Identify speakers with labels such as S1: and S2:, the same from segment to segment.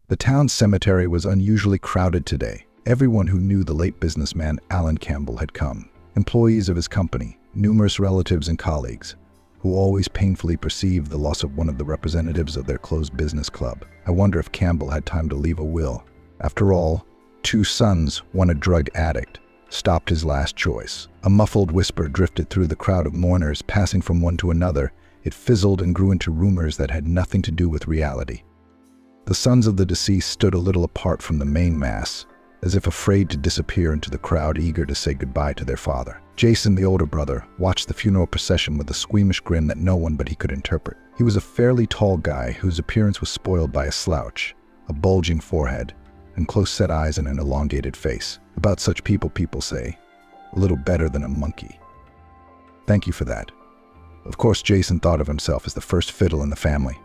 S1: The town cemetery was unusually crowded today. Everyone who knew the late businessman Alan Campbell had come. Employees of his company, numerous relatives and colleagues, who always painfully perceived the loss of one of the representatives of their closed business club. I wonder if Campbell had time to leave a will. After all, 2 sons, one a drug addict, stopped his last choice. A muffled whisper drifted through the crowd of mourners, passing from one to another. It fizzled and grew into rumors that had nothing to do with reality. The sons of the deceased stood a little apart from the main mass, as if afraid to disappear into the crowd, eager to say goodbye to their father. Jason, the older brother, watched the funeral procession with a squeamish grin that no one but he could interpret. He was a fairly tall guy whose appearance was spoiled by a slouch, a bulging forehead, and close-set eyes and an elongated face. About such people say, a little better than a monkey. Thank you for that. Of course, Jason thought of himself as the first fiddle in the family.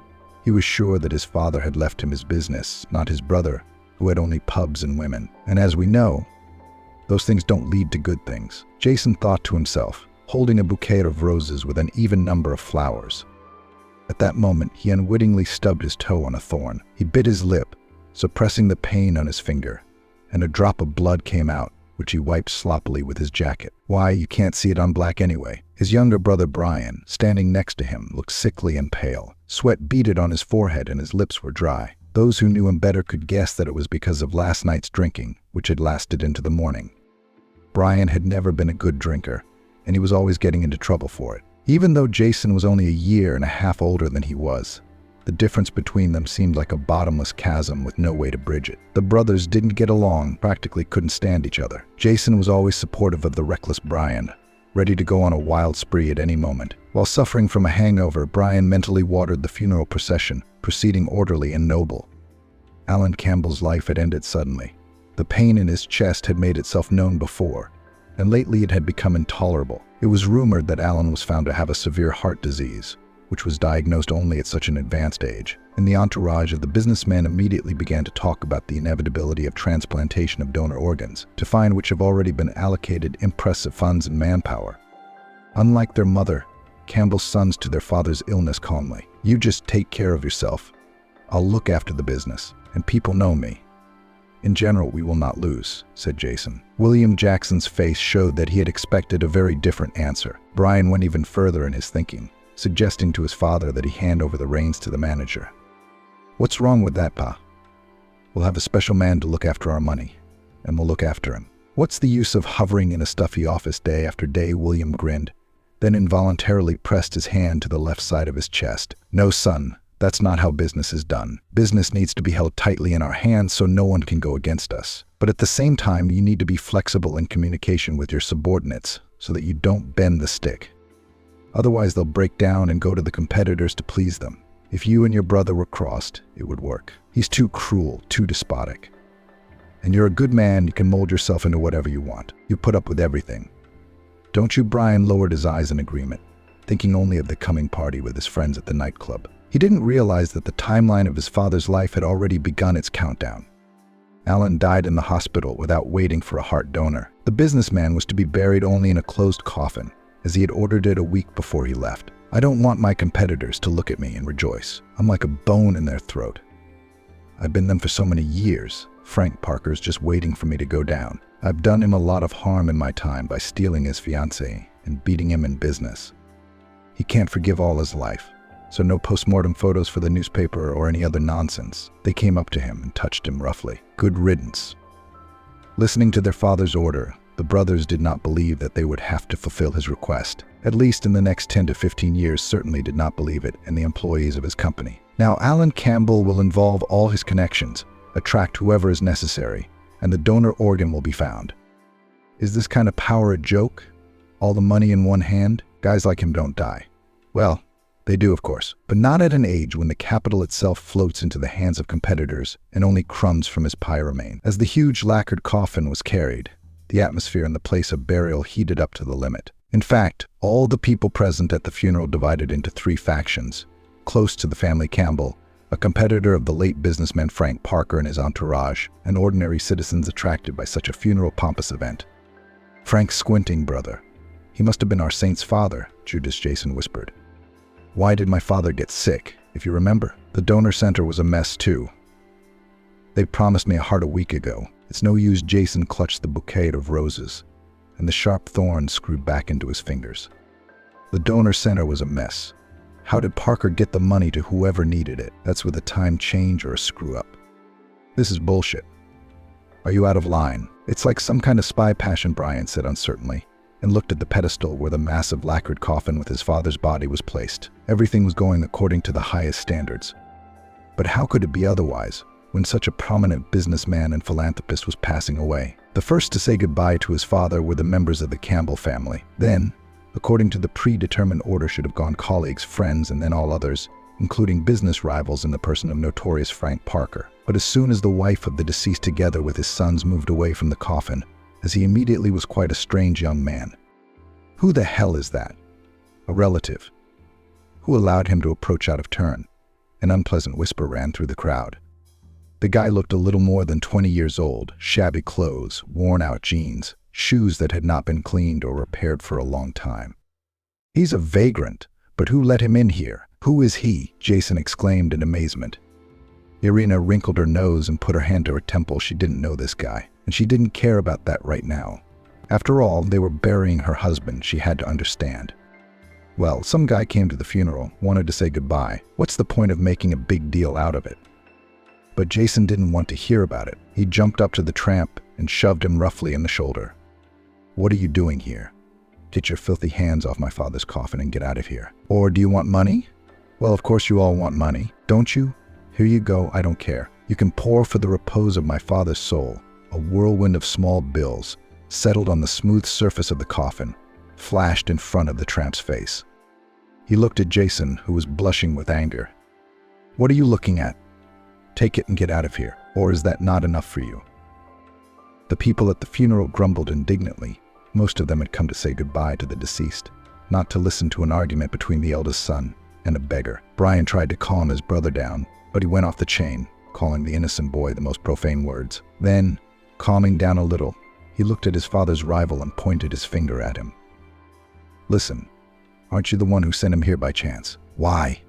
S1: He was sure that his father had left him his business, not his brother, who had only pubs and women. And as we know, those things don't lead to good things. Jason thought to himself, holding a bouquet of roses with an even number of flowers. At that moment, he unwittingly stubbed his toe on a thorn. He bit his lip, suppressing the pain on his finger, and a drop of blood came out, which he wiped sloppily with his jacket. Why, you can't see it on black anyway. His younger brother Brian, standing next to him, looked sickly and pale. Sweat beaded on his forehead and his lips were dry. Those who knew him better could guess that it was because of last night's drinking, which had lasted into the morning. Brian had never been a good drinker, and he was always getting into trouble for it. Even though Jason was only a year and a half older than he was, the difference between them seemed like a bottomless chasm with no way to bridge it. The brothers didn't get along, practically couldn't stand each other. Jason was always supportive of the reckless Brian, ready to go on a wild spree at any moment. While suffering from a hangover, Brian mentally watered the funeral procession, proceeding orderly and noble. Alan Campbell's life had ended suddenly. The pain in his chest had made itself known before, and lately it had become intolerable. It was rumored that Alan was found to have a severe heart disease, which was diagnosed only at such an advanced age, and the entourage of the businessman immediately began to talk about the inevitability of transplantation of donor organs, to find which have already been allocated impressive funds and manpower. Unlike their mother, Campbell's sons to their father's illness calmly. You just take care of yourself. I'll look after the business, and people know me. In general, we will not lose, said Jason. William Jackson's face showed that he had expected a very different answer. Brian went even further in his thinking, suggesting to his father that he hand over the reins to the manager. What's wrong with that, Pa? We'll have a special man to look after our money, and we'll look after him. What's the use of hovering in a stuffy office day after day? William grinned, then involuntarily pressed his hand to the left side of his chest. No, son, that's not how business is done. Business needs to be held tightly in our hands so no one can go against us. But at the same time, you need to be flexible in communication with your subordinates so that you don't bend the stick. Otherwise, they'll break down and go to the competitors to please them. If you and your brother were crossed, it would work. He's too cruel, too despotic. And you're a good man, you can mold yourself into whatever you want. You put up with everything. Don't you? Brian lowered his eyes in agreement, thinking only of the coming party with his friends at the nightclub. He didn't realize that the timeline of his father's life had already begun its countdown. Alan died in the hospital without waiting for a heart donor. The businessman was to be buried only in a closed coffin, as he had ordered it a week before he left. I don't want my competitors to look at me and rejoice. I'm like a bone in their throat. I've been them for so many years. Frank Parker's just waiting for me to go down. I've done him a lot of harm in my time by stealing his fiancée and beating him in business. He can't forgive all his life, so no postmortem photos for the newspaper or any other nonsense. They came up to him and touched him roughly. Good riddance. Listening to their father's order, the brothers did not believe that they would have to fulfill his request. At least in the next 10 to 15 years, certainly did not believe it, and the employees of his company. Now Alan Campbell will involve all his connections, attract whoever is necessary, and the donor organ will be found. Is this kind of power a joke? All the money in one hand? Guys like him don't die. Well, they do, of course, but not at an age when the capital itself floats into the hands of competitors and only crumbs from his pie remain. As the huge lacquered coffin was carried, the atmosphere in the place of burial heated up to the limit. In fact, all the people present at the funeral divided into 3 factions. Close to the family Campbell, a competitor of the late businessman Frank Parker and his entourage, and ordinary citizens attracted by such a funeral pompous event. Frank's squinting brother. He must have been our saint's father, Judas Jason whispered. Why did my father get sick, if you remember? The donor center was a mess too. They promised me a heart a week ago. It's no use. Jason clutched the bouquet of roses, and the sharp thorns screwed back into his fingers. The donor center was a mess. How did Parker get the money to whoever needed it? That's with a time change or a screw-up. This is bullshit. Are you out of line? It's like some kind of spy passion, Brian said uncertainly, and looked at the pedestal where the massive lacquered coffin with his father's body was placed. Everything was going according to the highest standards. But how could it be otherwise when such a prominent businessman and philanthropist was passing away? The first to say goodbye to his father were the members of the Campbell family. Then, according to the predetermined order, should have gone colleagues, friends, and then all others, including business rivals in the person of notorious Frank Parker. But as soon as the wife of the deceased together with his sons moved away from the coffin, as he immediately was quite a strange young man. Who the hell is that? A relative. Who allowed him to approach out of turn? An unpleasant whisper ran through the crowd. The guy looked a little more than 20 years old, shabby clothes, worn-out jeans, shoes that had not been cleaned or repaired for a long time. He's a vagrant, but who let him in here? Who is he? Jason exclaimed in amazement. Irina wrinkled her nose and put her hand to her temple. She didn't know this guy, and she didn't care about that right now. After all, they were burying her husband. She had to understand. Well, some guy came to the funeral, wanted to say goodbye. What's the point of making a big deal out of it? But Jason didn't want to hear about it. He jumped up to the tramp and shoved him roughly in the shoulder. What are you doing here? Get your filthy hands off my father's coffin and get out of here. Or do you want money? Well, of course you all want money, don't you? Here you go, I don't care. You can pour for the repose of my father's soul. A whirlwind of small bills settled on the smooth surface of the coffin, flashed in front of the tramp's face. He looked at Jason, who was blushing with anger. What are you looking at? Take it and get out of here. Or is that not enough for you? The people at the funeral grumbled indignantly. Most of them had come to say goodbye to the deceased, not to listen to an argument between the eldest son and a beggar. Brian tried to calm his brother down, but he went off the chain, calling the innocent boy the most profane words. Then, calming down a little, he looked at his father's rival and pointed his finger at him. Listen, aren't you the one who sent him here by chance? Why?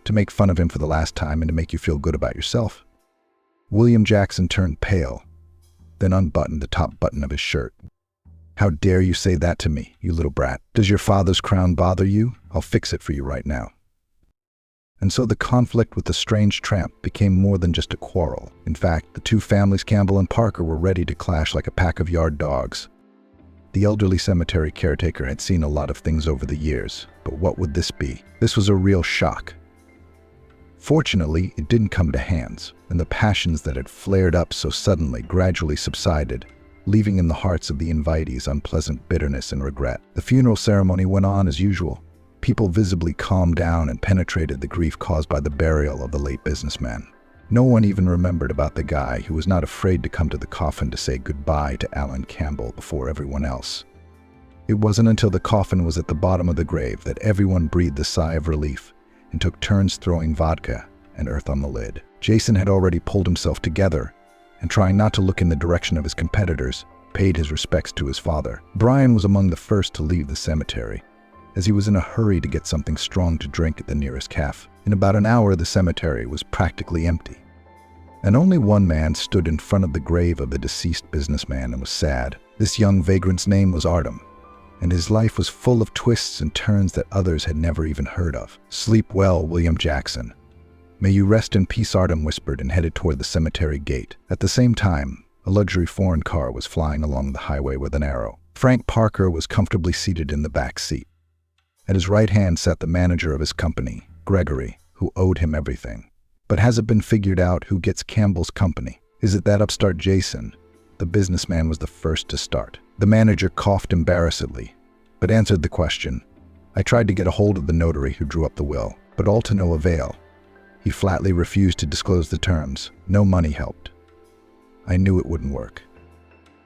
S1: To make fun of him for the last time and to make you feel good about yourself. William Jackson turned pale, then unbuttoned the top button of his shirt. How dare you say that to me, you little brat? Does your father's crown bother you? I'll fix it for you right now. And so the conflict with the strange tramp became more than just a quarrel. In fact, the two families, Campbell and Parker, were ready to clash like a pack of yard dogs. The elderly cemetery caretaker had seen a lot of things over the years, but what would this be? This was a real shock. Fortunately, it didn't come to hands, and the passions that had flared up so suddenly gradually subsided, leaving in the hearts of the invitees unpleasant bitterness and regret. The funeral ceremony went on as usual. People visibly calmed down and penetrated the grief caused by the burial of the late businessman. No one even remembered about the guy who was not afraid to come to the coffin to say goodbye to Alan Campbell before everyone else. It wasn't until the coffin was at the bottom of the grave that everyone breathed a sigh of relief and took turns throwing vodka and earth on the lid. Jason had already pulled himself together and, trying not to look in the direction of his competitors, paid his respects to his father. Brian was among the first to leave the cemetery, as he was in a hurry to get something strong to drink at the nearest cafe. In about an hour, the cemetery was practically empty, and only one man stood in front of the grave of the deceased businessman and was sad. This young vagrant's name was Artem, and his life was full of twists and turns that others had never even heard of. Sleep well, William Jackson. May you rest in peace, Artem whispered and headed toward the cemetery gate. At the same time, a luxury foreign car was flying along the highway with an arrow. Frank Parker was comfortably seated in the back seat. At his right hand sat the manager of his company, Gregory, who owed him everything. But has it been figured out who gets Campbell's company? Is it that upstart Jason? The businessman was the first to start. The manager coughed embarrassedly, but answered the question. I tried to get a hold of the notary who drew up the will, but all to no avail. He flatly refused to disclose the terms. No money helped. I knew it wouldn't work.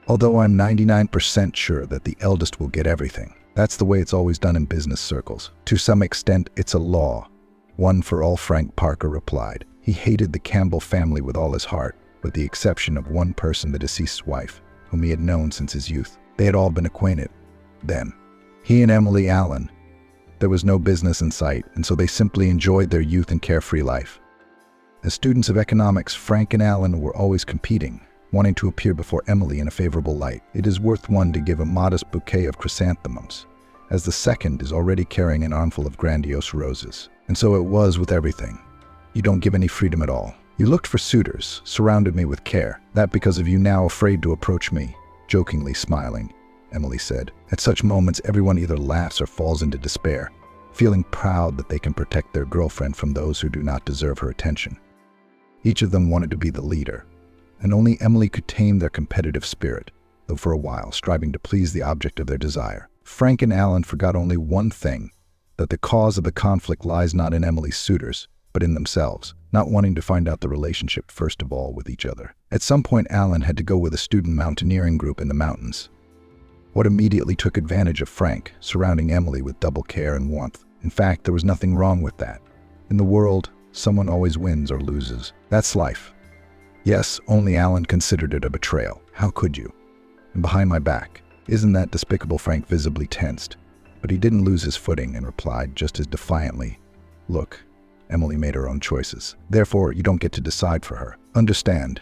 S1: Although I'm 99% sure that the eldest will get everything. That's the way it's always done in business circles. To some extent, it's a law. One for all, Frank Parker replied. He hated the Campbell family with all his heart, with the exception of one person, the deceased's wife, whom he had known since his youth. They had all been acquainted. Then, he and Emily Allen. There was no business in sight, and so they simply enjoyed their youth and carefree life. As students of economics, Frank and Alan were always competing, wanting to appear before Emily in a favorable light. It is worth one to give a modest bouquet of chrysanthemums, as the second is already carrying an armful of grandiose roses. And so it was with everything. You don't give any freedom at all. You looked for suitors, surrounded me with care. That because of you now afraid to approach me, jokingly smiling, Emily said. At such moments, everyone either laughs or falls into despair, feeling proud that they can protect their girlfriend from those who do not deserve her attention. Each of them wanted to be the leader, and only Emily could tame their competitive spirit, though for a while striving to please the object of their desire. Frank and Alan forgot only one thing, that the cause of the conflict lies not in Emily's suitors, but in themselves, not wanting to find out the relationship first of all with each other. At some point, Alan had to go with a student mountaineering group in the mountains. What immediately took advantage of Frank, surrounding Emily with double care and warmth. In fact, there was nothing wrong with that. In the world, someone always wins or loses. That's life. Yes, only Alan considered it a betrayal. How could you? And behind my back. Isn't that despicable? Frank visibly tensed. But he didn't lose his footing and replied just as defiantly, "Look, Emily made her own choices. Therefore, you don't get to decide for her. Understand?"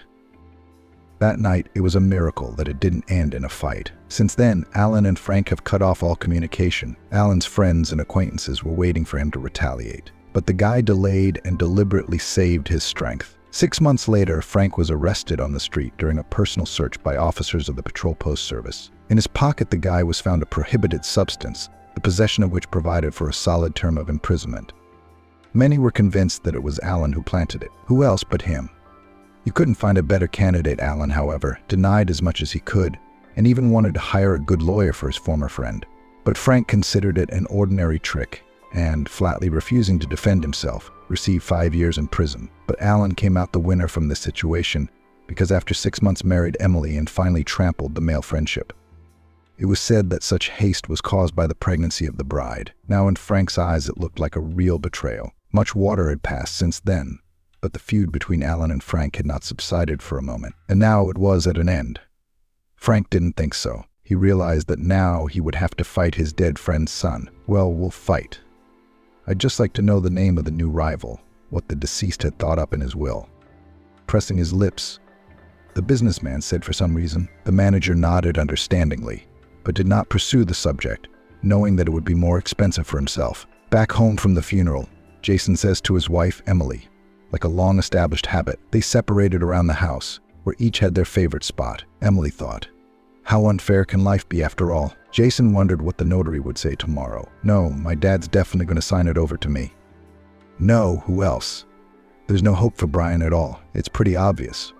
S1: That night, it was a miracle that it didn't end in a fight. Since then, Alan and Frank have cut off all communication. Alan's friends and acquaintances were waiting for him to retaliate. But the guy delayed and deliberately saved his strength. 6 months later, Frank was arrested on the street during a personal search by officers of the Patrol Post Service. In his pocket, the guy was found a prohibited substance, the possession of which provided for a solid term of imprisonment. Many were convinced that it was Alan who planted it. Who else but him? You couldn't find a better candidate. Alan, however, denied as much as he could, and even wanted to hire a good lawyer for his former friend. But Frank considered it an ordinary trick, and, flatly refusing to defend himself, received 5 years in prison. But Alan came out the winner from this situation, because after 6 months married Emily and finally trampled the male friendship. It was said that such haste was caused by the pregnancy of the bride. Now in Frank's eyes it looked like a real betrayal. Much water had passed since then, but the feud between Alan and Frank had not subsided for a moment, and now it was at an end. Frank didn't think so. He realized that now he would have to fight his dead friend's son. "Well, we'll fight. I'd just like to know the name of the new rival," what the deceased had thought up in his will. Pressing his lips, the businessman said for some reason. The manager nodded understandingly, but did not pursue the subject, knowing that it would be more expensive for himself. Back home from the funeral, Jason says to his wife, Emily, like a long-established habit, they separated around the house, where each had their favorite spot. Emily thought, how unfair can life be after all? Jason wondered what the notary would say tomorrow. No, my dad's definitely going to sign it over to me. No, who else? There's no hope for Brian at all. It's pretty obvious.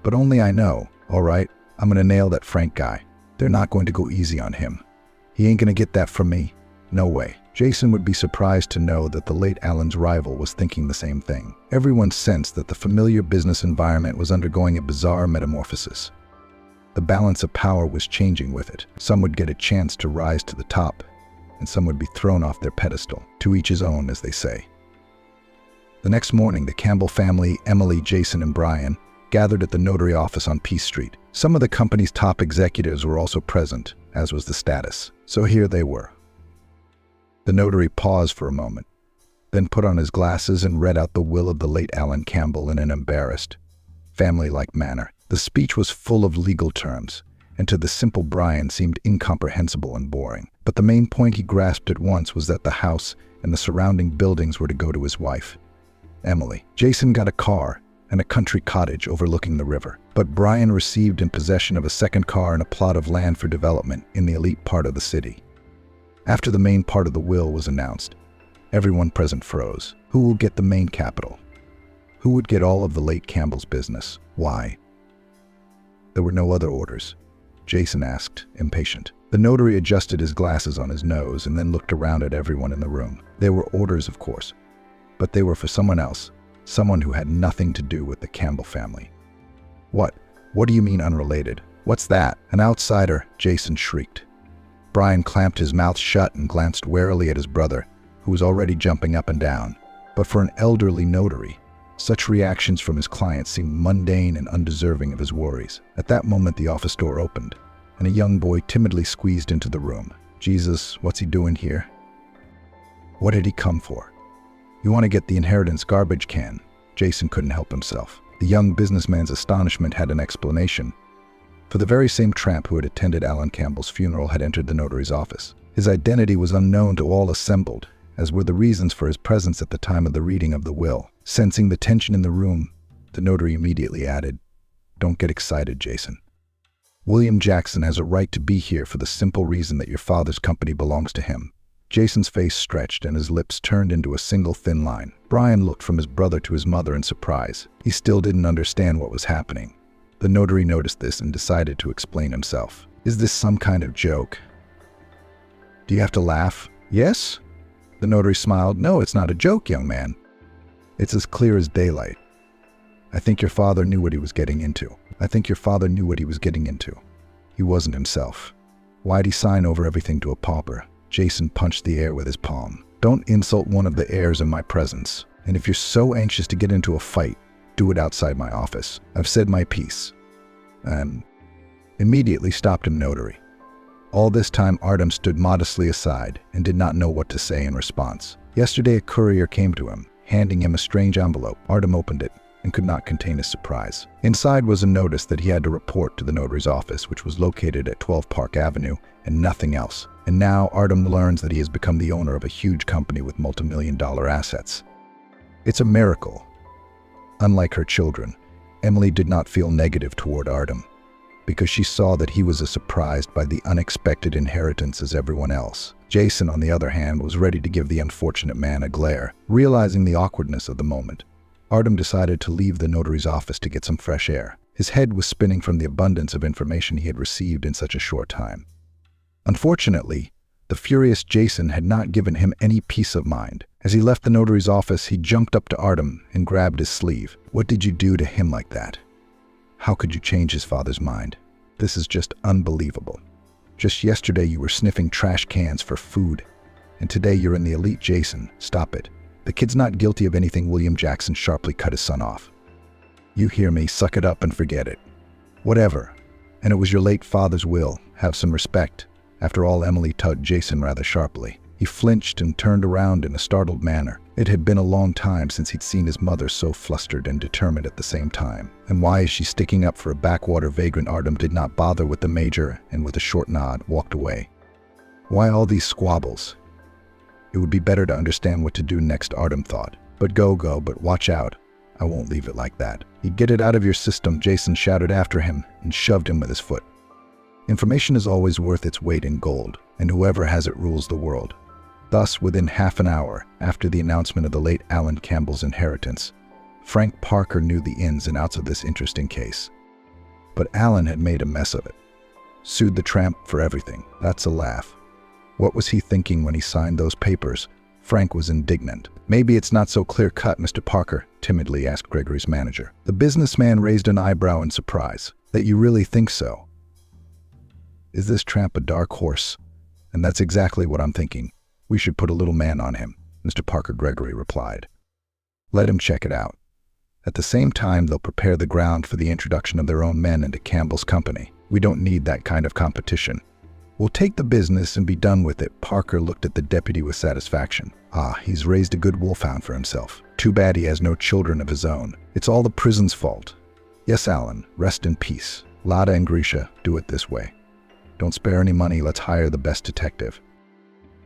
S1: But only I know. All right, I'm going to nail that Frank guy. They're not going to go easy on him. He ain't going to get that from me. No way. Jason would be surprised to know that the late Alan's rival was thinking the same thing. Everyone sensed that the familiar business environment was undergoing a bizarre metamorphosis. The balance of power was changing with it. Some would get a chance to rise to the top, and some would be thrown off their pedestal. To each his own, as they say. The next morning, the Campbell family, Emily, Jason, and Brian, gathered at the notary office on Peace Street. Some of the company's top executives were also present, as was the status. So here they were. The notary paused for a moment, then put on his glasses and read out the will of the late Alan Campbell in an embarrassed, family-like manner. The speech was full of legal terms, and to the simple Brian seemed incomprehensible and boring. But the main point he grasped at once was that the house and the surrounding buildings were to go to his wife, Emily. Jason got a car and a country cottage overlooking the river, but Brian received in possession of a second car and a plot of land for development in the elite part of the city. After the main part of the will was announced, everyone present froze. Who will get the main capital? Who would get all of the late Campbell's business? Why? There were no other orders, Jason asked, impatient. The notary adjusted his glasses on his nose and then looked around at everyone in the room. There were orders, of course, but they were for someone else, someone who had nothing to do with the Campbell family. What? What do you mean unrelated? What's that? An outsider, Jason shrieked. Brian clamped his mouth shut and glanced warily at his brother, who was already jumping up and down. But for an elderly notary, such reactions from his client seemed mundane and undeserving of his worries. At that moment, the office door opened, and a young boy timidly squeezed into the room. Jesus, what's he doing here? What had he come for? You want to get the inheritance garbage can, Jason couldn't help himself. The young businessman's astonishment had an explanation. For the very same tramp who had attended Alan Campbell's funeral had entered the notary's office. His identity was unknown to all assembled, as were the reasons for his presence at the time of the reading of the will. Sensing the tension in the room, the notary immediately added, "Don't get excited, Jason. William Jackson has a right to be here for the simple reason that your father's company belongs to him." Jason's face stretched and his lips turned into a single thin line. Brian looked from his brother to his mother in surprise. He still didn't understand what was happening. The notary noticed this and decided to explain himself. "Is this some kind of joke? Do you have to laugh?" "Yes?" The notary smiled. "No, it's not a joke, young man. It's as clear as daylight. I think your father knew what he was getting into. He wasn't himself. Why'd he sign over everything to a pauper?" Jason punched the air with his palm. "Don't insult one of the heirs in my presence. And if you're so anxious to get into a fight, do it outside my office. I've said my piece." And immediately stopped him, notary. All this time, Artem stood modestly aside and did not know what to say in response. Yesterday, a courier came to him, handing him a strange envelope. Artem opened it and could not contain his surprise. Inside was a notice that he had to report to the notary's office, which was located at 12 Park Avenue, and nothing else. And now Artem learns that he has become the owner of a huge company with multi-million-dollar assets. It's a miracle. Unlike her children, Emily did not feel negative toward Artem, because she saw that he was as surprised by the unexpected inheritance as everyone else. Jason, on the other hand, was ready to give the unfortunate man a glare. Realizing the awkwardness of the moment, Artem decided to leave the notary's office to get some fresh air. His head was spinning from the abundance of information he had received in such a short time. Unfortunately, the furious Jason had not given him any peace of mind. As he left the notary's office, he jumped up to Artem and grabbed his sleeve. "What did you do to him like that? How could you change his father's mind? This is just unbelievable. Just yesterday you were sniffing trash cans for food, and today you're in the elite. Jason, stop it. The kid's not guilty of anything." William Jackson sharply cut his son off. "You hear me? Suck it up and forget it. Whatever. And it was your late father's will. Have some respect." After all, Emily tugged Jason rather sharply. He flinched and turned around in a startled manner. It had been a long time since he'd seen his mother so flustered and determined at the same time. "And why is she sticking up for a backwater vagrant?" Artem did not bother with the major, and with a short nod, walked away. "Why all these squabbles? It would be better to understand what to do next," Artem thought. But but watch out. I won't leave it like that." "You get it out of your system," Jason shouted after him and shoved him with his foot. Information is always worth its weight in gold, and whoever has it rules the world. Thus, within half an hour after the announcement of the late Alan Campbell's inheritance, Frank Parker knew the ins and outs of this interesting case. But Alan had made a mess of it. Sued the tramp for everything. That's a laugh. What was he thinking when he signed those papers? Frank was indignant. "Maybe it's not so clear-cut, Mr. Parker," timidly asked Gregory's manager. The businessman raised an eyebrow in surprise. "That you really think so? Is this tramp a dark horse?" "And that's exactly what I'm thinking. We should put a little man on him," Mr. Parker Gregory replied. "Let him check it out. At the same time, they'll prepare the ground for the introduction of their own men into Campbell's company. We don't need that kind of competition. We'll take the business and be done with it." Parker looked at the deputy with satisfaction. He's raised a good wolfhound for himself. Too bad he has no children of his own. It's all the prison's fault. Yes, Alan, rest in peace. Lada and Grisha, do it this way. Don't spare any money. Let's hire the best detective.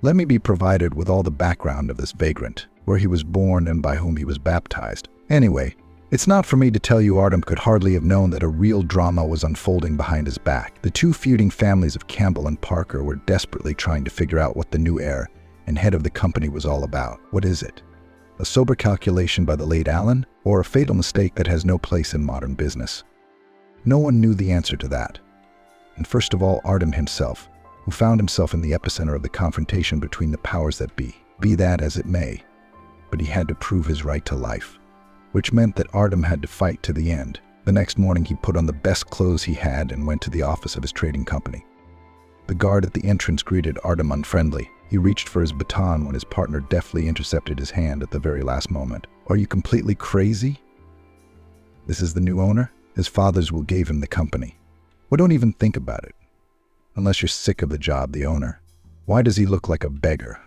S1: Let me be provided with all the background of this vagrant, where he was born and by whom he was baptized. Anyway, it's not for me to tell you Artem could hardly have known that a real drama was unfolding behind his back. The two feuding families of Campbell and Parker were desperately trying to figure out what the new heir and head of the company was all about. What is it? A sober calculation by the late Alan, or a fatal mistake that has no place in modern business? No one knew the answer to that. And first of all, Artem himself, who found himself in the epicenter of the confrontation between the powers that be. Be that as it may, but he had to prove his right to life, which meant that Artem had to fight to the end. The next morning he put on the best clothes he had and went to the office of his trading company. The guard at the entrance greeted Artem unfriendly. He reached for his baton when his partner deftly intercepted his hand at the very last moment. "Are you completely crazy? This is the new owner? His father's will gave him the company. Well, don't even think about it. Unless you're sick of the job, the owner. Why does he look like a beggar?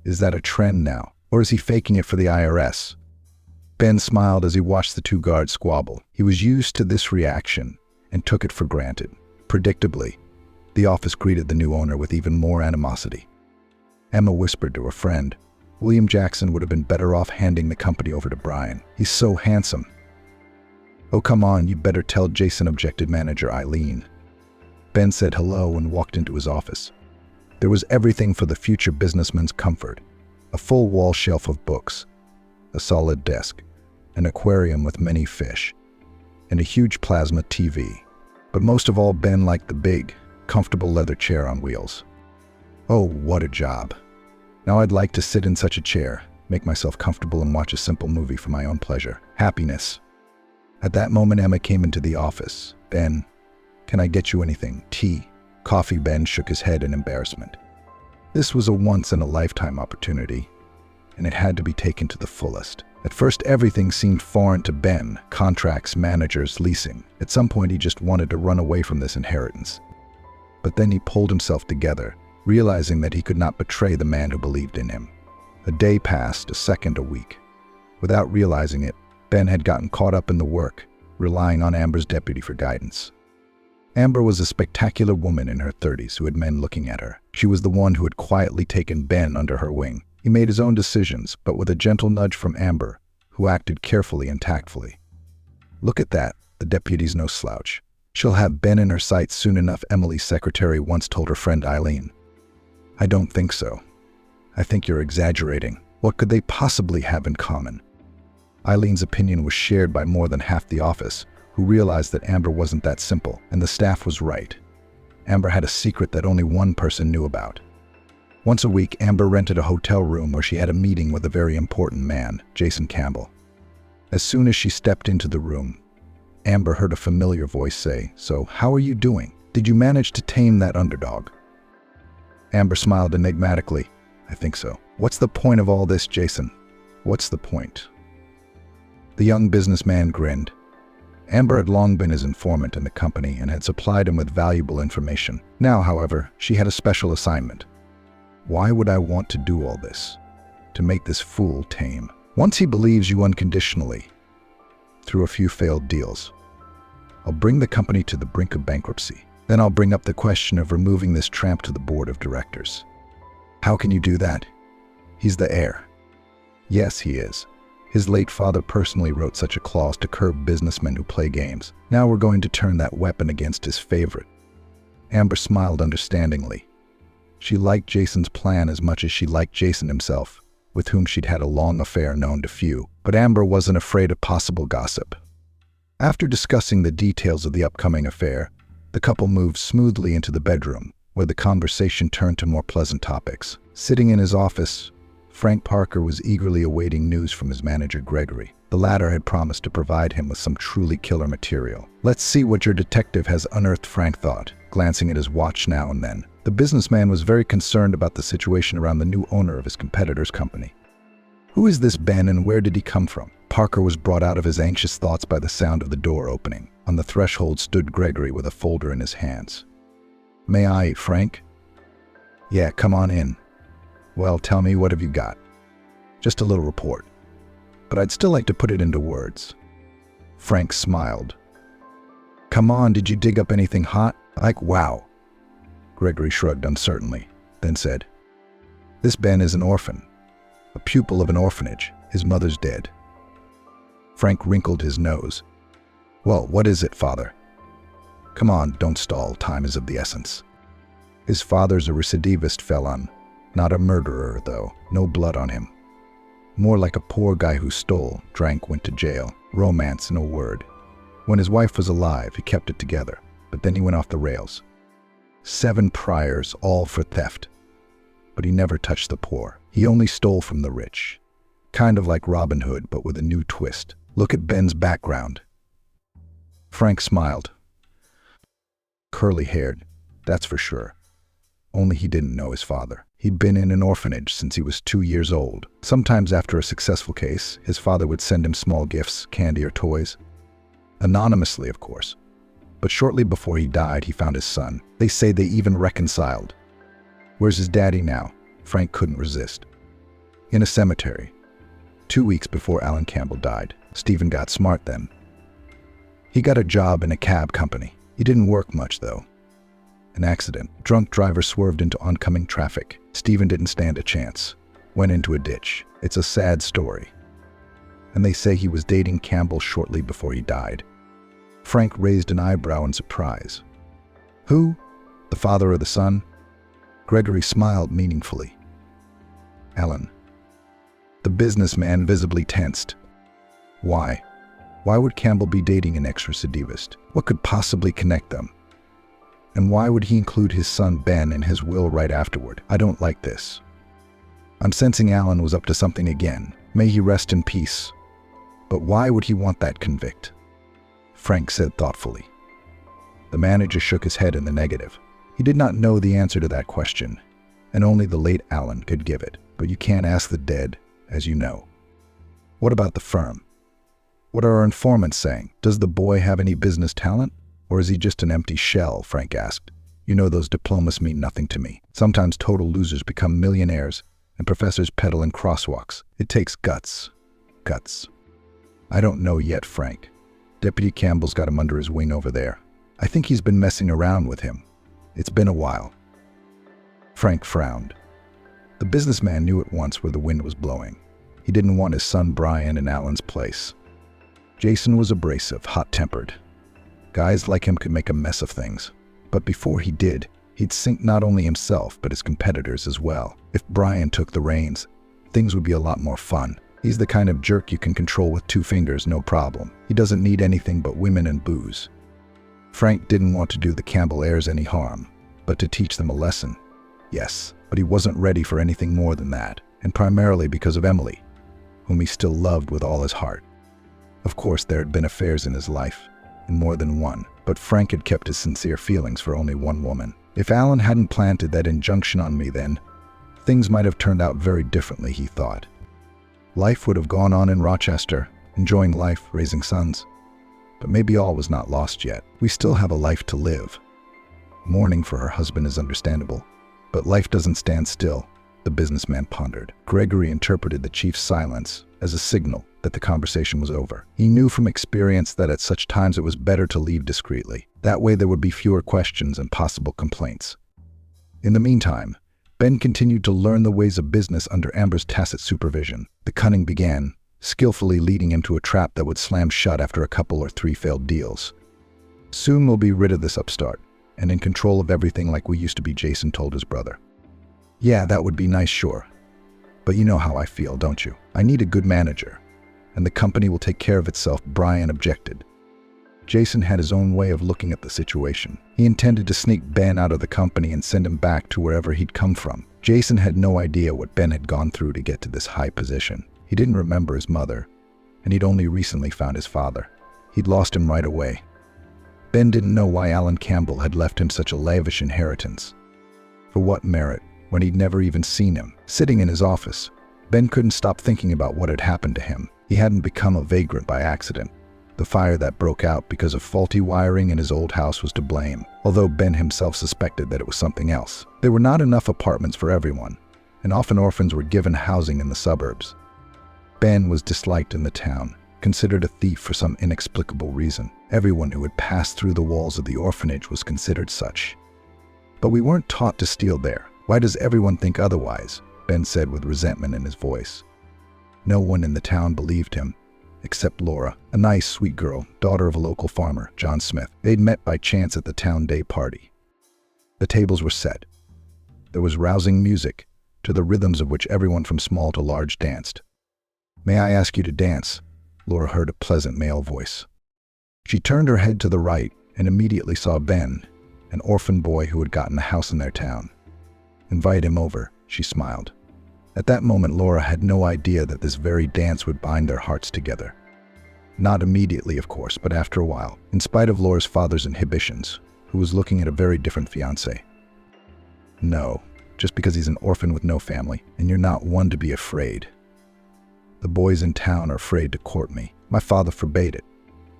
S1: Is that a trend now? Or is he faking it for the IRS? Ben smiled as he watched the two guards squabble. He was used to this reaction and took it for granted. Predictably, the office greeted the new owner with even more animosity. Emma whispered to her friend, "William Jackson would have been better off handing the company over to Brian. He's so handsome." "Oh, come on, you better tell Jason," objected manager Eileen. Ben said hello and walked into his office. There was everything for the future businessman's comfort: a full wall shelf of books, a solid desk, an aquarium with many fish, and a huge plasma TV. But most of all, Ben liked the big, comfortable leather chair on wheels. Oh, what a job. Now I'd like to sit in such a chair, make myself comfortable and watch a simple movie for my own pleasure. Happiness. At that moment, Emma came into the office. "Ben, can I get you anything? Tea? Coffee?" Ben shook his head in embarrassment. This was a once-in-a-lifetime opportunity, and it had to be taken to the fullest. At first, everything seemed foreign to Ben: contracts, managers, leasing. At some point, he just wanted to run away from this inheritance. But then he pulled himself together, realizing that he could not betray the man who believed in him. A day passed, a second, a week. Without realizing it, Ben had gotten caught up in the work, relying on Amber's deputy for guidance. Amber was a spectacular woman in her 30s who had men looking at her. She was the one who had quietly taken Ben under her wing. He made his own decisions, but with a gentle nudge from Amber, who acted carefully and tactfully. "Look at that, the deputy's no slouch. She'll have Ben in her sights soon enough," Emily's secretary once told her friend Eileen. "I don't think so. I think you're exaggerating. What could they possibly have in common?" Eileen's opinion was shared by more than half the office, who realized that Amber wasn't that simple, and the staff was right. Amber had a secret that only one person knew about. Once a week, Amber rented a hotel room where she had a meeting with a very important man, Jason Campbell. As soon as she stepped into the room, Amber heard a familiar voice say, "So, how are you doing? Did you manage to tame that underdog?" Amber smiled enigmatically. "I think so." "What's the point of all this, Jason? What's the point?" The young businessman grinned. Amber had long been his informant in the company and had supplied him with valuable information. Now, however, she had a special assignment. "Why would I want to do all this? To make this fool tame. Once he believes you unconditionally, through a few failed deals, I'll bring the company to the brink of bankruptcy. Then I'll bring up the question of removing this tramp to the board of directors." "How can you do that? He's the heir." "Yes, he is. His late father personally wrote such a clause to curb businessmen who play games. Now we're going to turn that weapon against his favorite." Amber smiled understandingly. She liked Jason's plan as much as she liked Jason himself, with whom she'd had a long affair known to few. But Amber wasn't afraid of possible gossip. After discussing the details of the upcoming affair, the couple moved smoothly into the bedroom, where the conversation turned to more pleasant topics. Sitting in his office, Frank Parker was eagerly awaiting news from his manager, Gregory. The latter had promised to provide him with some truly killer material. "Let's see what your detective has unearthed," Frank thought, glancing at his watch now and then. The businessman was very concerned about the situation around the new owner of his competitor's company. "Who is this Ben and where did he come from?" Parker was brought out of his anxious thoughts by the sound of the door opening. On the threshold stood Gregory with a folder in his hands. "May I, Frank?" "Yeah, come on in." "Well, tell me, what have you got?" "Just a little report, but I'd still like to put it into words." Frank smiled. "Come on, did you dig up anything hot? Like, wow." Gregory shrugged uncertainly, then said, "This Ben is an orphan, a pupil of an orphanage. His mother's dead." Frank wrinkled his nose. "Well, what is it, father?" "Come on, don't stall. Time is of the essence." "His father's a recidivist felon. Not a murderer, though. No blood on him. More like a poor guy who stole, drank, went to jail. Romance, in a word. When his wife was alive, he kept it together, but then he went off the rails. 7 priors, all for theft. But he never touched the poor. He only stole from the rich. Kind of like Robin Hood, but with a new twist. Look at Ben's background." Frank smiled. "Curly-haired, that's for sure. Only he didn't know his father. He'd been in an orphanage since he was 2 years old. Sometimes after a successful case, his father would send him small gifts, candy or toys. Anonymously, of course. But shortly before he died, he found his son. They say they even reconciled. Where's his daddy now?" Frank couldn't resist. "In a cemetery. 2 weeks before Alan Campbell died. Stephen got smart then. He got a job in a cab company. He didn't work much, though. An accident. Drunk driver swerved into oncoming traffic. Stephen didn't stand a chance. Went into a ditch. It's a sad story. And they say he was dating Campbell shortly before he died. Frank raised an eyebrow in surprise. Who? The father or the son? Gregory smiled meaningfully. Alan. The businessman visibly tensed. Why? Why would Campbell be dating an ex-recidivist? What could possibly connect them? And why would he include his son Ben in his will right afterward? I don't like this. I'm sensing Alan was up to something again. May he rest in peace. But why would he want that convict? Frank said thoughtfully. The manager shook his head in the negative. He did not know the answer to that question, and only the late Alan could give it. But you can't ask the dead, as you know. What about the firm? What are our informants saying? Does the boy have any business talent? Or is he just an empty shell? Frank asked. You know those diplomas mean nothing to me. Sometimes total losers become millionaires, and professors peddle in crosswalks. It takes guts. Guts. I don't know yet, Frank. Deputy Campbell's got him under his wing over there. I think he's been messing around with him. It's been a while. Frank frowned. The businessman knew at once where the wind was blowing. He didn't want his son Brian in Alan's place. Jason was abrasive, hot-tempered. Guys like him could make a mess of things. But before he did, he'd sink not only himself, but his competitors as well. If Brian took the reins, things would be a lot more fun. He's the kind of jerk you can control with 2 fingers, no problem. He doesn't need anything but women and booze. Frank didn't want to do the Campbell heirs any harm, but to teach them a lesson. Yes, but he wasn't ready for anything more than that, and primarily because of Emily, whom he still loved with all his heart. Of course, there had been affairs in his life, and more than one, but Frank had kept his sincere feelings for only one woman. If Alan hadn't planted that injunction on me then, things might have turned out very differently, he thought. Life would have gone on in Rochester, enjoying life, raising sons. But maybe all was not lost yet. We still have a life to live. Mourning for her husband is understandable, but life doesn't stand still, the businessman pondered. Gregory interpreted the chief's silence as a signal that the conversation was over. He knew from experience that at such times it was better to leave discreetly. That way there would be fewer questions and possible complaints. In the meantime, Ben continued to learn the ways of business under Amber's tacit supervision. The cunning began, skillfully leading him to a trap that would slam shut after a couple or 3 failed deals. Soon we'll be rid of this upstart, and in control of everything like we used to be, Jason told his brother. Yeah, that would be nice, sure. But you know how I feel, don't you? I need a good manager, and the company will take care of itself, Brian objected. Jason had his own way of looking at the situation. He intended to sneak Ben out of the company and send him back to wherever he'd come from. Jason had no idea what Ben had gone through to get to this high position. He didn't remember his mother, and he'd only recently found his father. He'd lost him right away. Ben didn't know why Alan Campbell had left him such a lavish inheritance. For what merit, when he'd never even seen him? Sitting in his office, Ben couldn't stop thinking about what had happened to him. He hadn't become a vagrant by accident. The fire that broke out because of faulty wiring in his old house was to blame, although Ben himself suspected that it was something else. There were not enough apartments for everyone, and often orphans were given housing in the suburbs. Ben was disliked in the town, considered a thief for some inexplicable reason. Everyone who had passed through the walls of the orphanage was considered such. But we weren't taught to steal there. Why does everyone think otherwise? Ben said with resentment in his voice. No one in the town believed him, except Laura, a nice, sweet girl, daughter of a local farmer, John Smith. They'd met by chance at the town day party. The tables were set. There was rousing music, to the rhythms of which everyone from small to large danced. May I ask you to dance? Laura heard a pleasant male voice. She turned her head to the right and immediately saw Ben, an orphan boy who had gotten a house in their town. Invite him over, she smiled. At that moment, Laura had no idea that this very dance would bind their hearts together. Not immediately, of course, but after a while, in spite of Laura's father's inhibitions, who was looking at a very different fiancé. No, just because he's an orphan with no family, and you're not one to be afraid. The boys in town are afraid to court me. My father forbade it.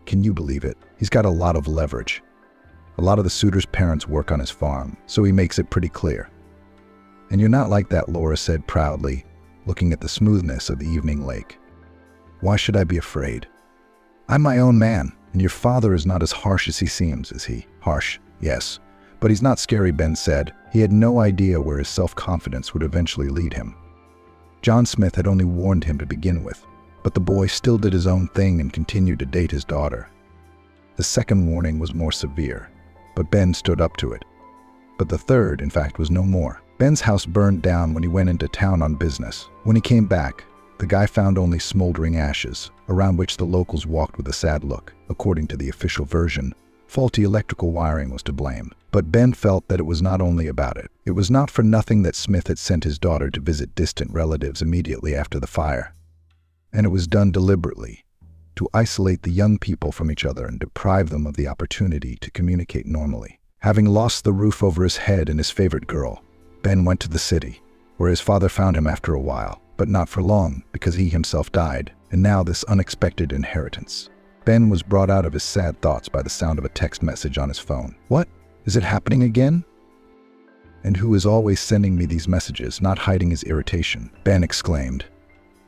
S1: Can you believe it? He's got a lot of leverage. A lot of the suitors' parents work on his farm, so he makes it pretty clear. And you're not like that, Laura said proudly, looking at the smoothness of the evening lake. Why should I be afraid? I'm my own man, and your father is not as harsh as he seems, is he? Harsh, yes. But he's not scary, Ben said. He had no idea where his self-confidence would eventually lead him. John Smith had only warned him to begin with, but the boy still did his own thing and continued to date his daughter. The second warning was more severe, but Ben stood up to it. But the third, in fact, was no more. Ben's house burned down when he went into town on business. When he came back, the guy found only smoldering ashes, around which the locals walked with a sad look. According to the official version, faulty electrical wiring was to blame. But Ben felt that it was not only about it. It was not for nothing that Smith had sent his daughter to visit distant relatives immediately after the fire. And it was done deliberately, to isolate the young people from each other and deprive them of the opportunity to communicate normally. Having lost the roof over his head and his favorite girl, Ben went to the city, where his father found him after a while, but not for long, because he himself died, and now this unexpected inheritance. Ben was brought out of his sad thoughts by the sound of a text message on his phone. What? Is it happening again? And who is always sending me these messages, not hiding his irritation? Ben exclaimed.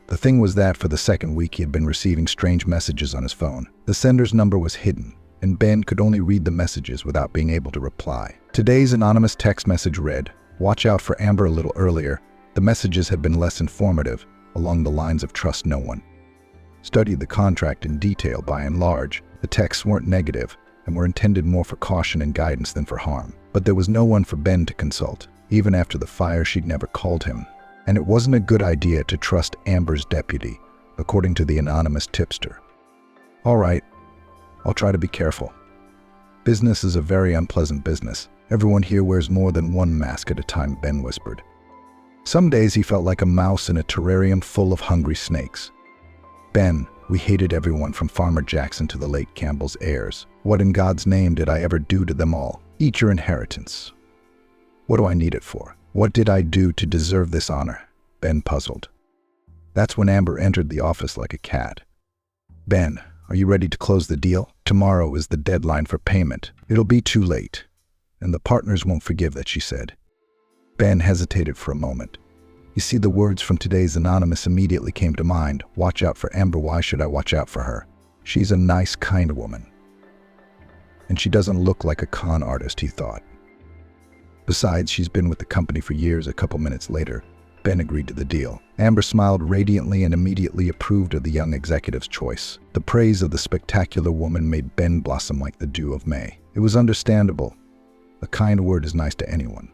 S1: The thing was that for the second week he had been receiving strange messages on his phone. The sender's number was hidden, and Ben could only read the messages without being able to reply. Today's anonymous text message read, "Watch out for Amber." A little earlier, the messages had been less informative, along the lines of "trust no one." Studied the contract in detail by and large, the texts weren't negative and were intended more for caution and guidance than for harm. But there was no one for Ben to consult. Even after the fire, she'd never called him. And it wasn't a good idea to trust Amber's deputy, according to the anonymous tipster. All right, I'll try to be careful. Business is a very unpleasant business. Everyone here wears more than one mask at a time, Ben whispered. Some days he felt like a mouse in a terrarium full of hungry snakes. Ben, we hated everyone from Farmer Jackson to the late Campbell's heirs. What in God's name did I ever do to them all? Eat your inheritance. What do I need it for? What did I do to deserve this honor? Ben puzzled. That's when Amber entered the office like a cat. Ben, are you ready to close the deal? Tomorrow is the deadline for payment. It'll be too late, and the partners won't forgive that, she said. Ben hesitated for a moment. You see, the words from today's anonymous immediately came to mind. Watch out for Amber. Why should I watch out for her? She's a nice, kind woman. And she doesn't look like a con artist, he thought. Besides, she's been with the company for years. A couple minutes later, Ben agreed to the deal. Amber smiled radiantly and immediately approved of the young executive's choice. The praise of the spectacular woman made Ben blossom like the dew of May. It was understandable. A kind word is nice to anyone.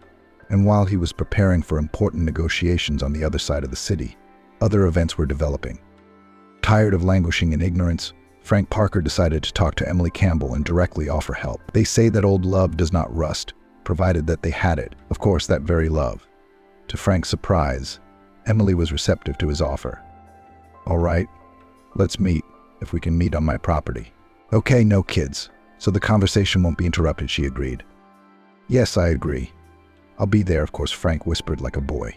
S1: And while he was preparing for important negotiations on the other side of the city, other events were developing. Tired of languishing in ignorance, Frank Parker decided to talk to Emily Campbell and directly offer help. They say that old love does not rust, provided that they had it. Of course, that very love. To Frank's surprise, Emily was receptive to his offer. All right, let's meet, if we can meet on my property. Okay, no kids, so the conversation won't be interrupted, she agreed. Yes, I agree. I'll be there, of course, Frank whispered like a boy.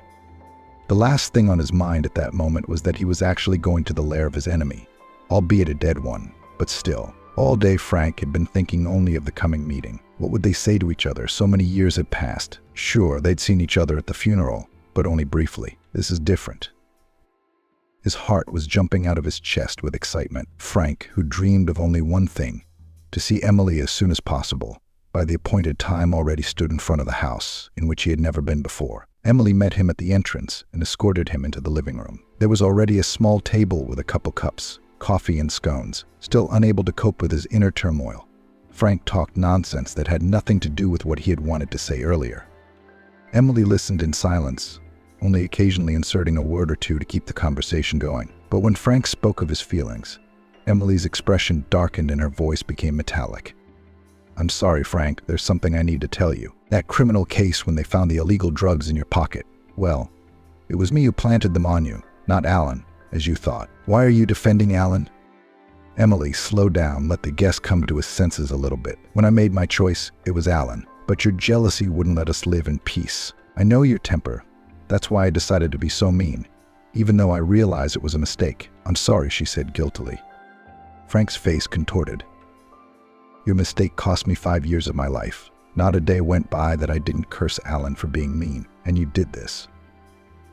S1: The last thing on his mind at that moment was that he was actually going to the lair of his enemy, albeit a dead one, but still. All day Frank had been thinking only of the coming meeting. What would they say to each other? So many years had passed. Sure, they'd seen each other at the funeral, but only briefly. This is different. His heart was jumping out of his chest with excitement. Frank, who dreamed of only one thing, to see Emily as soon as possible, by the appointed time already stood in front of the house, in which he had never been before. Emily met him at the entrance and escorted him into the living room. There was already a small table with a couple cups, coffee and scones. Still unable to cope with his inner turmoil, Frank talked nonsense that had nothing to do with what he had wanted to say earlier. Emily listened in silence, only occasionally inserting a word or two to keep the conversation going. But when Frank spoke of his feelings, Emily's expression darkened and her voice became metallic. I'm sorry, Frank, there's something I need to tell you. That criminal case when they found the illegal drugs in your pocket, well, it was me who planted them on you, not Alan, as you thought. Why are you defending Alan? Emily, slow down, let the guest come to his senses a little bit. When I made my choice, it was Alan, but your jealousy wouldn't let us live in peace. I know your temper. That's why I decided to be so mean, even though I realized it was a mistake. I'm sorry, she said guiltily. Frank's face contorted. Your mistake cost me 5 years of my life. Not a day went by that I didn't curse Alan for being mean, and you did this.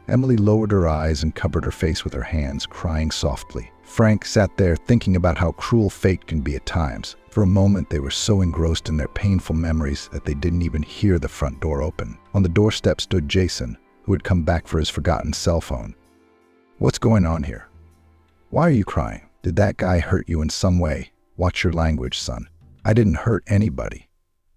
S1: Emily lowered her eyes and covered her face with her hands, crying softly. Frank sat there thinking about how cruel fate can be at times. For a moment, they were so engrossed in their painful memories that they didn't even hear the front door open. On the doorstep stood Jason, who had come back for his forgotten cell phone. "What's going on here? Why are you crying? Did that guy hurt you in some way? Watch your language, son. I didn't hurt anybody.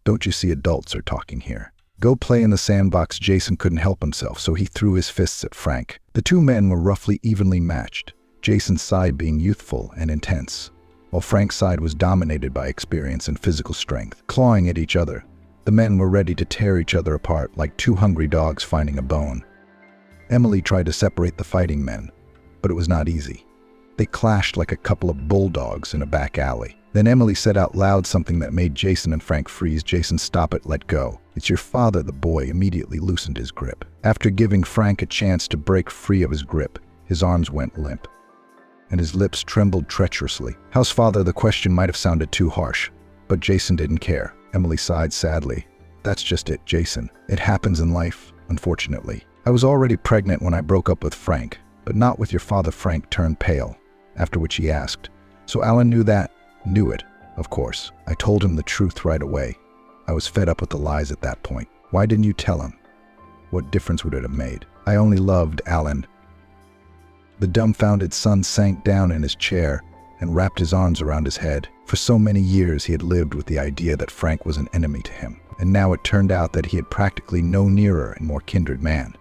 S1: Don't you see adults are talking here? Go play in the sandbox." Jason couldn't help himself, so he threw his fists at Frank. The two men were roughly evenly matched, Jason's side being youthful and intense, while Frank's side was dominated by experience and physical strength. Clawing at each other, the men were ready to tear each other apart like two hungry dogs finding a bone. Emily tried to separate the fighting men, but it was not easy. They clashed like a couple of bulldogs in a back alley. Then Emily said out loud something that made Jason and Frank freeze. "Jason, stop it, let go. It's your father." The boy immediately loosened his grip. After giving Frank a chance to break free of his grip, his arms went limp, and his lips trembled treacherously. "How's father?" The question might have sounded too harsh, but Jason didn't care. Emily sighed sadly. "That's just it, Jason. It happens in life, unfortunately. I was already pregnant when I broke up with Frank, but not with your father." Frank turned pale, after which he asked, "So Alan knew that?" "Knew it, of course. I told him the truth right away. I was fed up with the lies at that point." "Why didn't you tell him? What difference would it have made?" "I only loved Alan." The dumbfounded son sank down in his chair and wrapped his arms around his head. For so many years he had lived with the idea that Frank was an enemy to him, and now it turned out that he had practically no nearer and more kindred man.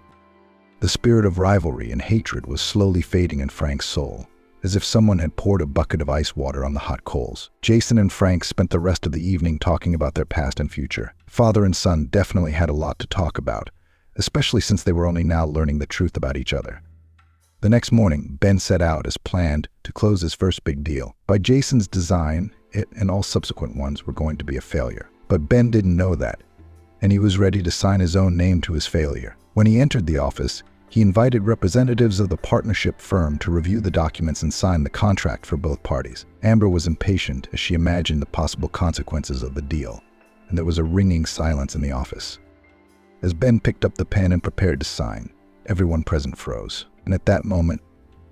S1: The spirit of rivalry and hatred was slowly fading in Frank's soul, as if someone had poured a bucket of ice water on the hot coals. Jason and Frank spent the rest of the evening talking about their past and future. Father and son definitely had a lot to talk about, especially since they were only now learning the truth about each other. The next morning, Ben set out as planned to close his first big deal. By Jason's design, it and all subsequent ones were going to be a failure. But Ben didn't know that, and he was ready to sign his own name to his failure. When he entered the office, he invited representatives of the partnership firm to review the documents and sign the contract for both parties. Amber was impatient as she imagined the possible consequences of the deal, and there was a ringing silence in the office. As Ben picked up the pen and prepared to sign, everyone present froze. And at that moment,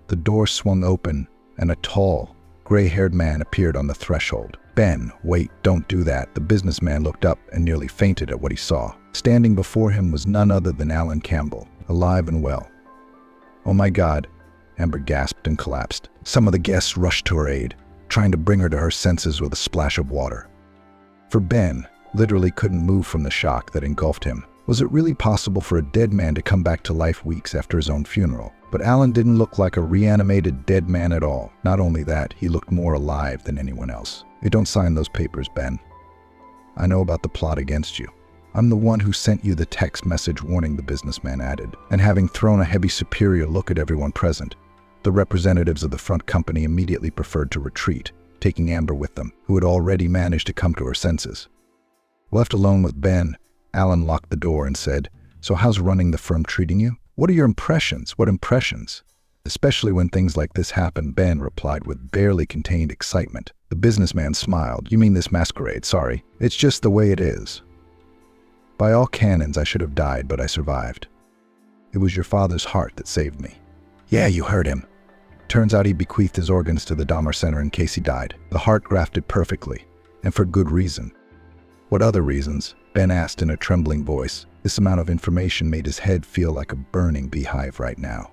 S1: the door swung open and a tall, gray-haired man appeared on the threshold. "Ben, wait, don't do that." The businessman looked up and nearly fainted at what he saw. Standing before him was none other than Alan Campbell, alive and well. "Oh my God," Amber gasped and collapsed. Some of the guests rushed to her aid, trying to bring her to her senses with a splash of water. For Ben, literally couldn't move from the shock that engulfed him. Was it really possible for a dead man to come back to life weeks after his own funeral? But Alan didn't look like a reanimated dead man at all. Not only that, he looked more alive than anyone else. "Hey, don't sign those papers, Ben. I know about the plot against you. I'm the one who sent you the text message warning," the businessman added. And having thrown a heavy superior look at everyone present, the representatives of the front company immediately preferred to retreat, taking Amber with them, who had already managed to come to her senses. Left alone with Ben, Alan locked the door and said, "So how's running the firm treating you? What are your impressions?" "What impressions? Especially when things like this happen," Ben replied with barely contained excitement. The businessman smiled. "You mean this masquerade? Sorry. It's just the way it is. By all canons, I should have died, but I survived. It was your father's heart that saved me." "Yeah, you heard him. Turns out he bequeathed his organs to the Dahmer Center in case he died. The heart grafted perfectly, and for good reason." "What other reasons?" Ben asked in a trembling voice. This amount of information made his head feel like a burning beehive right now.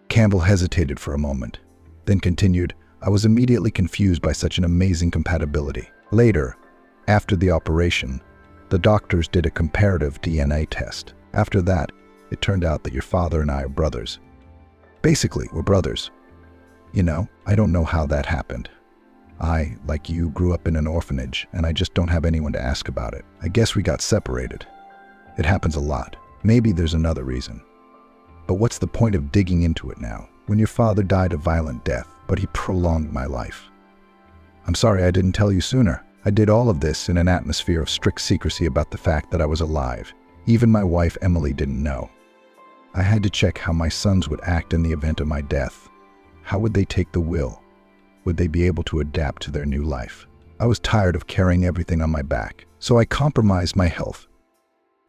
S1: Campbell hesitated for a moment, then continued, "I was immediately confused by such an amazing compatibility. Later, after the operation, the doctors did a comparative DNA test. After that, it turned out that your father and I are brothers. Basically, we're brothers. You know, I don't know how that happened. I, like you, grew up in an orphanage, and I just don't have anyone to ask about it. I guess we got separated. It happens a lot. Maybe there's another reason. But what's the point of digging into it now, when your father died a violent death, but he prolonged my life? I'm sorry I didn't tell you sooner. I did all of this in an atmosphere of strict secrecy about the fact that I was alive. Even my wife, Emily, didn't know. I had to check how my sons would act in the event of my death. How would they take the will? Would they be able to adapt to their new life? I was tired of carrying everything on my back, so I compromised my health."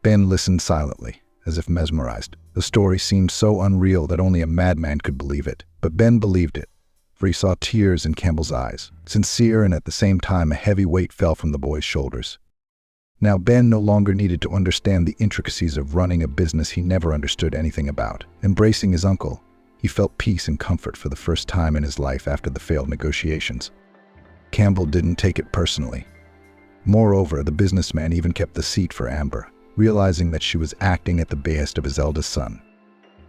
S1: Ben listened silently, as if mesmerized. The story seemed so unreal that only a madman could believe it. But Ben believed it, for he saw tears in Campbell's eyes, sincere, and at the same time a heavy weight fell from the boy's shoulders. Now Ben no longer needed to understand the intricacies of running a business he never understood anything about. Embracing his uncle, he felt peace and comfort for the first time in his life after the failed negotiations. Campbell didn't take it personally. Moreover, the businessman even kept the seat for Amber, realizing that she was acting at the behest of his eldest son.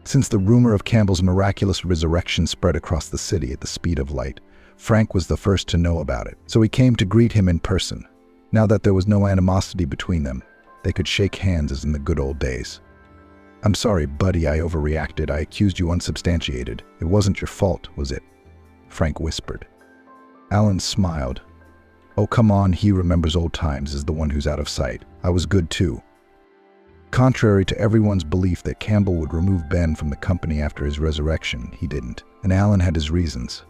S1: Since the rumor of Campbell's miraculous resurrection spread across the city at the speed of light, Frank was the first to know about it, so he came to greet him in person. Now that there was no animosity between them, they could shake hands as in the good old days. "I'm sorry, buddy, I overreacted. I accused you unsubstantiated. It wasn't your fault, was it?" Frank whispered. Alan smiled. "Oh, come on, he remembers old times as the one who's out of sight. I was good too." Contrary to everyone's belief that Campbell would remove Ben from the company after his resurrection, he didn't, and Alan had his reasons.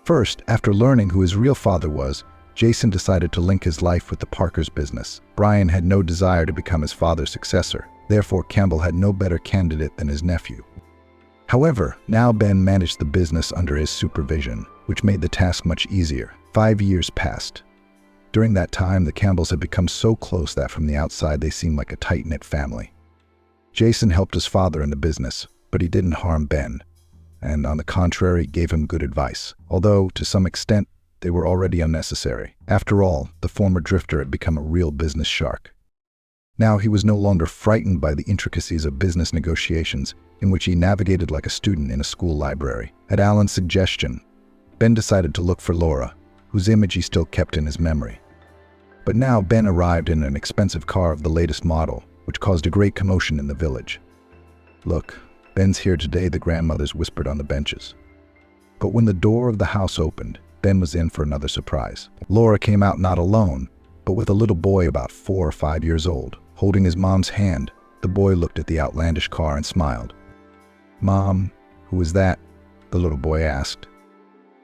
S1: First, after learning who his real father was, Jason decided to link his life with the Parkers' business. Brian had no desire to become his father's successor. Therefore, Campbell had no better candidate than his nephew. However, now Ben managed the business under his supervision, which made the task much easier. 5 years passed. During that time, the Campbells had become so close that from the outside they seemed like a tight-knit family. Jason helped his father in the business, but he didn't harm Ben, and on the contrary, gave him good advice, although, to some extent, they were already unnecessary. After all, the former drifter had become a real business shark. Now he was no longer frightened by the intricacies of business negotiations, in which he navigated like a student in a school library. At Alan's suggestion, Ben decided to look for Laura, whose image he still kept in his memory. But now Ben arrived in an expensive car of the latest model, which caused a great commotion in the village. "Look, Ben's here today," the grandmothers whispered on the benches. But when the door of the house opened, Ben was in for another surprise. Laura came out not alone, but with a little boy about 4 or 5 years old. Holding his mom's hand, the boy looked at the outlandish car and smiled. "Mom, who is that?" the little boy asked.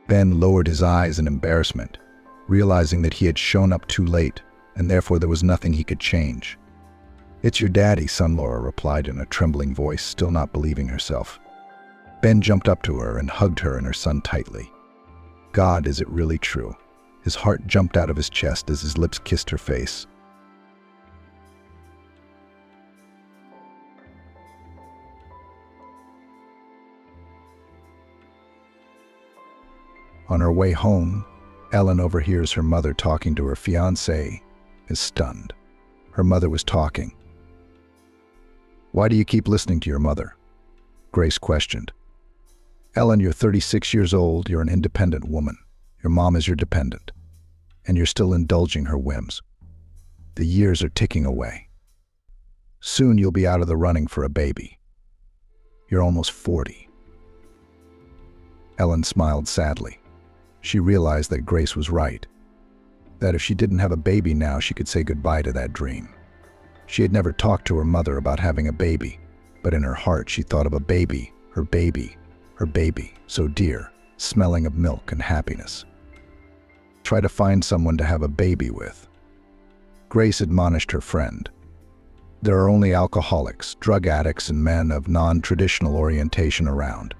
S1: Ben lowered his eyes in embarrassment, realizing that he had shown up too late, and therefore there was nothing he could change. "It's your daddy, son," Laura replied in a trembling voice, still not believing herself. Ben jumped up to her and hugged her and her son tightly. God, is it really true? His heart jumped out of his chest as his lips kissed her face. On her way home, Ellen overhears her mother talking to her fiancé, is stunned. Her mother was talking. "Why do you keep listening to your mother?" Grace questioned. "Ellen, you're 36 years old, you're an independent woman. Your mom is your dependent, and you're still indulging her whims. The years are ticking away. Soon you'll be out of the running for a baby. You're almost 40. Ellen smiled sadly. She realized that Grace was right, that if she didn't have a baby now, she could say goodbye to that dream. She had never talked to her mother about having a baby, but in her heart she thought of a baby, her baby, her baby, so dear, smelling of milk and happiness. Try to find someone to have a baby with. Grace admonished her friend. There are only alcoholics, drug addicts, and men of non-traditional orientation around.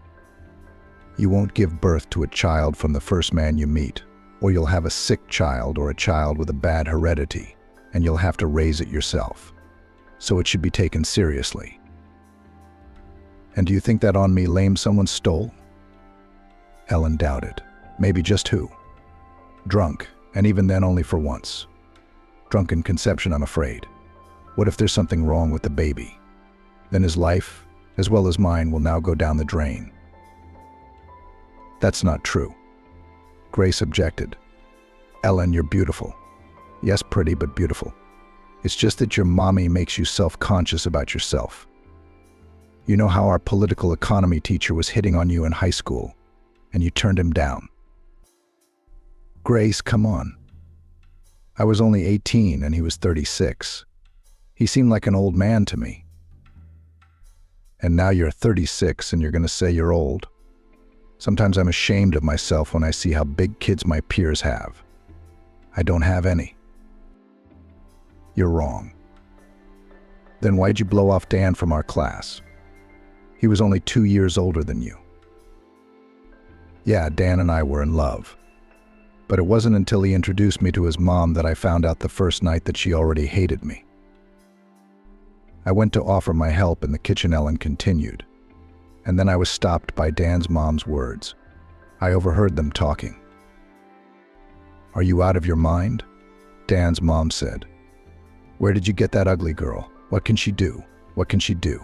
S1: You won't give birth to a child from the first man you meet, or you'll have a sick child or a child with a bad heredity, and you'll have to raise it yourself. So it should be taken seriously. And do you think that on me lame someone stole? Ellen doubted. Maybe just who? Drunk, and even then only for once. Drunken conception, I'm afraid. What if there's something wrong with the baby? Then his life, as well as mine, will now go down the drain. That's not true. Grace objected. Ellen, you're beautiful. Yes, pretty, but beautiful. It's just that your mommy makes you self-conscious about yourself. You know how our political economy teacher was hitting on you in high school, and you turned him down. Grace, come on. I was only 18 and he was 36. He seemed like an old man to me. And now you're 36 and you're going to say you're old? Sometimes I'm ashamed of myself when I see how big kids my peers have. I don't have any. You're wrong. Then why'd you blow off Dan from our class? He was only 2 years older than you. Yeah, Dan and I were in love. But it wasn't until he introduced me to his mom that I found out the first night that she already hated me. I went to offer my help in the kitchen, Ellen continued. And then I was stopped by Dan's mom's words. I overheard them talking. Are you out of your mind? Dan's mom said. Where did you get that ugly girl? What can she do? What can she do?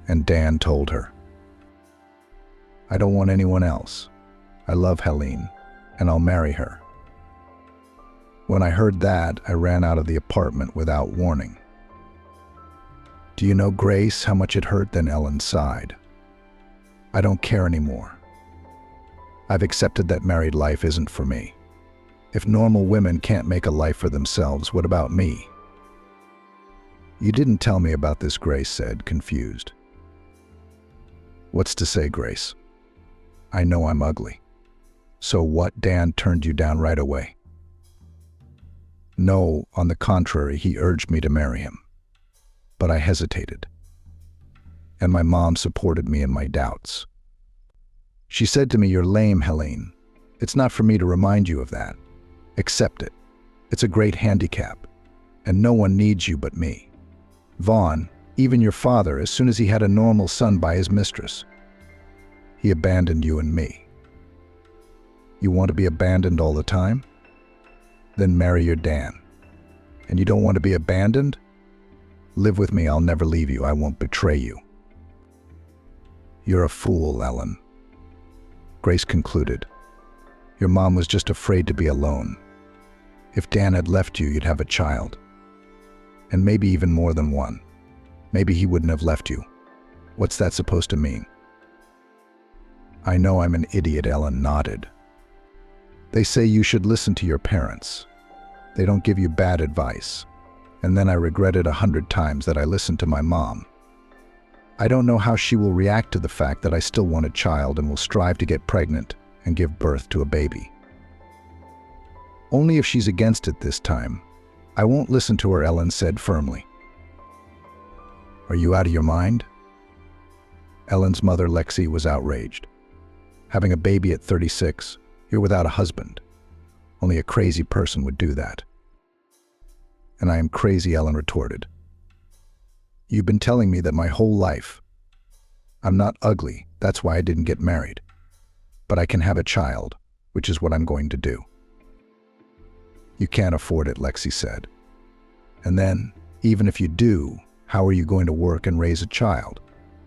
S1: And Dan told her. I don't want anyone else. I love Helene, and I'll marry her. When I heard that, I ran out of the apartment without warning. Do you know, Grace, how much it hurt? Then Ellen sighed. I don't care anymore. I've accepted that married life isn't for me. If normal women can't make a life for themselves, what about me? You didn't tell me about this, Grace said, confused. What's to say, Grace? I know I'm ugly. So what? Dan turned you down right away? No, on the contrary, he urged me to marry him. But I hesitated. And my mom supported me in my doubts. She said to me, you're lame, Helene. It's not for me to remind you of that. Accept it. It's a great handicap. And no one needs you but me. Vaughn, even your father, as soon as he had a normal son by his mistress, he abandoned you and me. You want to be abandoned all the time? Then marry your Dan. And you don't want to be abandoned? Live with me, I'll never leave you, I won't betray you. You're a fool, Ellen. Grace concluded. Your mom was just afraid to be alone. If Dan had left you, you'd have a child. And maybe even more than one. Maybe he wouldn't have left you. What's that supposed to mean? I know I'm an idiot, Ellen nodded. They say you should listen to your parents. They don't give you bad advice. And then I regretted 100 times that I listened to my mom. I don't know how she will react to the fact that I still want a child and will strive to get pregnant and give birth to a baby. Only if she's against it this time. I won't listen to her, Ellen said firmly. Are you out of your mind? Ellen's mother, Lexi, was outraged. Having a baby at 36, you're without a husband. Only a crazy person would do that. And I am crazy, Ellen retorted. You've been telling me that my whole life. I'm not ugly, that's why I didn't get married. But I can have a child, which is what I'm going to do. You can't afford it, Lexi said. And then, even if you do, how are you going to work and raise a child?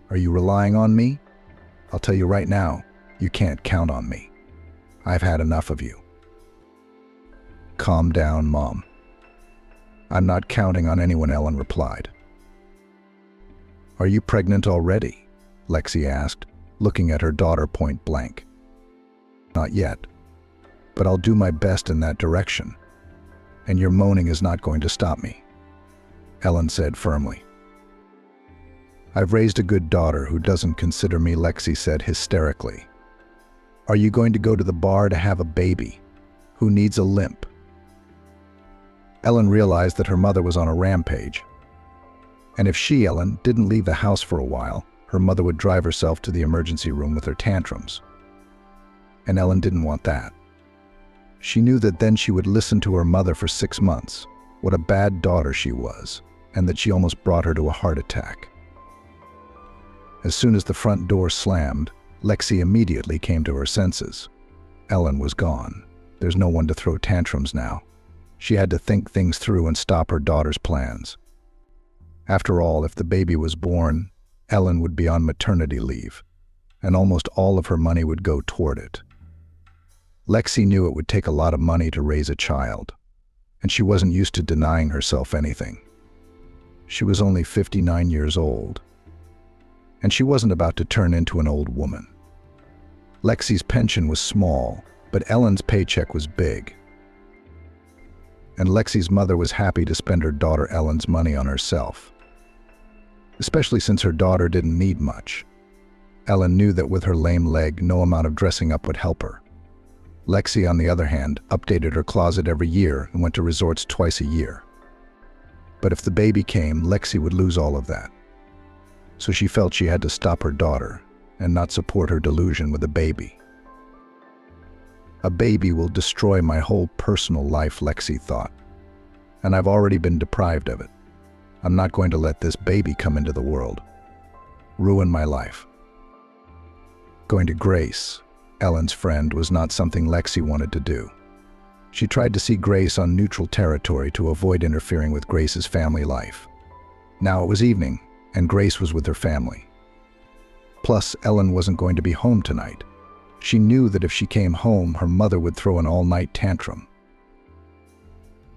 S1: Are you relying on me? I'll tell you right now, you can't count on me. I've had enough of you. Calm down, Mom. I'm not counting on anyone, Ellen replied. Are you pregnant already? Lexi asked, looking at her daughter point blank. Not yet, but I'll do my best in that direction. And your moaning is not going to stop me, Ellen said firmly. I've raised a good daughter who doesn't consider me, Lexi said hysterically. Are you going to go to the bar to have a baby who needs a limp? Ellen realized that her mother was on a rampage. And if she, Ellen, didn't leave the house for a while, her mother would drive herself to the emergency room with her tantrums. And Ellen didn't want that. She knew that then she would listen to her mother for 6 months, what a bad daughter she was, and that she almost brought her to a heart attack. As soon as the front door slammed, Lexi immediately came to her senses. Ellen was gone. There's no one to throw tantrums now. She had to think things through and stop her daughter's plans. After all, if the baby was born, Ellen would be on maternity leave, and almost all of her money would go toward it. Lexi knew it would take a lot of money to raise a child, and she wasn't used to denying herself anything. She was only 59 years old, and she wasn't about to turn into an old woman. Lexi's pension was small, but Ellen's paycheck was big. And Lexi's mother was happy to spend her daughter Ellen's money on herself, especially since her daughter didn't need much. Ellen knew that with her lame leg, no amount of dressing up would help her. Lexi, on the other hand, updated her closet every year and went to resorts twice a year. But if the baby came, Lexi would lose all of that. So she felt she had to stop her daughter and not support her delusion with a baby. A baby will destroy my whole personal life, Lexi thought. And I've already been deprived of it. I'm not going to let this baby come into the world. Ruin my life. Going to Grace, Ellen's friend, was not something Lexi wanted to do. She tried to see Grace on neutral territory to avoid interfering with Grace's family life. Now it was evening, and Grace was with her family. Plus, Ellen wasn't going to be home tonight. She knew that if she came home, her mother would throw an all-night tantrum.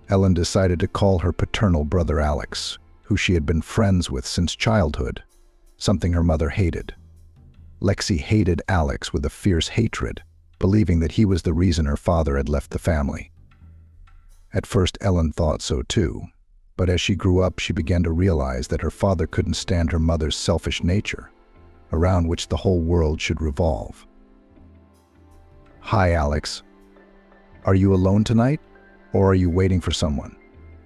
S1: Ellen decided to call her paternal brother Alex, who she had been friends with since childhood, something her mother hated. Lexi hated Alex with a fierce hatred, believing that he was the reason her father had left the family. At first, Ellen thought so too, but as she grew up, she began to realize that her father couldn't stand her mother's selfish nature, around which the whole world should revolve. "Hi, Alex. Are you alone tonight, or are you waiting for someone?"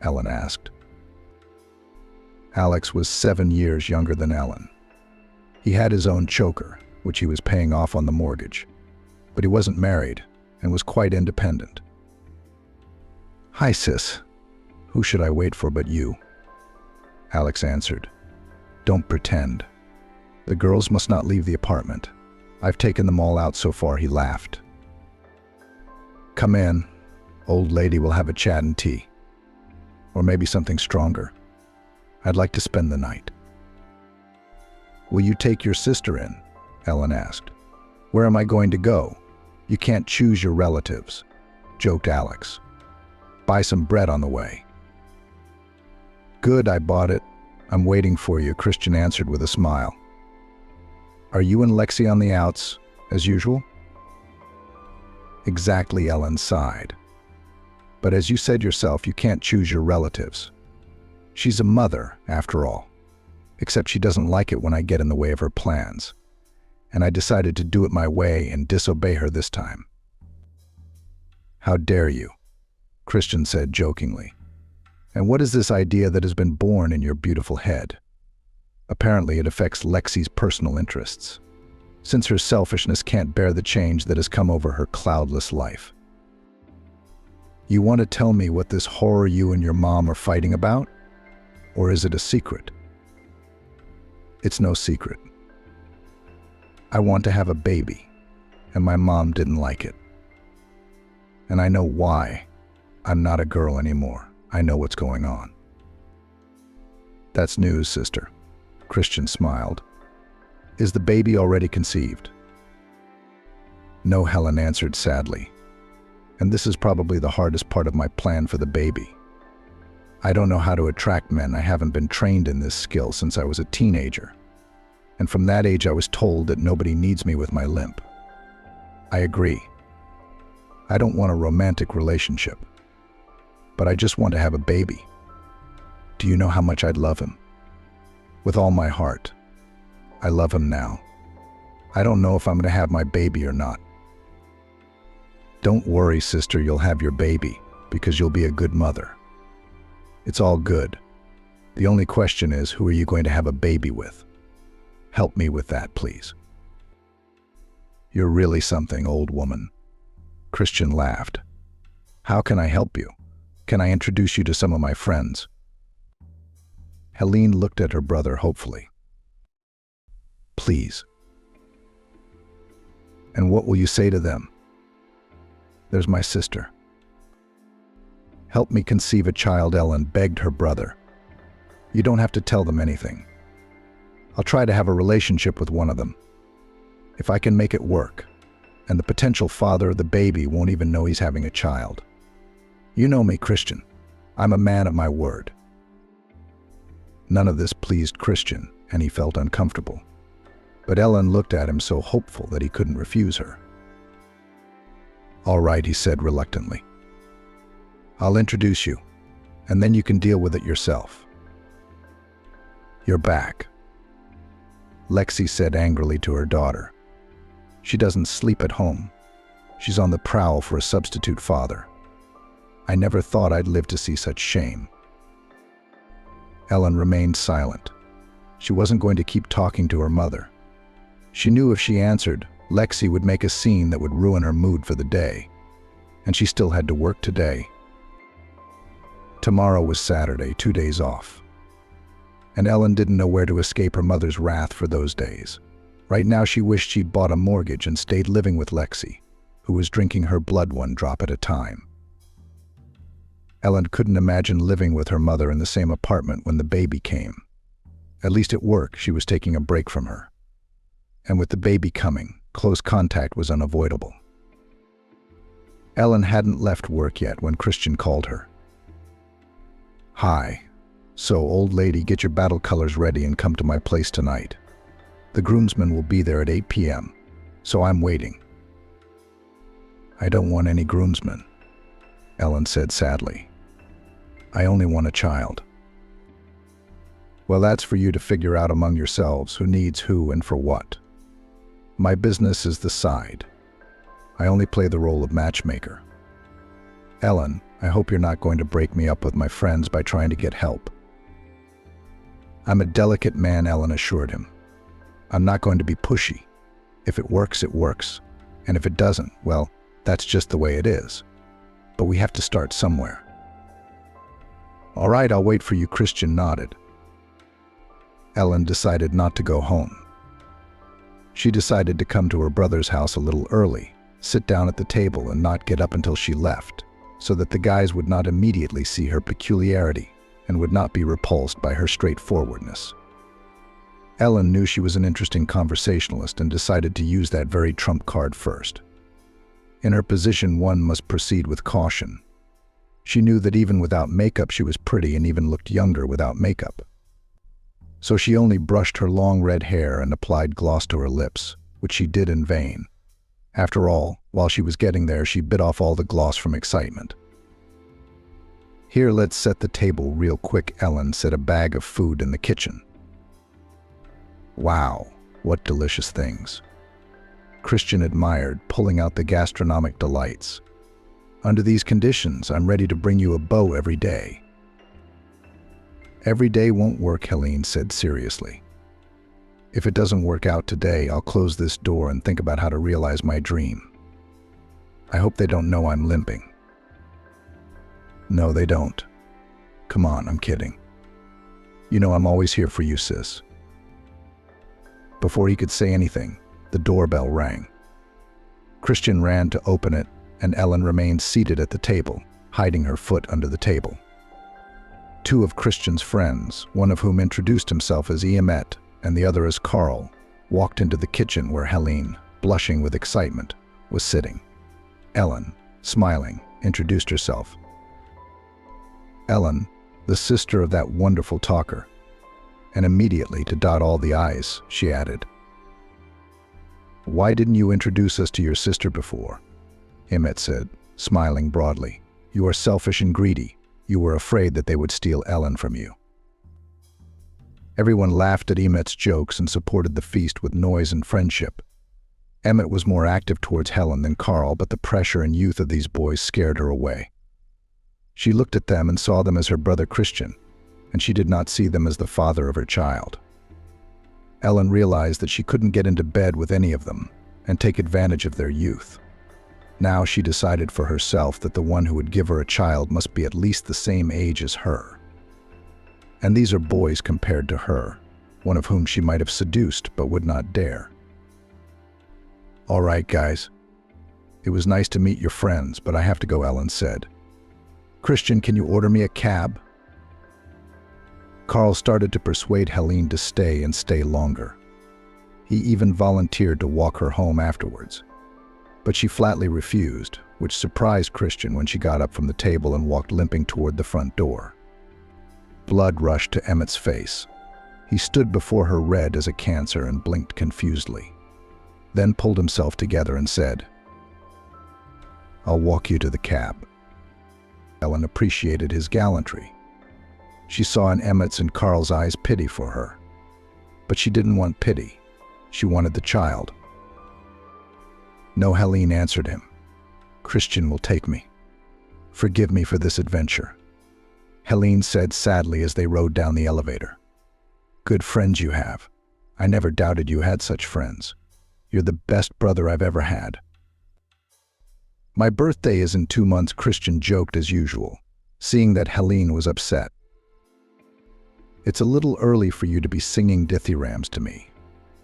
S1: Ellen asked. Alex was 7 years younger than Ellen. He had his own choker, which he was paying off on the mortgage, but he wasn't married and was quite independent. "Hi, sis. Who should I wait for but you?" Alex answered. "Don't pretend. The girls must not leave the apartment. I've taken them all out so far," he laughed. "Come in. Old lady will have a chat and tea. Or maybe something stronger. I'd like to spend the night." "Will you take your sister in?" Ellen asked. "Where am I going to go? You can't choose your relatives," joked Alex. "Buy some bread on the way." "Good, I bought it. I'm waiting for you," Christian answered with a smile. "Are you and Lexi on the outs, as usual?" "Exactly," Ellen sighed. "But as you said yourself, you can't choose your relatives. She's a mother, after all. Except she doesn't like it when I get in the way of her plans. And I decided to do it my way and disobey her this time." "How dare you?" Christian said jokingly. "And what is this idea that has been born in your beautiful head? Apparently it affects Lexi's personal interests, since her selfishness can't bear the change that has come over her cloudless life. You want to tell me what this horror you and your mom are fighting about? Or is it a secret?" "It's no secret. I want to have a baby, and my mom didn't like it. And I know why. I'm not a girl anymore. I know what's going on." "That's news, sister." Christian smiled. "Is the baby already conceived?" "No," Helen answered sadly. "And this is probably the hardest part of my plan for the baby. I don't know how to attract men. I haven't been trained in this skill since I was a teenager. And from that age I was told that nobody needs me with my limp. I agree. I don't want a romantic relationship. But I just want to have a baby. Do you know how much I'd love him? With all my heart. I love him now. I don't know if I'm going to have my baby or not." "Don't worry, sister, you'll have your baby, because you'll be a good mother. It's all good. The only question is, who are you going to have a baby with? Help me with that, please." "You're really something, old woman." Christian laughed. "How can I help you? Can I introduce you to some of my friends?" Helene looked at her brother hopefully. "Please." "And what will you say to them?" "There's my sister." "Help me conceive a child," Ellen begged her brother. "You don't have to tell them anything. I'll try to have a relationship with one of them. If I can make it work, and the potential father of the baby won't even know he's having a child. You know me, Christian. I'm a man of my word." None of this pleased Christian, and he felt uncomfortable. But Ellen looked at him so hopeful that he couldn't refuse her. "All right," he said reluctantly. "I'll introduce you, and then you can deal with it yourself." "You're back," Lexi said angrily to her daughter. "She doesn't sleep at home. She's on the prowl for a substitute father. I never thought I'd live to see such shame." Ellen remained silent. She wasn't going to keep talking to her mother. She knew if she answered, Lexi would make a scene that would ruin her mood for the day. And she still had to work today. Tomorrow was Saturday, 2 days off. And Ellen didn't know where to escape her mother's wrath for those days. Right now she wished she'd bought a mortgage and stayed living with Lexi, who was drinking her blood one drop at a time. Ellen couldn't imagine living with her mother in the same apartment when the baby came. At least at work, she was taking a break from her. And with the baby coming, close contact was unavoidable. Ellen hadn't left work yet when Christian called her. "Hi. So, old lady, get your battle colors ready and come to my place tonight. The groomsmen will be there at 8 p.m., so I'm waiting." "I don't want any groomsmen," Ellen said sadly. "I only want a child." "Well, that's for you to figure out among yourselves who needs who and for what. My business is the side. I only play the role of matchmaker. Ellen, I hope you're not going to break me up with my friends by trying to get help." "I'm a delicate man," Ellen assured him. "I'm not going to be pushy. If it works, it works. And if it doesn't, well, that's just the way it is. But we have to start somewhere." "All right, I'll wait for you," Christian nodded. Ellen decided not to go home. She decided to come to her brother's house a little early, sit down at the table and not get up until she left, so that the guys would not immediately see her peculiarity and would not be repulsed by her straightforwardness. Ellen knew she was an interesting conversationalist and decided to use that very trump card first. In her position, one must proceed with caution. She knew that even without makeup she was pretty and even looked younger without makeup. So she only brushed her long red hair and applied gloss to her lips, which she did in vain. After all, while she was getting there, she bit off all the gloss from excitement. "Here, let's set the table real quick," Ellen set a bag of food in the kitchen. "Wow, what delicious things," Christian admired, pulling out the gastronomic delights. "Under these conditions, I'm ready to bring you a beau every day." "Every day won't work," Helene said seriously. "If it doesn't work out today, I'll close this door and think about how to realize my dream. I hope they don't know I'm limping." "No, they don't. Come on, I'm kidding. You know I'm always here for you, sis." Before he could say anything, the doorbell rang. Christian ran to open it, and Ellen remained seated at the table, hiding her foot under the table. Two of Christian's friends, one of whom introduced himself as Emet and the other as Carl, walked into the kitchen where Helene, blushing with excitement, was sitting. Ellen, smiling, introduced herself. "Ellen, the sister of that wonderful talker." And immediately, to dot all the I's, she added, "Why didn't you introduce us to your sister before?" Emet said, smiling broadly. "You are selfish and greedy. You were afraid that they would steal Ellen from you." Everyone laughed at Emet's jokes and supported the feast with noise and friendship. Emet was more active towards Helen than Carl, but the pressure and youth of these boys scared her away. She looked at them and saw them as her brother Christian, and she did not see them as the father of her child. Ellen realized that she couldn't get into bed with any of them and take advantage of their youth. Now she decided for herself that the one who would give her a child must be at least the same age as her. And these are boys compared to her, one of whom she might have seduced but would not dare. "All right, guys. It was nice to meet your friends, but I have to go," Ellen said. "Christian, can you order me a cab?" Carl started to persuade Helene to stay and stay longer. He even volunteered to walk her home afterwards. But she flatly refused, which surprised Christian when she got up from the table and walked limping toward the front door. Blood rushed to Emmett's face. He stood before her red as a cancer and blinked confusedly, then pulled himself together and said, "I'll walk you to the cab." Ellen appreciated his gallantry. She saw in Emmett's and Carl's eyes pity for her. But she didn't want pity. She wanted the child. "No," Helene answered him. "Christian will take me. Forgive me for this adventure." Helene said sadly as they rode down the elevator. Good friends you have. I never doubted you had such friends. You're the best brother I've ever had. My birthday is in 2 months, Christian joked as usual, seeing that Helene was upset. It's a little early for you to be singing dithyrambs to me,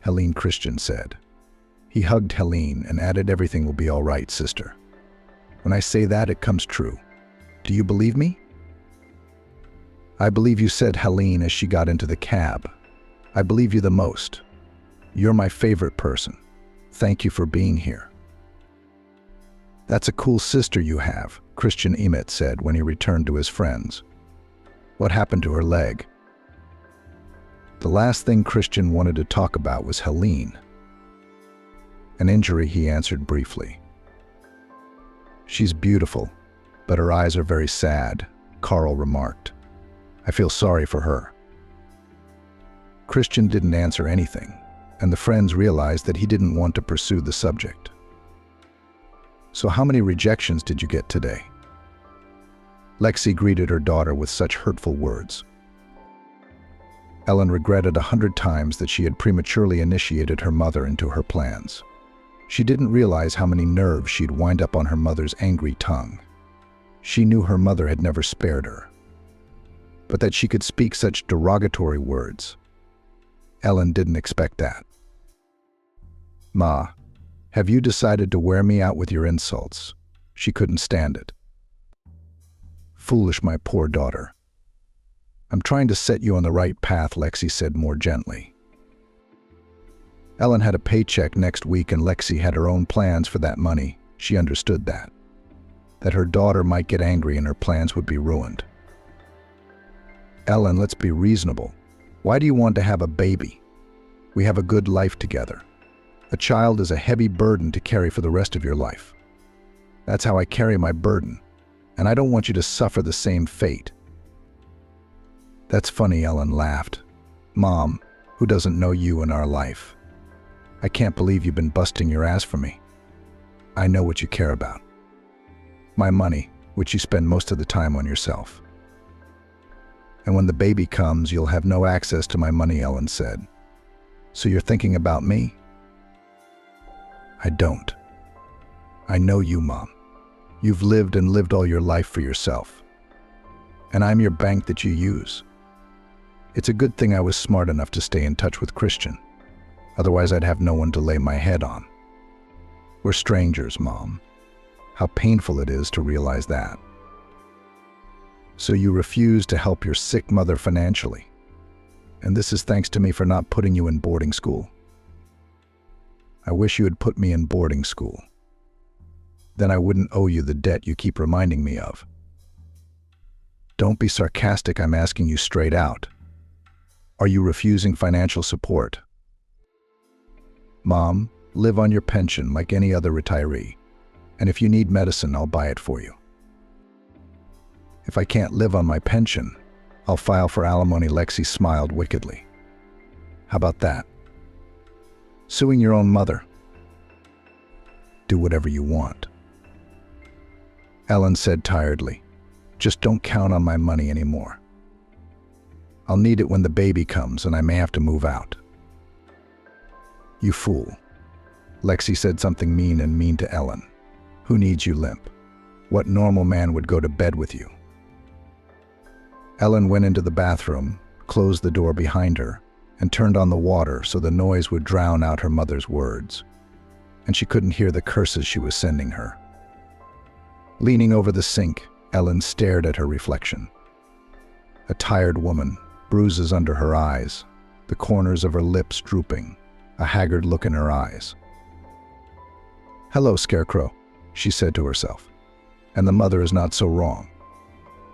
S1: Helene Christian said. He hugged Helene and added, everything will be all right, sister. When I say that, it comes true. Do you believe me? I believe you, said Helene as she got into the cab. I believe you the most. You're my favorite person. Thank you for being here. That's a cool sister you have, Christian Emmett said when he returned to his friends. What happened to her leg? The last thing Christian wanted to talk about was Helene. An injury, he answered briefly. She's beautiful, but her eyes are very sad, Carl remarked. I feel sorry for her. Christian didn't answer anything, and the friends realized that he didn't want to pursue the subject. So how many rejections did you get today? Lexi greeted her daughter with such hurtful words. Ellen regretted 100 times that she had prematurely initiated her mother into her plans. She didn't realize how many nerves she'd wind up on her mother's angry tongue. She knew her mother had never spared her. But that she could speak such derogatory words, Ellen didn't expect that. Ma, have you decided to wear me out with your insults? She couldn't stand it. Foolish, my poor daughter. I'm trying to set you on the right path, Lexi said more gently. Ellen had a paycheck next week and Lexi had her own plans for that money. She understood that. That her daughter might get angry and her plans would be ruined. Ellen, let's be reasonable. Why do you want to have a baby? We have a good life together. A child is a heavy burden to carry for the rest of your life. That's how I carry my burden, and I don't want you to suffer the same fate. That's funny, Ellen laughed. Mom, who doesn't know you in our life? I can't believe you've been busting your ass for me. I know what you care about. My money, which you spend most of the time on yourself. And when the baby comes, you'll have no access to my money, Ellen said. So you're thinking about me? I don't. I know you, Mom. You've lived and lived all your life for yourself. And I'm your bank that you use. It's a good thing I was smart enough to stay in touch with Christian. Otherwise, I'd have no one to lay my head on. We're strangers, Mom. How painful it is to realize that. So you refuse to help your sick mother financially. And this is thanks to me for not putting you in boarding school. I wish you had put me in boarding school. Then I wouldn't owe you the debt you keep reminding me of. Don't be sarcastic, I'm asking you straight out. Are you refusing financial support? Mom, live on your pension like any other retiree. And if you need medicine, I'll buy it for you. If I can't live on my pension, I'll file for alimony, Lexi smiled wickedly. How about that? Suing your own mother? Do whatever you want. Ellen said tiredly, just don't count on my money anymore. I'll need it when the baby comes and I may have to move out. You fool. Lexi said something mean to Ellen. Who needs you limp? What normal man would go to bed with you? Ellen went into the bathroom, closed the door behind her, and turned on the water so the noise would drown out her mother's words, and she couldn't hear the curses she was sending her. Leaning over the sink, Ellen stared at her reflection. A tired woman, bruises under her eyes, the corners of her lips drooping, a haggard look in her eyes. Hello, Scarecrow, she said to herself, and the mother is not so wrong.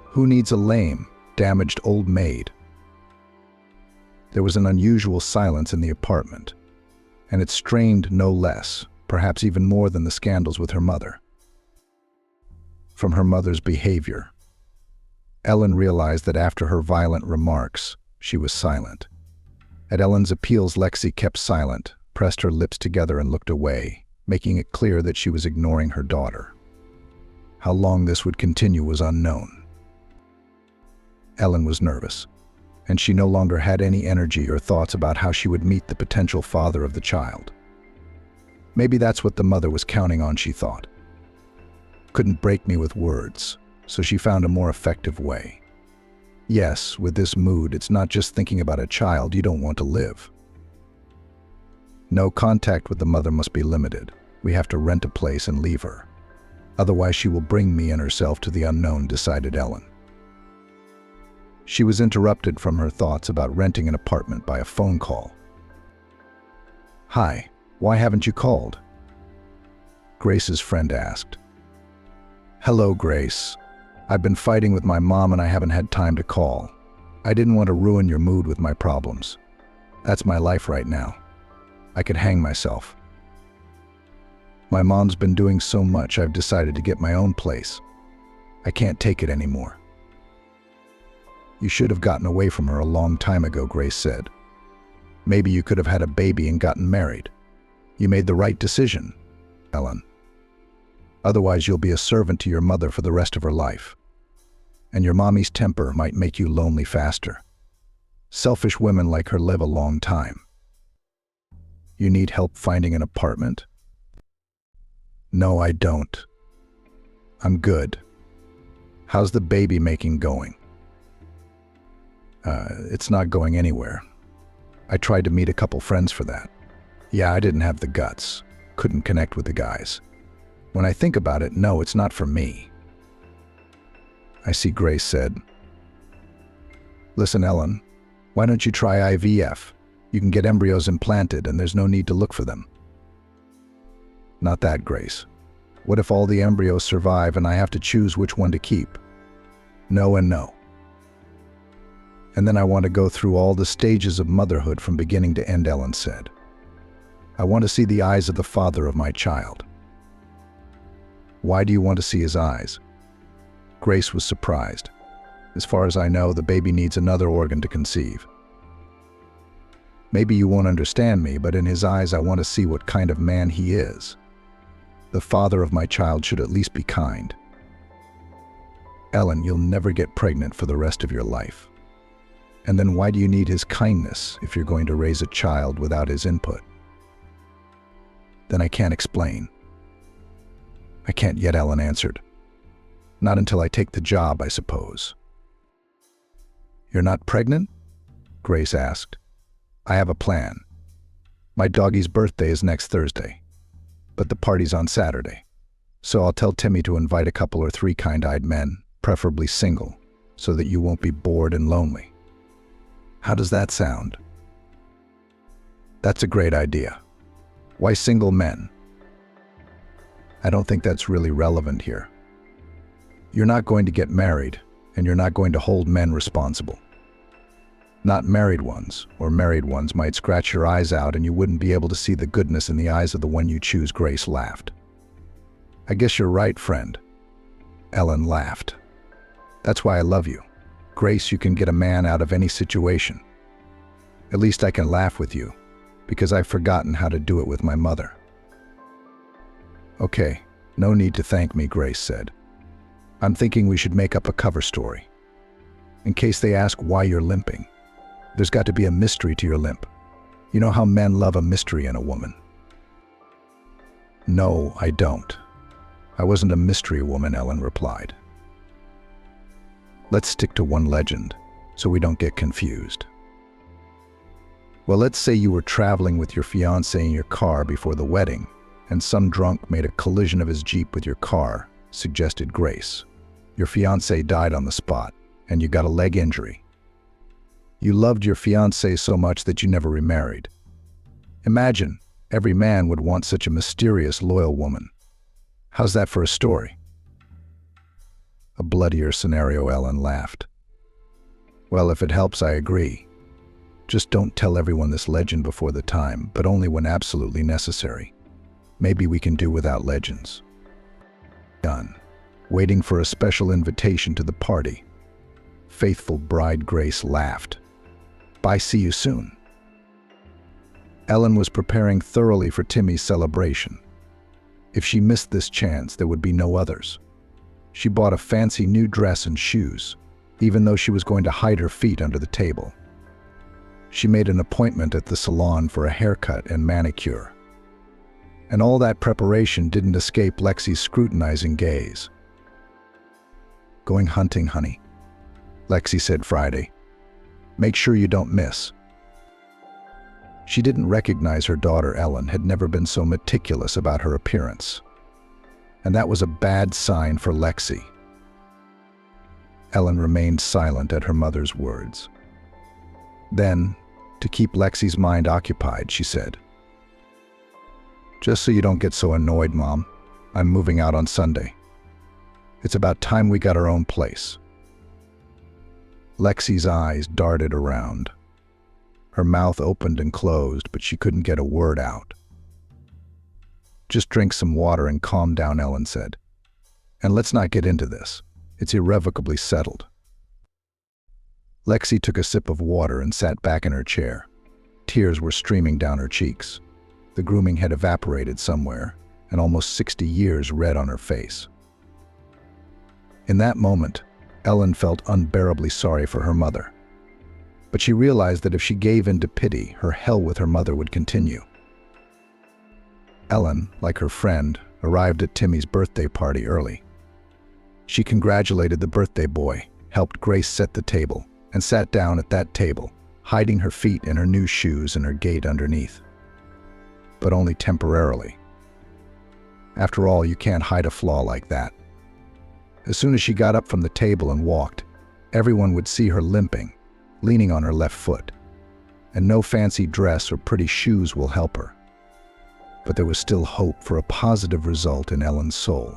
S1: Who needs a lame, damaged old maid? There was an unusual silence in the apartment, and it strained no less, perhaps even more than the scandals with her mother. From her mother's behavior, Ellen realized that after her violent remarks, she was silent. At Ellen's appeals, Lexi kept silent, pressed her lips together and looked away, making it clear that she was ignoring her daughter. How long this would continue was unknown. Ellen was nervous, and she no longer had any energy or thoughts about how she would meet the potential father of the child. Maybe that's what the mother was counting on, she thought. Couldn't break me with words, so she found a more effective way. Yes, with this mood, it's not just thinking about a child you don't want to live. No, contact with the mother must be limited. We have to rent a place and leave her. Otherwise, she will bring me and herself to the unknown, decided Ellen. She was interrupted from her thoughts about renting an apartment by a phone call. "Hi, why haven't you called?" Grace's friend asked. "Hello, Grace. I've been fighting with my mom and I haven't had time to call. I didn't want to ruin your mood with my problems. That's my life right now. I could hang myself. My mom's been doing so much, I've decided to get my own place. I can't take it anymore." "You should have gotten away from her a long time ago," Grace said. "Maybe you could have had a baby and gotten married. You made the right decision, Ellen. Otherwise, you'll be a servant to your mother for the rest of her life. And your mommy's temper might make you lonely faster. Selfish women like her live a long time. You need help finding an apartment?" "No, I don't. I'm good. How's the baby making going?" It's not going anywhere. I tried to meet a couple friends for that. Yeah, I didn't have the guts. Couldn't connect with the guys. When I think about it, no, it's not for me." "I see," Grace said. "Listen, Ellen, why don't you try IVF? You can get embryos implanted and there's no need to look for them." "Not that, Grace. What if all the embryos survive and I have to choose which one to keep?" "No and no. And then I want to go through all the stages of motherhood from beginning to end," Ellen said. "I want to see the eyes of the father of my child." "Why do you want to see his eyes?" Grace was surprised. "As far as I know, the baby needs another organ to conceive." "Maybe you won't understand me, but in his eyes I want to see what kind of man he is. The father of my child should at least be kind." "Ellen, you'll never get pregnant for the rest of your life. And then why do you need his kindness if you're going to raise a child without his input?" "Then I can't explain." "I can't yet," Ellen answered. "Not until I take the job, I suppose." "You're not pregnant?" Grace asked. "I have a plan. My doggie's birthday is next Thursday, but the party's on Saturday. So I'll tell Timmy to invite a couple or 3 kind-eyed men, preferably single, so that you won't be bored and lonely. How does that sound?" "That's a great idea. Why single men?" "I don't think that's really relevant here. You're not going to get married, and you're not going to hold men responsible. Not married ones, or married ones might scratch your eyes out and you wouldn't be able to see the goodness in the eyes of the one you choose," Grace laughed. "I guess you're right, friend." Ellen laughed. "That's why I love you. Grace, you can get a man out of any situation. At least I can laugh with you, because I've forgotten how to do it with my mother." "Okay, no need to thank me," Grace said. "I'm thinking we should make up a cover story. In case they ask why you're limping, there's got to be a mystery to your limp. You know how men love a mystery in a woman." "No, I don't. I wasn't a mystery woman," Ellen replied. "Let's stick to one legend, so we don't get confused. Well, let's say you were traveling with your fiancé in your car before the wedding, and some drunk made a collision of his Jeep with your car," suggested Grace. "Your fiancé died on the spot, and you got a leg injury. You loved your fiancé so much that you never remarried. Imagine, every man would want such a mysterious, loyal woman. How's that for a story?" "A bloodier scenario," Ellen laughed. "Well, if it helps, I agree. Just don't tell everyone this legend before the time, but only when absolutely necessary. Maybe we can do without legends." Done. Waiting for a special invitation to the party. Faithful bride Grace laughed. "Bye, see you soon." Ellen was preparing thoroughly for Timmy's celebration. If she missed this chance, there would be no others. She bought a fancy new dress and shoes, even though she was going to hide her feet under the table. She made an appointment at the salon for a haircut and manicure. And all that preparation didn't escape Lexi's scrutinizing gaze. "Going hunting, honey," Lexi said Friday. "Make sure you don't miss." She didn't recognize her daughter Ellen had never been so meticulous about her appearance. And that was a bad sign for Lexi. Ellen remained silent at her mother's words. Then, to keep Lexi's mind occupied, she said, "Just so you don't get so annoyed, Mom, I'm moving out on Sunday. It's about time we got our own place." Lexi's eyes darted around. Her mouth opened and closed, but she couldn't get a word out. "Just drink some water and calm down," Ellen said. "And let's not get into this. It's irrevocably settled." Lexi took a sip of water and sat back in her chair. Tears were streaming down her cheeks. The grooming had evaporated somewhere, and almost 60 years read on her face. In that moment, Ellen felt unbearably sorry for her mother. But she realized that if she gave in to pity, her hell with her mother would continue. Ellen, like her friend, arrived at Timmy's birthday party early. She congratulated the birthday boy, helped Grace set the table, and sat down at that table, hiding her feet in her new shoes and her gait underneath. But only temporarily. After all, you can't hide a flaw like that. As soon as she got up from the table and walked, everyone would see her limping, leaning on her left foot. And no fancy dress or pretty shoes will help her. But there was still hope for a positive result in Ellen's soul.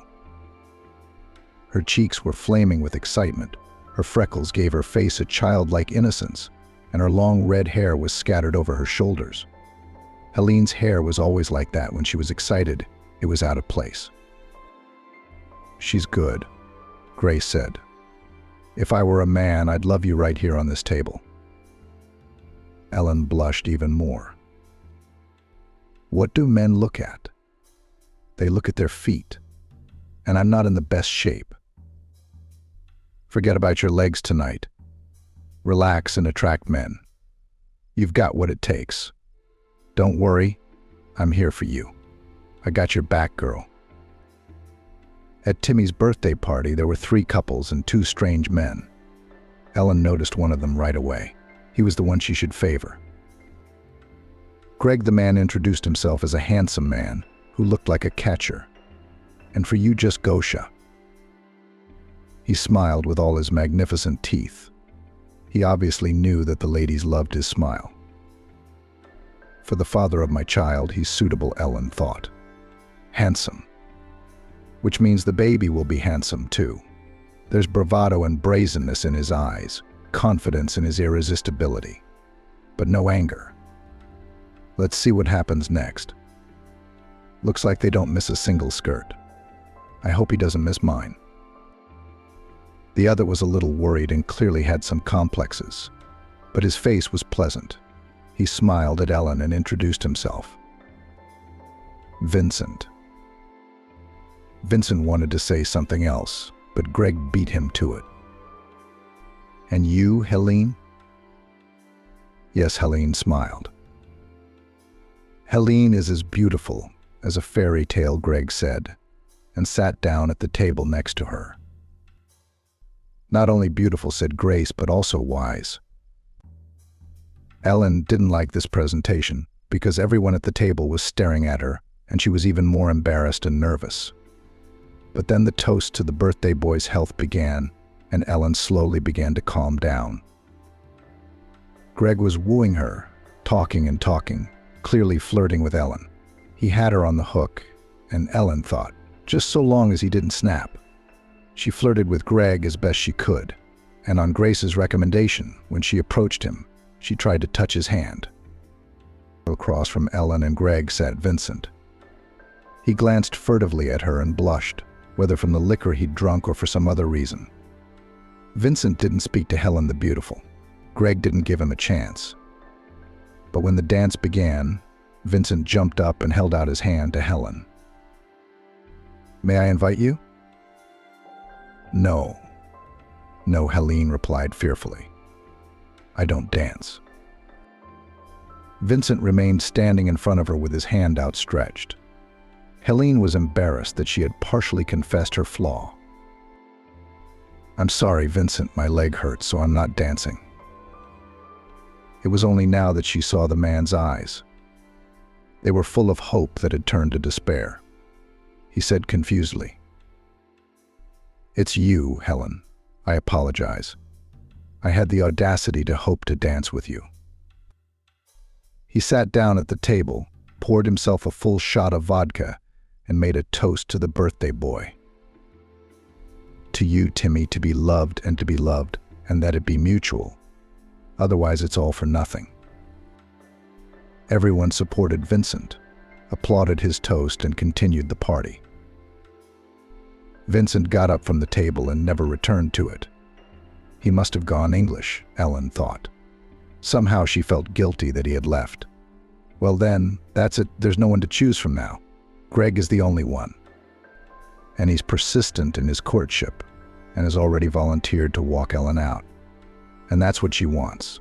S1: Her cheeks were flaming with excitement. Her freckles gave her face a childlike innocence, and her long red hair was scattered over her shoulders. Helene's hair was always like that when she was excited. It was out of place. "She's good," Grace said. "If I were a man, I'd love you right here on this table." Ellen blushed even more. What do men look at? They look at their feet, and I'm not in the best shape. Forget about your legs tonight. Relax and attract men. You've got what it takes. Don't worry, I'm here for you. I got your back, girl. At Timmy's birthday party, there were 3 couples and 2 strange men. Ellen noticed one of them right away. He was the one she should favor. Greg the man introduced himself as a handsome man who looked like a catcher. "And for you, just Gosha." He smiled with all his magnificent teeth. He obviously knew that the ladies loved his smile. For the father of my child, he's suitable, Ellen thought. Handsome. Which means the baby will be handsome too. There's bravado and brazenness in his eyes, confidence in his irresistibility, but no anger. Let's see what happens next. Looks like they don't miss a single skirt. I hope he doesn't miss mine. The other was a little worried and clearly had some complexes, but his face was pleasant. He smiled at Ellen and introduced himself. Vincent. Vincent wanted to say something else, but Greg beat him to it. "And you, Helene?" Yes, Helene smiled. "Helene is as beautiful as a fairy tale," Greg said, and sat down at the table next to her. "Not only beautiful," said Grace, "but also wise." Ellen didn't like this presentation because everyone at the table was staring at her, and she was even more embarrassed and nervous. But then the toast to the birthday boy's health began, and Ellen slowly began to calm down. Greg was wooing her, talking and talking, clearly flirting with Ellen. He had her on the hook, and Ellen thought, just so long as he didn't snap. She flirted with Greg as best she could, and on Grace's recommendation, when she approached him, she tried to touch his hand. Across from Ellen and Greg sat Vincent. He glanced furtively at her and blushed, whether from the liquor he'd drunk or for some other reason. Vincent didn't speak to Helen the Beautiful. Greg didn't give him a chance. But when the dance began, Vincent jumped up and held out his hand to Helen. "May I invite you?" "No." No, Helene replied fearfully. I don't dance. Vincent remained standing in front of her with his hand outstretched. Helene was embarrassed that she had partially confessed her flaw. I'm sorry, Vincent, my leg hurts, so I'm not dancing. It was only now that she saw the man's eyes. They were full of hope that had turned to despair. He said confusedly, It's you, Helen. I apologize. I had the audacity to hope to dance with you. He sat down at the table, poured himself a full shot of vodka, and made a toast to the birthday boy. To you, Timmy, to be loved, and that it be mutual. Otherwise, it's all for nothing. Everyone supported Vincent, applauded his toast, and continued the party. Vincent got up from the table and never returned to it. He must have gone English, Ellen thought. Somehow she felt guilty that he had left. Well then, that's it, there's no one to choose from now. Greg is the only one. And he's persistent in his courtship, and has already volunteered to walk Ellen out. And that's what she wants.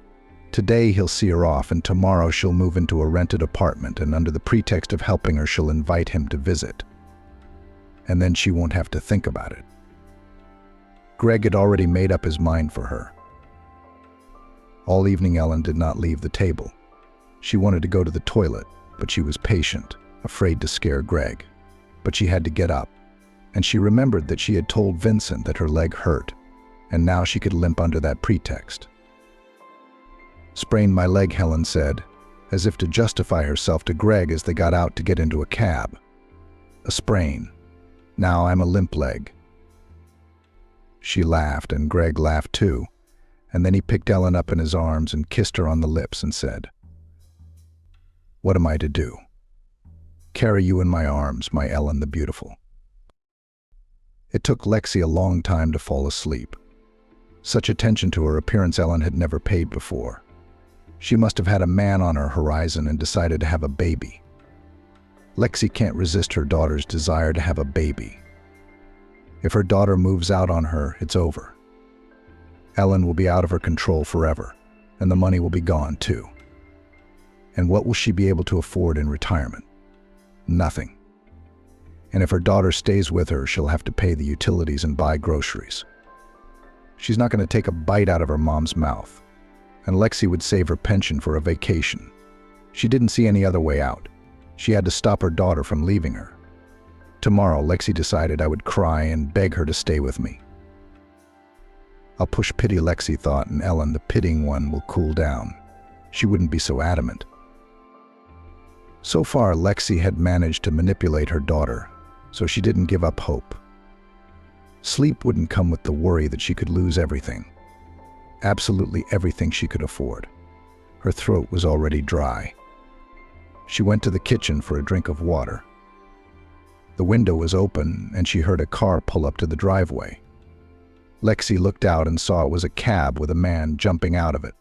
S1: Today he'll see her off, and tomorrow she'll move into a rented apartment, and under the pretext of helping her, she'll invite him to visit. And then she won't have to think about it. Greg had already made up his mind for her. All evening Ellen did not leave the table. She wanted to go to the toilet, but she was patient, afraid to scare Greg. But she had to get up, and she remembered that she had told Vincent that her leg hurt, and now she could limp under that pretext. Sprained my leg, Helen said, as if to justify herself to Greg as they got out to get into a cab. A sprain. Now I'm a limp leg. She laughed, and Greg laughed too, and then he picked Ellen up in his arms and kissed her on the lips and said, What am I to do? Carry you in my arms, my Ellen the beautiful. It took Lexi a long time to fall asleep. Such attention to her appearance Ellen had never paid before. She must have had a man on her horizon and decided to have a baby. Lexi can't resist her daughter's desire to have a baby. If her daughter moves out on her, it's over. Ellen will be out of her control forever, and the money will be gone too. And what will she be able to afford in retirement? Nothing. And if her daughter stays with her, she'll have to pay the utilities and buy groceries. She's not going to take a bite out of her mom's mouth, and Lexi would save her pension for a vacation. She didn't see any other way out. She had to stop her daughter from leaving her. Tomorrow, Lexi decided I would cry and beg her to stay with me. I'll push pity, Lexi thought, and Ellen, the pitying one, will cool down. She wouldn't be so adamant. So far, Lexi had managed to manipulate her daughter, so she didn't give up hope. Sleep wouldn't come with the worry that she could lose everything. Absolutely everything she could afford. Her throat was already dry. She went to the kitchen for a drink of water. The window was open, and she heard a car pull up to the driveway. Lexi looked out and saw it was a cab with a man jumping out of it.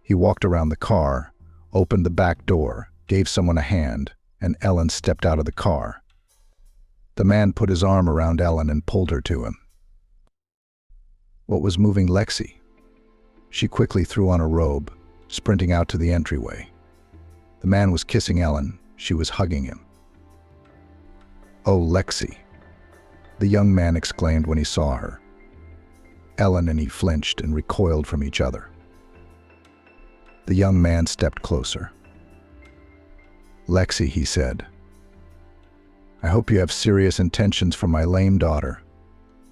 S1: He walked around the car, opened the back door, gave someone a hand, and Ellen stepped out of the car. The man put his arm around Ellen and pulled her to him. What was moving Lexi? She quickly threw on a robe, sprinting out to the entryway. The man was kissing Ellen. She was hugging him. Oh, Lexi, the young man exclaimed when he saw her. Ellen and he flinched and recoiled from each other. The young man stepped closer. Lexi, he said, I hope you have serious intentions for my lame daughter,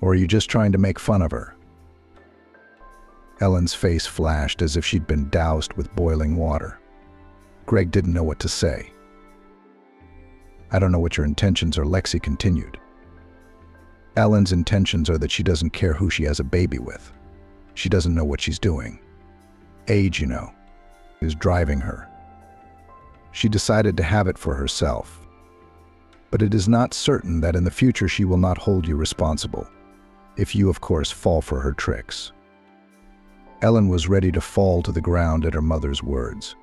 S1: or are you just trying to make fun of her? Ellen's face flashed as if she'd been doused with boiling water. Greg didn't know what to say. I don't know what your intentions are, Lexi continued. Ellen's intentions are that she doesn't care who she has a baby with. She doesn't know what she's doing. Age, you know, is driving her. She decided to have it for herself. But it is not certain that in the future she will not hold you responsible, if you, of course, fall for her tricks. Ellen was ready to fall to the ground at her mother's words.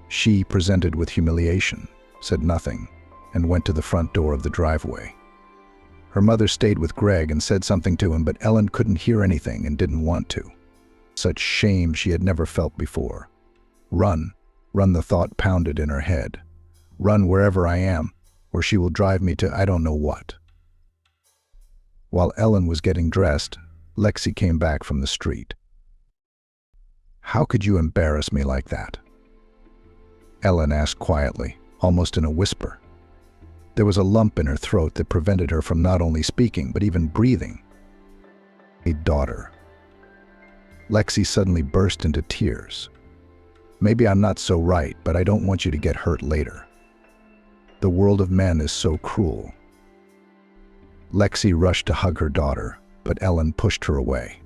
S1: She, presented with humiliation, said nothing and went to the front door of the driveway. Her mother stayed with Greg and said something to him, but Ellen couldn't hear anything and didn't want to. Such shame she had never felt before. Run, run, the thought pounded in her head. Run wherever I am, or she will drive me to I don't know what. While Ellen was getting dressed, Lexi came back from the street. "How could you embarrass me like that?" Ellen asked quietly, almost in a whisper. There was a lump in her throat that prevented her from not only speaking, but even breathing. A daughter. Lexi suddenly burst into tears. "Maybe I'm not so right, but I don't want you to get hurt later. The world of men is so cruel." Lexi rushed to hug her daughter, but Ellen pushed her away.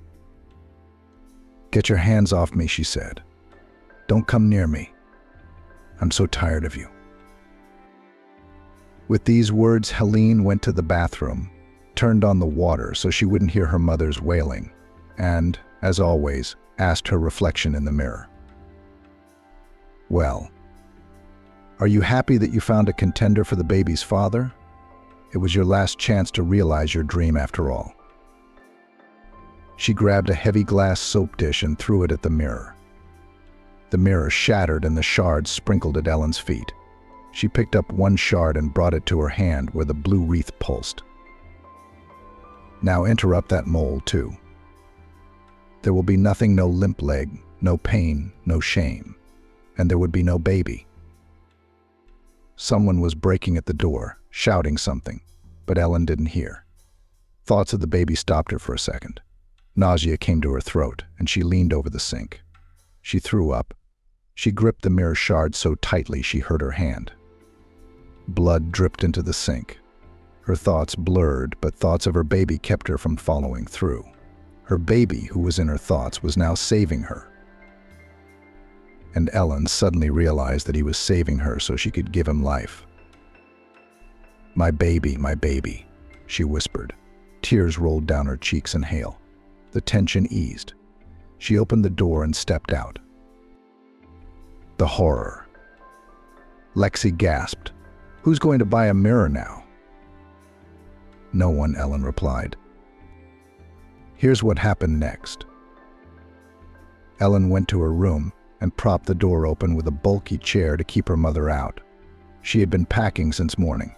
S1: "Get your hands off me," she said. "Don't come near me. I'm so tired of you." With these words, Helene went to the bathroom, turned on the water so she wouldn't hear her mother's wailing, and, as always, asked her reflection in the mirror. "Well, are you happy that you found a contender for the baby's father? It was your last chance to realize your dream after all." She grabbed a heavy glass soap dish and threw it at the mirror. The mirror shattered and the shards sprinkled at Ellen's feet. She picked up one shard and brought it to her hand where the blue wreath pulsed. "Now interrupt that mole, too. There will be nothing, no limp leg, no pain, no shame, and there would be no baby." Someone was breaking at the door, shouting something, but Ellen didn't hear. Thoughts of the baby stopped her for a second. Nausea came to her throat, and she leaned over the sink. She threw up. She gripped the mirror shard so tightly she hurt her hand. Blood dripped into the sink. Her thoughts blurred, but thoughts of her baby kept her from following through. Her baby, who was in her thoughts, was now saving her. And Ellen suddenly realized that he was saving her so she could give him life. My baby," she whispered. Tears rolled down her cheeks in hail. The tension eased. She opened the door and stepped out. The horror. Lexi gasped. "Who's going to buy a mirror now?" "No one," Ellen replied. Here's what happened next. Ellen went to her room and propped the door open with a bulky chair to keep her mother out. She had been packing since morning.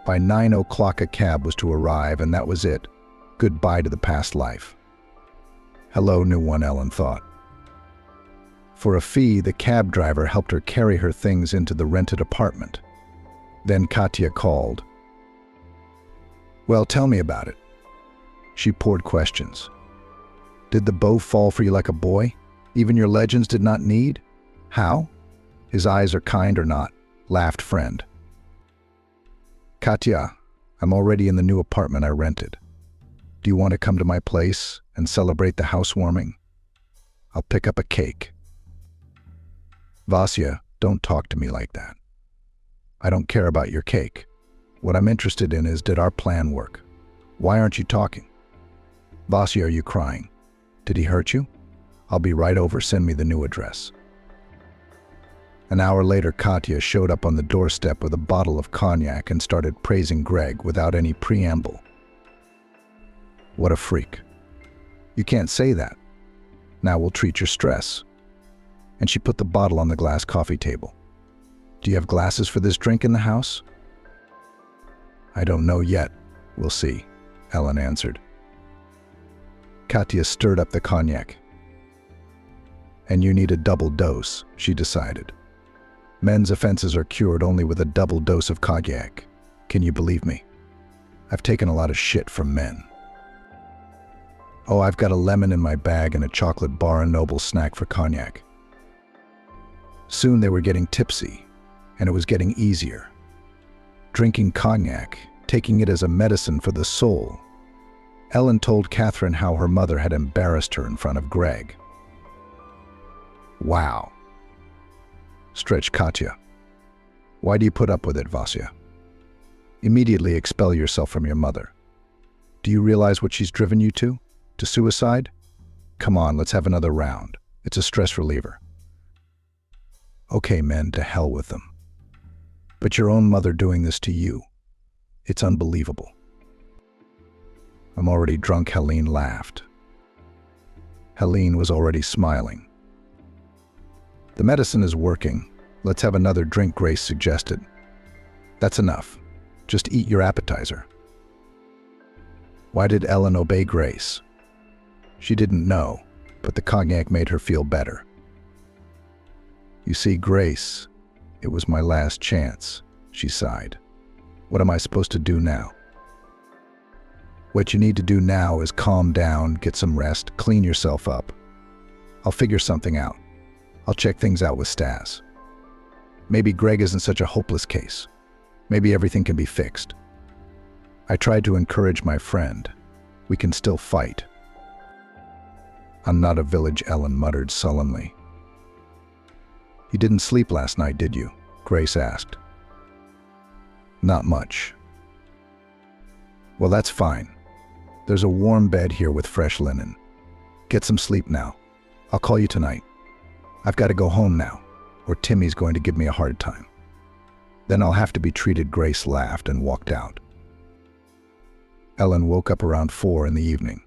S1: By 9 o'clock a cab was to arrive, and that was it. Goodbye to the past life. Hello, new one, Ellen thought. For a fee, the cab driver helped her carry her things into the rented apartment. Then Katya called. "Well, tell me about it." She poured questions. "Did the bow fall for you like a boy? Even your legends did not need? How? His eyes are kind or not?" laughed friend. "Katya, I'm already in the new apartment I rented. Do you want to come to my place and celebrate the housewarming? I'll pick up a cake." "Vasya, don't talk to me like that. I don't care about your cake. What I'm interested in is, did our plan work? Why aren't you talking? Vasya, are you crying? Did he hurt you? I'll be right over. Send me the new address." An hour later, Katya showed up on the doorstep with a bottle of cognac and started praising Greg without any preamble. "What a freak. You can't say that. Now we'll treat your stress." And she put the bottle on the glass coffee table. "Do you have glasses for this drink in the house?" "I don't know yet. We'll see," Ellen answered. Katya stirred up the cognac. "And you need a double dose," she decided. "Men's offenses are cured only with a double dose of cognac. Can you believe me? I've taken a lot of shit from men. Oh, I've got a lemon in my bag and a chocolate bar, a noble snack for cognac." Soon they were getting tipsy, and it was getting easier. Drinking cognac, taking it as a medicine for the soul. Ellen told Catherine how her mother had embarrassed her in front of Greg. "Wow," stretched Katya. "Why do you put up with it, Vasya? Immediately expel yourself from your mother. Do you realize what she's driven you to? To suicide? Come on, let's have another round. It's a stress reliever." "Okay, men, to hell with them. But your own mother doing this to you. It's unbelievable." I'm already drunk, Helene laughed. Helene was already smiling. The medicine is working. Let's have another drink, Grace suggested. That's enough. Just eat your appetizer. Why did Ellen obey Grace? She didn't know, but the cognac made her feel better. You see, Grace, it was my last chance, she sighed. What am I supposed to do now? What you need to do now is calm down, get some rest, clean yourself up. I'll figure something out. I'll check things out with Stas. Maybe Greg isn't such a hopeless case. Maybe everything can be fixed. I tried to encourage my friend. We can still fight. I'm not a village, Ellen muttered sullenly. You didn't sleep last night, did you? Grace asked. Not much. Well, that's fine. There's a warm bed here with fresh linen. Get some sleep now. I'll call you tonight. I've got to go home now, or Timmy's going to give me a hard time. Then I'll have to be treated. Grace laughed and walked out. Ellen woke up around 4 in the evening.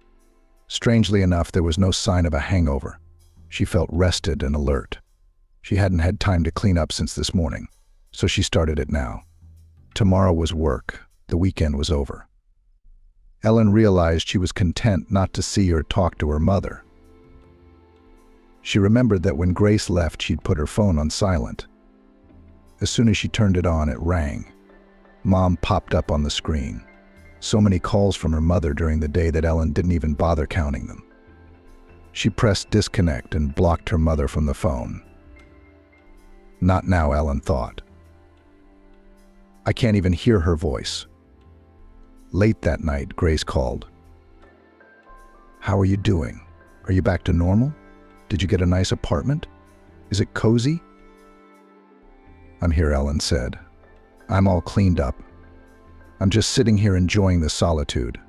S1: Strangely enough, there was no sign of a hangover. She felt rested and alert. She hadn't had time to clean up since this morning, so she started it now. Tomorrow was work. The weekend was over. Ellen realized she was content not to see or talk to her mother. She remembered that when Grace left, she'd put her phone on silent. As soon as she turned it on, it rang. Mom popped up on the screen. So many calls from her mother during the day that Ellen didn't even bother counting them. She pressed disconnect and blocked her mother from the phone. Not now, Ellen thought. I can't even hear her voice. Late that night, Grace called. How are you doing? Are you back to normal? Did you get a nice apartment? Is it cozy? I'm here, Ellen said. I'm all cleaned up. I'm just sitting here enjoying the solitude.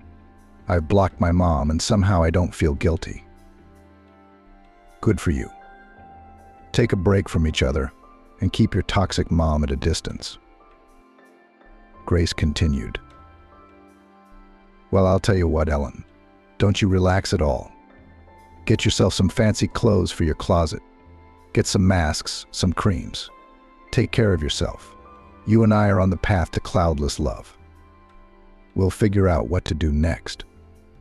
S1: I've blocked my mom and somehow I don't feel guilty. Good for you. Take a break from each other and keep your toxic mom at a distance. Grace continued. Well, I'll tell you what, Ellen. Don't you relax at all. Get yourself some fancy clothes for your closet. Get some masks, some creams. Take care of yourself. You and I are on the path to cloudless love. We'll figure out what to do next.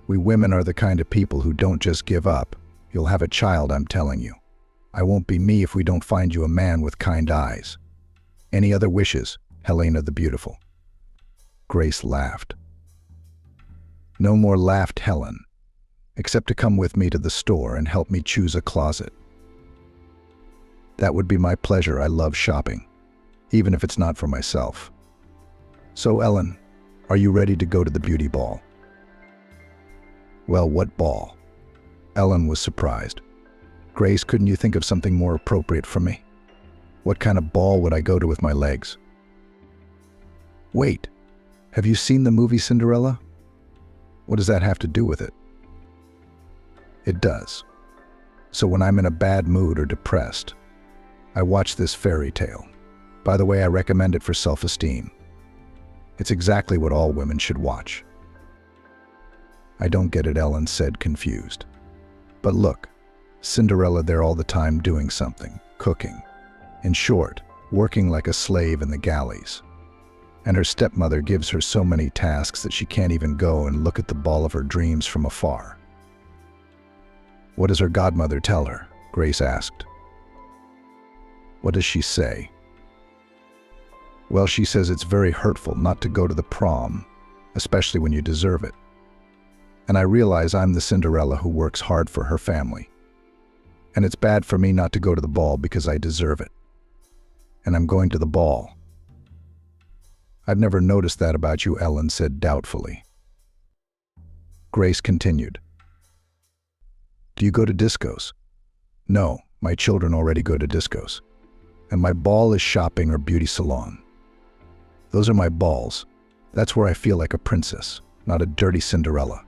S1: We women are the kind of people who don't just give up. You'll have a child, I'm telling you. I won't be me if we don't find you a man with kind eyes. Any other wishes, Helena the Beautiful? Grace laughed. No more, laughed Helen, except to come with me to the store and help me choose a closet. That would be my pleasure. I love shopping, even if it's not for myself. So, Ellen, are you ready to go to the beauty ball? Well, what ball? Ellen was surprised. Grace, couldn't you think of something more appropriate for me? What kind of ball would I go to with my legs? Wait, have you seen the movie Cinderella? What does that have to do with it? It does. So when I'm in a bad mood or depressed, I watch this fairy tale. By the way, I recommend it for self-esteem. It's exactly what all women should watch. I don't get it, Ellen said, confused. But look, Cinderella there all the time doing something, cooking. In short, working like a slave in the galleys. And her stepmother gives her so many tasks that she can't even go and look at the ball of her dreams from afar. What does her godmother tell her? Grace asked. What does she say? Well, she says it's very hurtful not to go to the prom, especially when you deserve it. And I realize I'm the Cinderella who works hard for her family. And it's bad for me not to go to the ball because I deserve it. And I'm going to the ball. I've never noticed that about you, Ellen said doubtfully. Grace continued. Do you go to discos? No, my children already go to discos. And my ball is shopping or beauty salon. Those are my balls. That's where I feel like a princess, not a dirty Cinderella.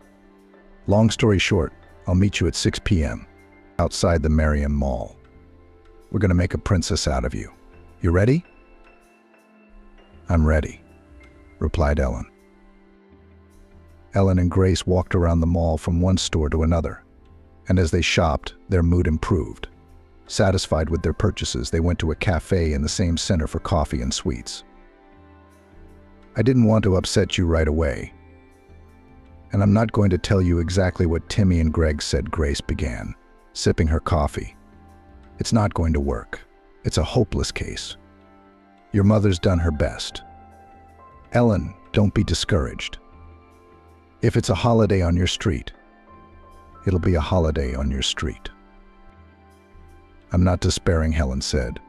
S1: Long story short, I'll meet you at 6 p.m. outside the Merriam Mall. We're gonna make a princess out of you. You ready? I'm ready, replied Ellen. Ellen and Grace walked around the mall from one store to another, and as they shopped, their mood improved. Satisfied with their purchases, they went to a cafe in the same center for coffee and sweets. I didn't want to upset you right away, and I'm not going to tell you exactly what Timmy and Greg said, Grace began, sipping her coffee. It's not going to work. It's a hopeless case. Your mother's done her best. Ellen, don't be discouraged. If it's a holiday on your street, it'll be a holiday on your street. I'm not despairing, Helen said.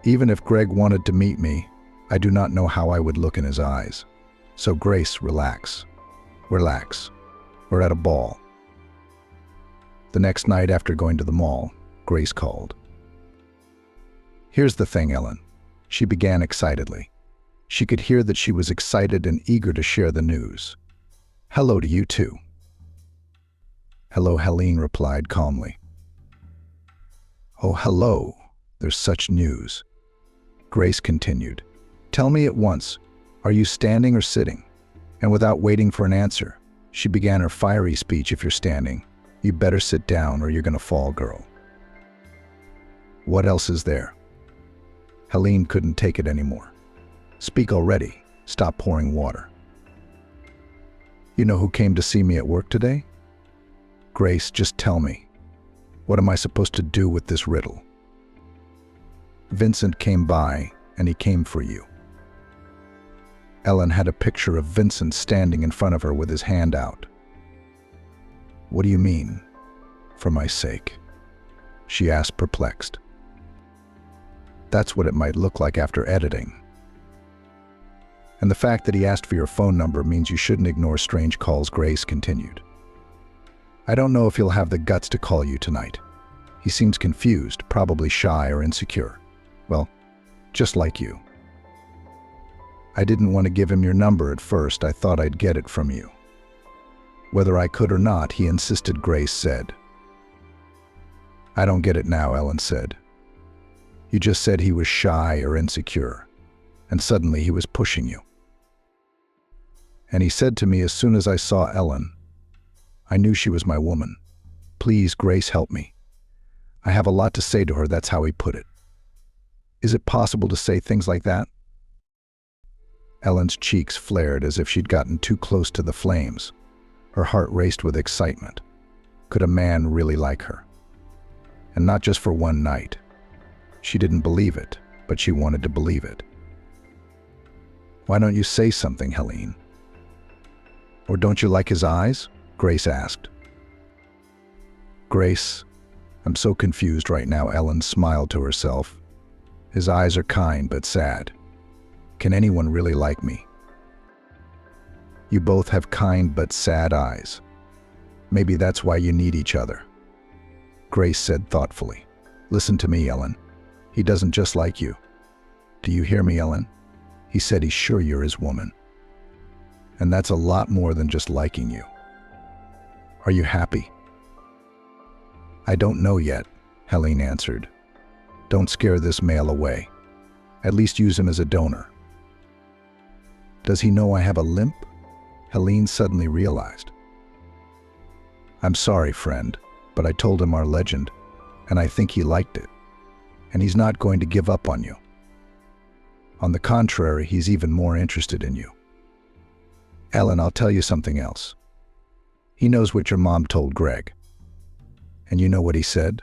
S1: Even if Greg wanted to meet me, I do not know how I would look in his eyes. So Grace, relax. Relax. We're at a ball. The next night after going to the mall, Grace called. Here's the thing, Ellen. She began excitedly. She could hear that she was excited and eager to share the news. Hello to you too. Hello, Helene replied calmly. Oh, hello. There's such news. Grace continued. Tell me at once, are you standing or sitting? And without waiting for an answer, she began her fiery speech. If you're standing, you better sit down or you're gonna fall, girl. What else is there? Helene couldn't take it anymore. Speak already. Stop pouring water. You know who came to see me at work today? Grace, just tell me. What am I supposed to do with this riddle? Vincent came by, and he came for you. Ellen had a picture of Vincent standing in front of her with his hand out. What do you mean, for my sake? She asked, perplexed. That's what it might look like after editing. And the fact that he asked for your phone number means you shouldn't ignore strange calls, Grace continued. I don't know if he'll have the guts to call you tonight. He seems confused, probably shy or insecure. Well, just like you. I didn't want to give him your number at first. I thought I'd get it from you. Whether I could or not, he insisted, Grace said. I don't get it now, Ellen said. You just said he was shy or insecure, and suddenly he was pushing you. And he said to me as soon as I saw Ellen, I knew she was my woman. Please, Grace, help me. I have a lot to say to her, that's how he put it. Is it possible to say things like that? Ellen's cheeks flared as if she'd gotten too close to the flames. Her heart raced with excitement. Could a man really like her? And not just for one night. She didn't believe it, but she wanted to believe it. Why don't you say something, Helene? Or don't you like his eyes? Grace asked. Grace, I'm so confused right now, Ellen smiled to herself. His eyes are kind but sad. Can anyone really like me? You both have kind but sad eyes. Maybe that's why you need each other. Grace said thoughtfully. Listen to me, Ellen. He doesn't just like you. Do you hear me, Ellen? He said he's sure you're his woman. And that's a lot more than just liking you. Are you happy? I don't know yet, Helene answered. Don't scare this male away. At least use him as a donor. Does he know I have a limp? Helene suddenly realized. I'm sorry, friend, but I told him our legend, and I think he liked it. And he's not going to give up on you. On the contrary, he's even more interested in you. Ellen, I'll tell you something else. He knows what your mom told Greg. And you know what he said?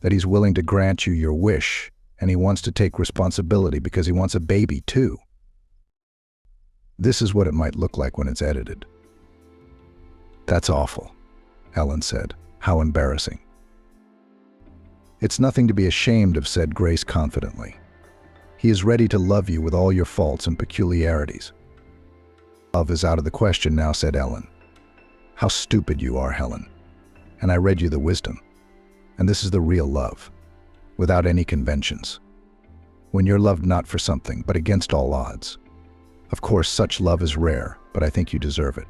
S1: That he's willing to grant you your wish, and he wants to take responsibility because he wants a baby too. This is what it might look like when it's edited. That's awful, Ellen said. How embarrassing. It's nothing to be ashamed of, said Grace confidently. He is ready to love you with all your faults and peculiarities. Love is out of the question now, said Ellen. How stupid you are, Helen. And I read you the wisdom. And this is the real love, without any conventions. When you're loved not for something, but against all odds. Of course, such love is rare, but I think you deserve it.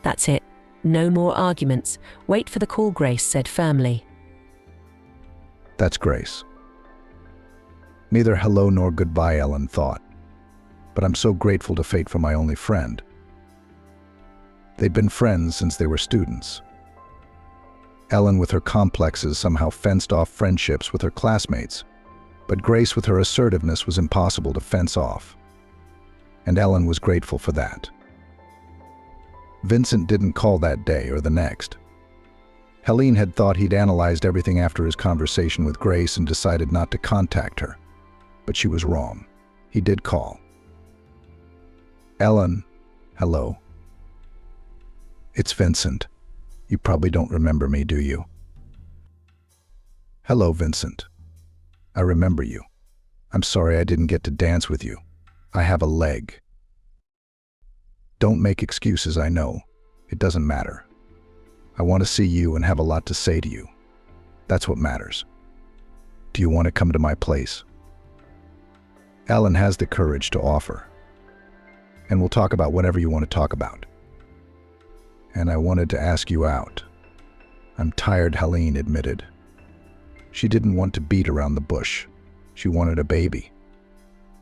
S2: That's it. No more arguments. Wait for the call, Grace said firmly.
S1: That's Grace. Neither hello nor goodbye, Ellen thought. But I'm so grateful to fate for my only friend. They'd been friends since they were students. Ellen, with her complexes, somehow fenced off friendships with her classmates, but Grace, with her assertiveness, was impossible to fence off. And Ellen was grateful for that. Vincent didn't call that day or the next. Helene had thought he'd analyzed everything after his conversation with Grace and decided not to contact her. But she was wrong. He did call. "Ellen, hello. It's Vincent. You probably don't remember me, do you?" "Hello, Vincent. I remember you. I'm sorry I didn't get to dance with you. I have a leg." "Don't make excuses, I know. It doesn't matter. I want to see you and have a lot to say to you. That's what matters. Do you want to come to my place?" Ellen has the courage to offer. "And we'll talk about whatever you want to talk about. And I wanted to ask you out." "I'm tired," Helene admitted. She didn't want to beat around the bush. She wanted a baby.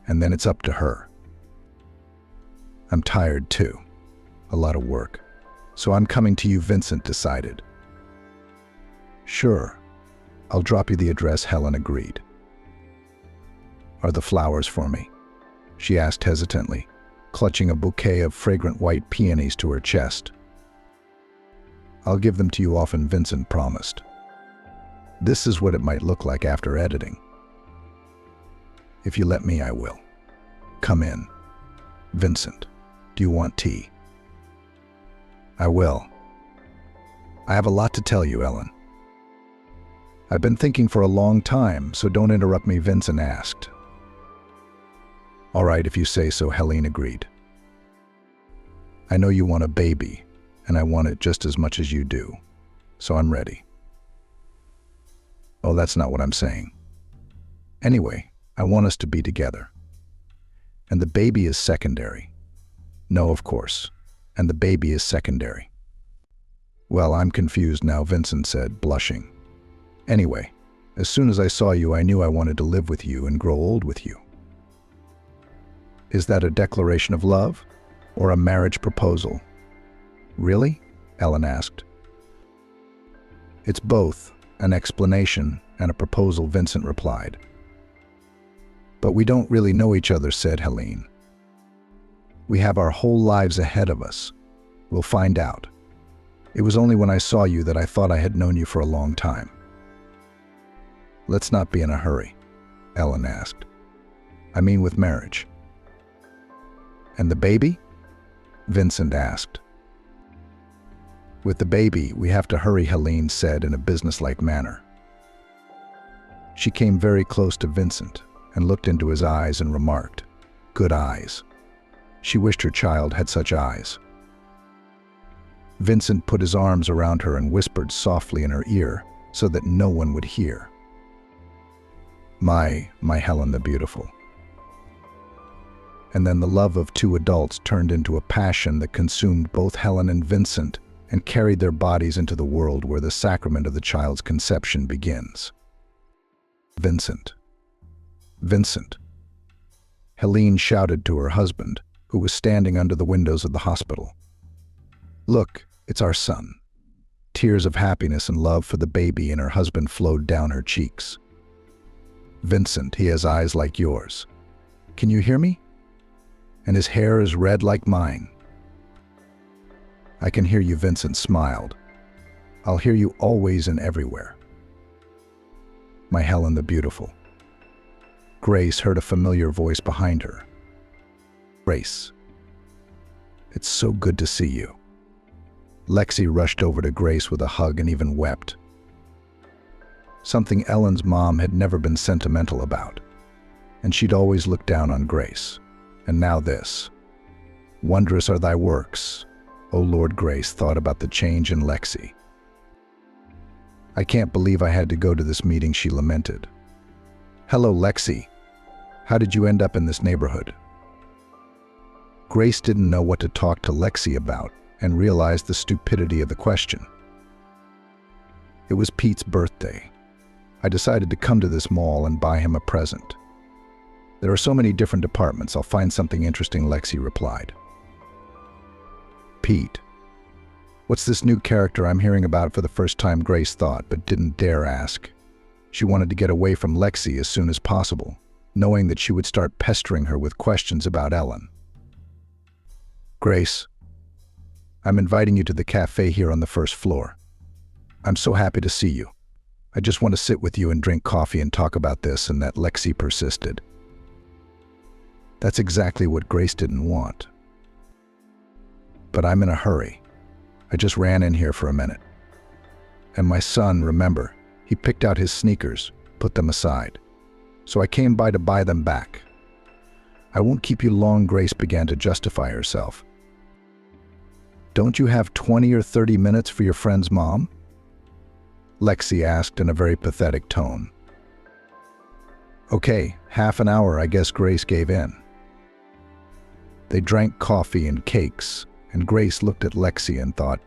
S1: And then it's up to her. "I'm tired too. A lot of work. So I'm coming to you," Vincent decided. "Sure. I'll drop you the address," Helen agreed. "Are the flowers for me?" she asked hesitantly, clutching a bouquet of fragrant white peonies to her chest. "I'll give them to you often," Vincent promised. "This is what it might look like after editing. If you let me, I will. Come in. Vincent, do you want tea?" "I will. I have a lot to tell you, Ellen." "I've been thinking for a long time, so don't interrupt me," Vincent asked. "All right, if you say so," Helene agreed. "I know you want a baby, and I want it just as much as you do, so I'm ready." "Oh, that's not what I'm saying. Anyway, I want us to be together. And the baby is secondary." "No, of course. And the baby is secondary." "Well, I'm confused now," Vincent said, blushing. "Anyway, as soon as I saw you, I knew I wanted to live with you and grow old with you." "Is that a declaration of love or a marriage proposal?" "Really?" Ellen asked. "It's both an explanation and a proposal," Vincent replied. "But we don't really know each other," said Helene. "We have our whole lives ahead of us. We'll find out. It was only when I saw you that I thought I had known you for a long time." "Let's not be in a hurry," Ellen asked. "I mean with marriage." "And the baby?" Vincent asked. "With the baby, we have to hurry," Helene said in a businesslike manner. She came very close to Vincent and looked into his eyes and remarked, "Good eyes." She wished her child had such eyes. Vincent put his arms around her and whispered softly in her ear so that no one would hear. My Helen the beautiful." And then the love of two adults turned into a passion that consumed both Helen and Vincent and carried their bodies into the world where the sacrament of the child's conception begins. "Vincent. Vincent." Helene shouted to her husband, who was standing under the windows of the hospital. "Look, it's our son." Tears of happiness and love for the baby and her husband flowed down her cheeks. "Vincent, he has eyes like yours. Can you hear me? And his hair is red like mine." "I can hear you," Vincent smiled. "I'll hear you always and everywhere." My Helen the beautiful. Grace heard a familiar voice behind her. "Grace. It's so good to see you." Lexi rushed over to Grace with a hug and even wept. Something Ellen's mom had never been sentimental about, and she'd always looked down on Grace. And now this. "Wondrous are thy works, O Lord." Grace thought about the change in Lexi. "I can't believe I had to go to this meeting," she lamented. "Hello, Lexi. How did you end up in this neighborhood?" Grace didn't know what to talk to Lexi about and realized the stupidity of the question. "It was Pete's birthday. I decided to come to this mall and buy him a present. There are so many different departments, I'll find something interesting," Lexi replied. "Pete. What's this new character I'm hearing about for the first time? Grace thought, but didn't dare ask. She wanted to get away from Lexi as soon as possible, knowing that she would start pestering her with questions about Ellen. Grace, I'm inviting you to the cafe here on the first floor. I'm so happy to see you. I just want to sit with you and drink coffee and talk about this and that. Lexi persisted. That's exactly what Grace didn't want. But I'm in a hurry. I just ran in here for a minute. And my son, remember, he picked out his sneakers, put them aside. So I came by to buy them back. I won't keep you long. Grace began to justify herself. Don't you have 20 or 30 minutes for your friend's mom? Lexi asked in a very pathetic tone. Okay, half an hour, I guess. Grace gave in. They drank coffee and cakes, and Grace looked at Lexi and thought,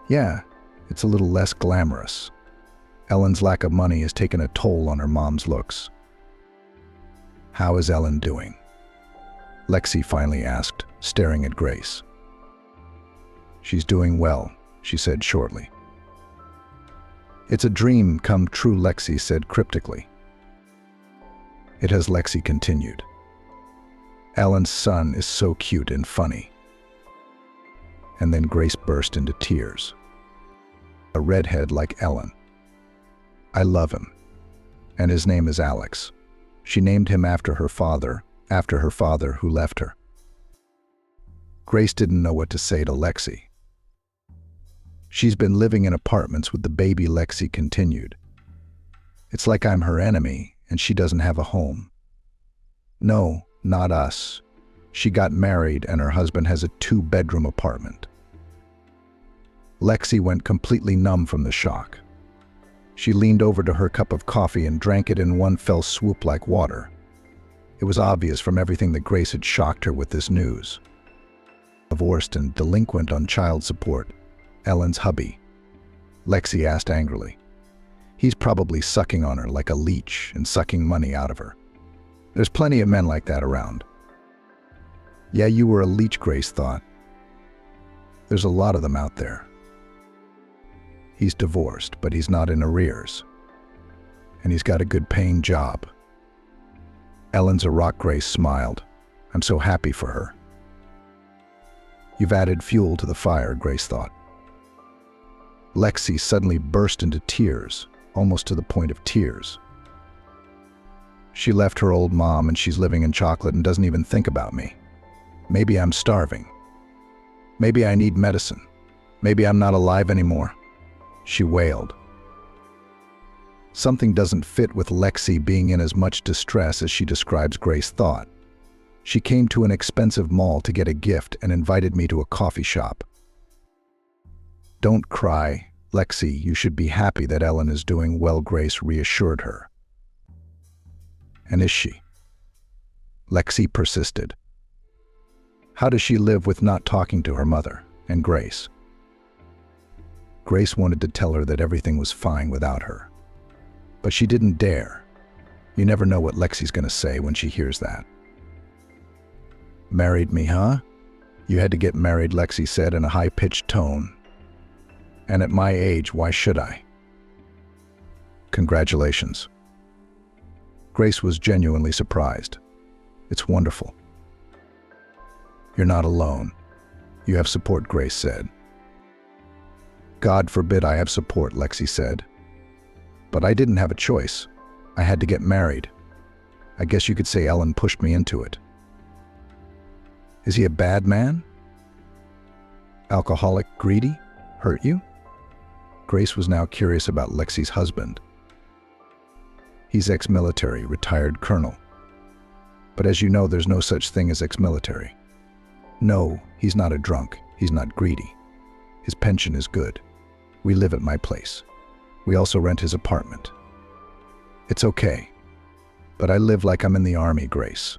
S1: yeah, it's a little less glamorous. Ellen's lack of money has taken a toll on her mom's looks. How is Ellen doing? Lexi finally asked, staring at Grace. She's doing well, she said shortly. It's a dream come true, Lexi said cryptically. It has. Lexi continued. Ellen's son is so cute and funny. And then Grace burst into tears. A redhead like Ellen. I love him. And his name is Alex. She named him after her father who left her. Grace didn't know what to say to Lexi. She's been living in apartments with the baby, Lexi continued. It's like I'm her enemy and she doesn't have a home. No, not us. She got married and her husband has a 2-bedroom apartment. Lexi went completely numb from the shock. She leaned over to her cup of coffee and drank it in one fell swoop like water. It was obvious from everything that Grace had shocked her with this news. Divorced and delinquent on child support. Ellen's hubby. Lexi asked angrily. He's probably sucking on her like a leech and sucking money out of her. There's plenty of men like that around. Yeah, you were a leech, Grace thought. There's a lot of them out there. He's divorced, but he's not in arrears. And he's got a good paying job. Ellen's a rock. Grace smiled. I'm so happy for her. You've added fuel to the fire, Grace thought. Lexi suddenly burst into tears, almost to the point of tears. She left her old mom and she's living in chocolate and doesn't even think about me. Maybe I'm starving. Maybe I need medicine. Maybe I'm not alive anymore. She wailed. Something doesn't fit with Lexi being in as much distress as she describes, Grace thought. She came to an expensive mall to get a gift and invited me to a coffee shop. Don't cry, Lexi. You should be happy that Ellen is doing well, Grace reassured her. And is she? Lexi persisted. How does she live with not talking to her mother and Grace? Grace wanted to tell her that everything was fine without her. But she didn't dare. You never know what Lexi's going to say when she hears that. Married me, huh? You had to get married, Lexi said in a high-pitched tone. And at my age, why should I? Congratulations. Grace was genuinely surprised. It's wonderful. You're not alone. You have support, Grace said. God forbid I have support, Lexi said. But I didn't have a choice. I had to get married. I guess you could say Ellen pushed me into it. Is he a bad man? Alcoholic, greedy? Hurt you? Grace was now curious about Lexi's husband. He's ex-military, retired colonel. But as you know, there's no such thing as ex-military. No, he's not a drunk. He's not greedy. His pension is good. We live at my place. We also rent his apartment. It's okay. But I live like I'm in the army, Grace.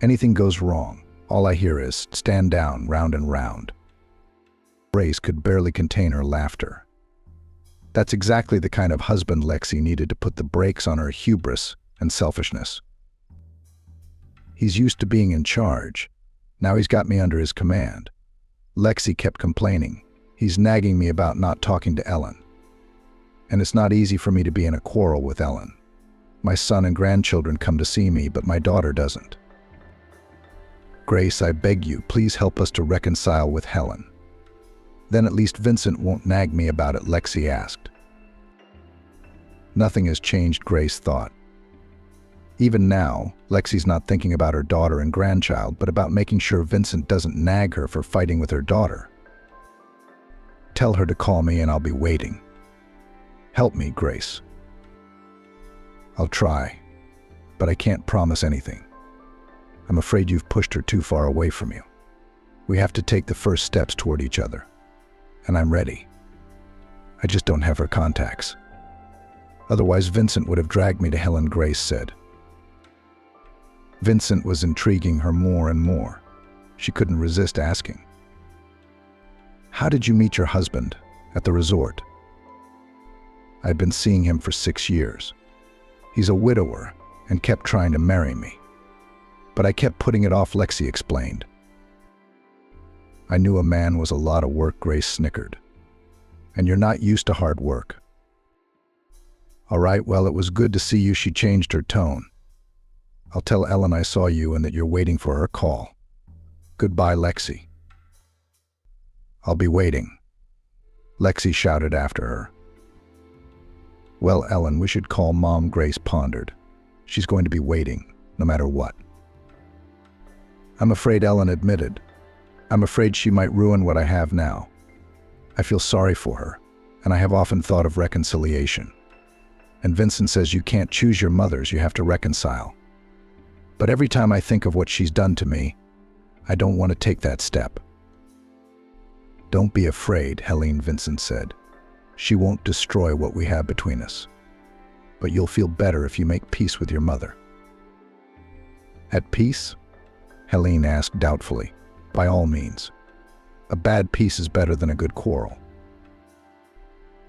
S1: Anything goes wrong, all I hear is, stand down, round and round. Grace could barely contain her laughter. That's exactly the kind of husband Lexi needed to put the brakes on her hubris and selfishness. He's used to being in charge. Now he's got me under his command. Lexi kept complaining. He's nagging me about not talking to Ellen. And it's not easy for me to be in a quarrel with Ellen. My son and grandchildren come to see me, but my daughter doesn't. Grace, I beg you, please help us to reconcile with Helen. Then at least Vincent won't nag me about it, Lexi asked. Nothing has changed, Grace thought. Even now, Lexi's not thinking about her daughter and grandchild, but about making sure Vincent doesn't nag her for fighting with her daughter. Tell her to call me and I'll be waiting. Help me, Grace. I'll try, but I can't promise anything. I'm afraid you've pushed her too far away from you. We have to take the first steps toward each other, and I'm ready. I just don't have her contacts. Otherwise, Vincent would have dragged me to Helen, Grace said. Vincent was intriguing her more and more. She couldn't resist asking. How did you meet your husband? At the resort. I'd been seeing him for 6 years. He's a widower and kept trying to marry me. But I kept putting it off, Lexi explained. I knew a man was a lot of work, Grace snickered. And you're not used to hard work. All right, well, it was good to see you, she changed her tone. I'll tell Ellen I saw you and that you're waiting for her call. Goodbye, Lexi. I'll be waiting, Lexi shouted after her. Well, Ellen, we should call Mom, Grace pondered. She's going to be waiting, no matter what. I'm afraid, Ellen admitted. I'm afraid she might ruin what I have now. I feel sorry for her, and I have often thought of reconciliation. And Vincent says you can't choose your mothers, you have to reconcile. But every time I think of what she's done to me, I don't want to take that step. Don't be afraid, Helene, Vincent said. She won't destroy what we have between us. But you'll feel better if you make peace with your mother. At peace? Helene asked doubtfully. By all means. A bad peace is better than a good quarrel.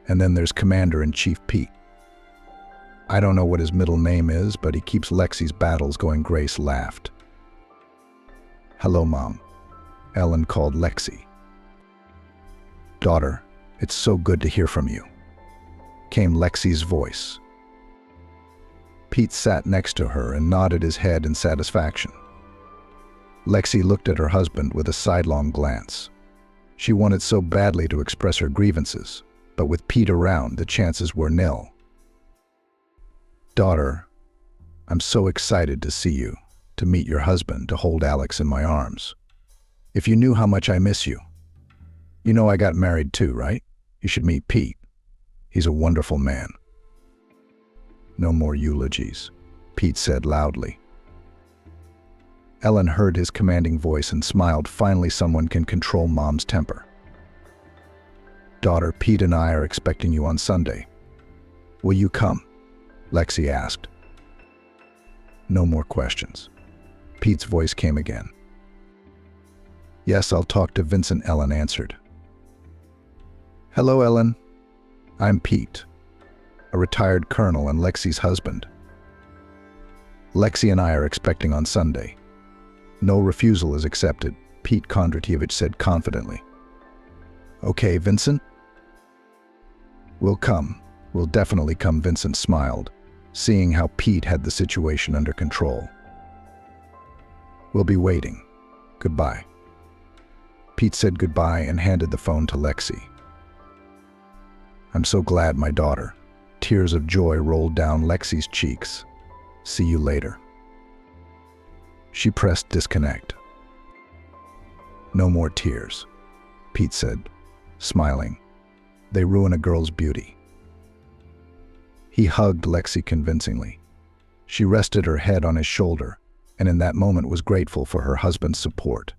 S1: And then there's Commander-in-Chief Pete. I don't know what his middle name is, but he keeps Lexi's battles going, Grace laughed. Hello, Mom. Ellen called Lexi. Daughter, it's so good to hear from you, came Lexi's voice. Pete sat next to her and nodded his head in satisfaction. Lexi looked at her husband with a sidelong glance. She wanted so badly to express her grievances, but with Pete around, the chances were nil. Daughter, I'm so excited to see you, to meet your husband, to hold Alex in my arms. If you knew how much I miss you. You know I got married too, right? You should meet Pete. He's a wonderful man. No more eulogies, Pete said loudly. Ellen heard his commanding voice and smiled. Finally, someone can control Mom's temper. Daughter, Pete and I are expecting you on Sunday. Will you come? Lexi asked. No more questions. Pete's voice came again. Yes, I'll talk to Vincent, Ellen answered. Hello, Ellen. I'm Pete, a retired colonel and Lexi's husband. Lexi and I are expecting on Sunday. No refusal is accepted, Pete Kondratievich said confidently. Okay, Vincent? We'll come. We'll definitely come, Vincent smiled, seeing how Pete had the situation under control. We'll be waiting. Goodbye. Pete said goodbye and handed the phone to Lexi. I'm so glad, my daughter. Tears of joy rolled down Lexi's cheeks. See you later. She pressed disconnect. No more tears, Pete said, smiling. They ruin a girl's beauty. He hugged Lexi convincingly. She rested her head on his shoulder, and in that moment was grateful for her husband's support.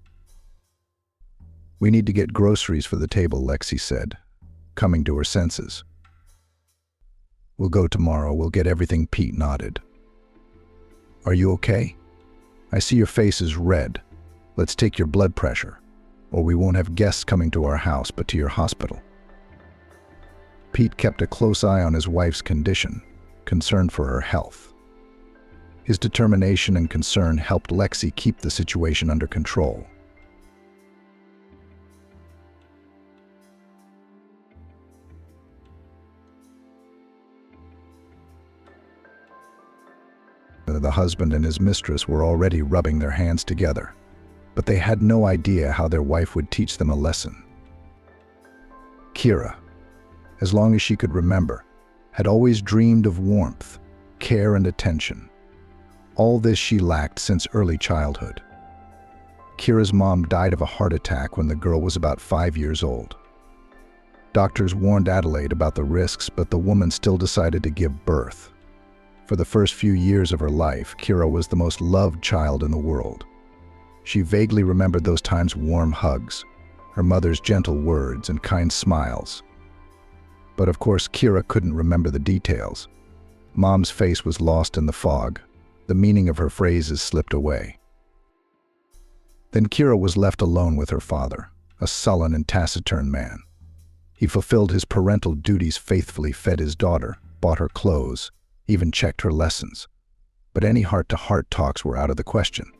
S1: We need to get groceries for the table, Lexi said, coming to her senses. We'll go tomorrow. We'll get everything, Pete nodded. Are you okay? I see your face is red. Let's take your blood pressure, or we won't have guests coming to our house, but to your hospital. Pete kept a close eye on his wife's condition, concerned for her health. His determination and concern helped Lexi keep the situation under control. the husband and his mistress were already rubbing their hands together, but they had no idea how their wife would teach them a lesson. Kira, as long as she could remember, had always dreamed of warmth, care, and attention. All this she lacked since early childhood. Kira's mom died of a heart attack when the girl was about 5 years old. Doctors warned Adelaide about the risks, but the woman still decided to give birth. For the first few years of her life, Kira was the most loved child in the world. She vaguely remembered those times: warm hugs, her mother's gentle words, and kind smiles. But of course, Kira couldn't remember the details. Mom's face was lost in the fog. The meaning of her phrases slipped away. Then Kira was left alone with her father, a sullen and taciturn man. He fulfilled his parental duties faithfully, fed his daughter, bought her clothes, even checked her lessons. But any heart-to-heart talks were out of the question.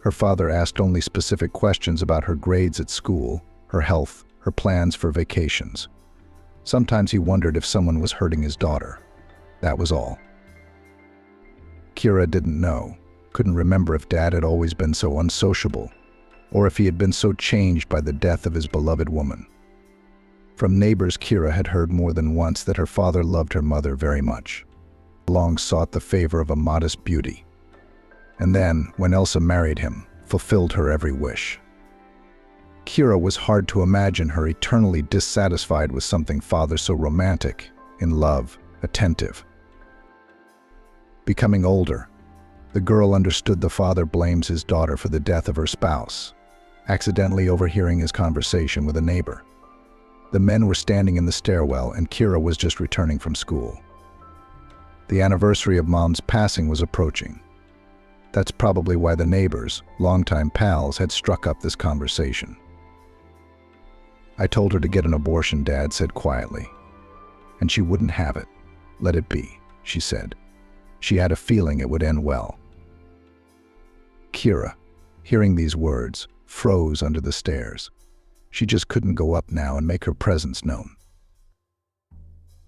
S1: Her father asked only specific questions about her grades at school, her health, her plans for vacations. Sometimes he wondered if someone was hurting his daughter. That was all. Kira didn't know, couldn't remember if Dad had always been so unsociable, or if he had been so changed by the death of his beloved woman. From neighbors, Kira had heard more than once that her father loved her mother very much, long sought the favor of a modest beauty, and then, when Elsa married him, fulfilled her every wish. Kira was hard to imagine her eternally dissatisfied with something father so romantic, in love, attentive. Becoming older, the girl understood the father blames his daughter for the death of her spouse, accidentally overhearing his conversation with a neighbor. The men were standing in the stairwell, and Kira was just returning from school. The anniversary of Mom's passing was approaching. That's probably why the neighbors, longtime pals, had struck up this conversation. "I told her to get an abortion," Dad said quietly. "And she wouldn't have it. Let it be," she said. She had a feeling it would end well. Kira, hearing these words, froze under the stairs. She just couldn't go up now and make her presence known.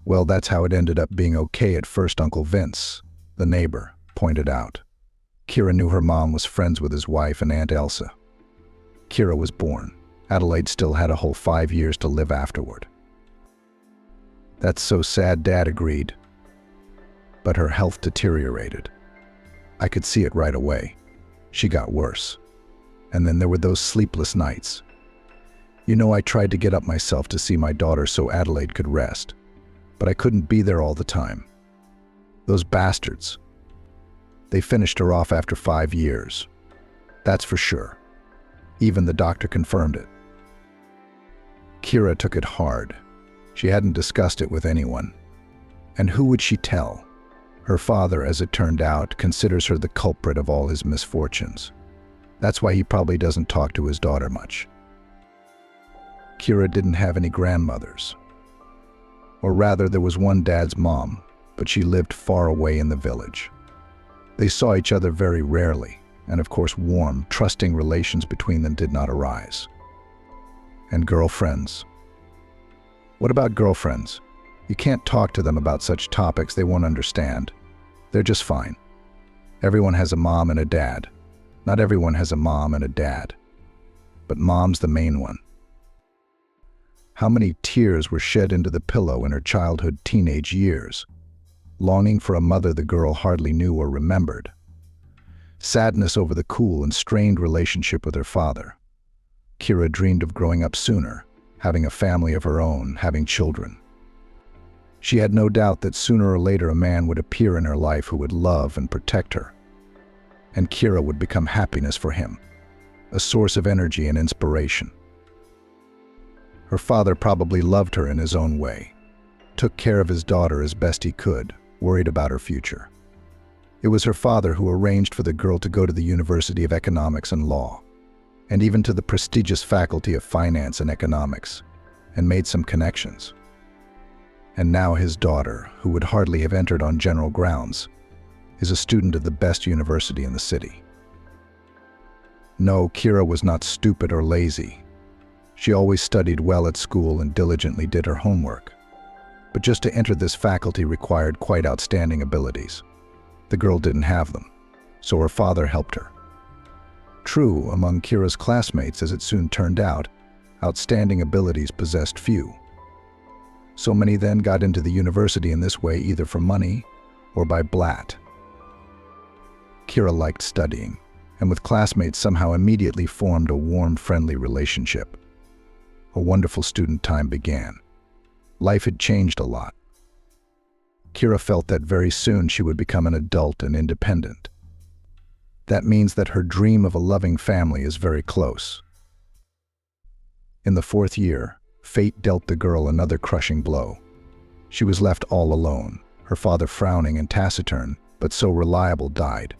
S1: "Well, that's how it ended up being okay at first," Uncle Vince, the neighbor, pointed out. Kira knew her mom was friends with his wife and Aunt Elsa. Kira was born. Adelaide still had a whole 5 years to live afterward. "That's so sad," Dad agreed. But her health deteriorated. I could see it right away. She got worse. And then there were those sleepless nights. You know, I tried to get up myself to see my daughter so Adelaide could rest, but I couldn't be there all the time. Those bastards. They finished her off after 5 years. That's for sure. Even the doctor confirmed it. Kira took it hard. She hadn't discussed it with anyone. And who would she tell? Her father, as it turned out, considers her the culprit of all his misfortunes. That's why he probably doesn't talk to his daughter much. Kira didn't have any grandmothers. Or rather, there was one Dad's mom, but she lived far away in the village. They saw each other very rarely, and of course warm, trusting relations between them did not arise. And girlfriends. What about girlfriends? You can't talk to them about such topics, they won't understand. They're just fine. Everyone has a mom and a dad. Not everyone has a mom and a dad. But mom's the main one. How many tears were shed into the pillow in her childhood, teenage years, longing for a mother the girl hardly knew or remembered. Sadness over the cool and strained relationship with her father. Kira dreamed of growing up sooner, having a family of her own, having children. She had no doubt that sooner or later a man would appear in her life who would love and protect her. And Kira would become happiness for him, a source of energy and inspiration. Her father probably loved her in his own way, took care of his daughter as best he could, worried about her future. It was her father who arranged for the girl to go to the University of Economics and Law, and even to the prestigious Faculty of Finance and Economics, and made some connections. And now his daughter, who would hardly have entered on general grounds, is a student of the best university in the city. No, Kira was not stupid or lazy. She always studied well at school and diligently did her homework. But just to enter this faculty required quite outstanding abilities. The girl didn't have them, so her father helped her. True, among Kira's classmates, as it soon turned out, outstanding abilities possessed few. So many then got into the university in this way either for money or by blat. Kira liked studying, and with classmates somehow immediately formed a warm, friendly relationship. A wonderful student time began. Life had changed a lot. Kira felt that very soon she would become an adult and independent. That means that her dream of a loving family is very close. In the 4th year, fate dealt the girl another crushing blow. She was left all alone, her father frowning and taciturn, but so reliable, died.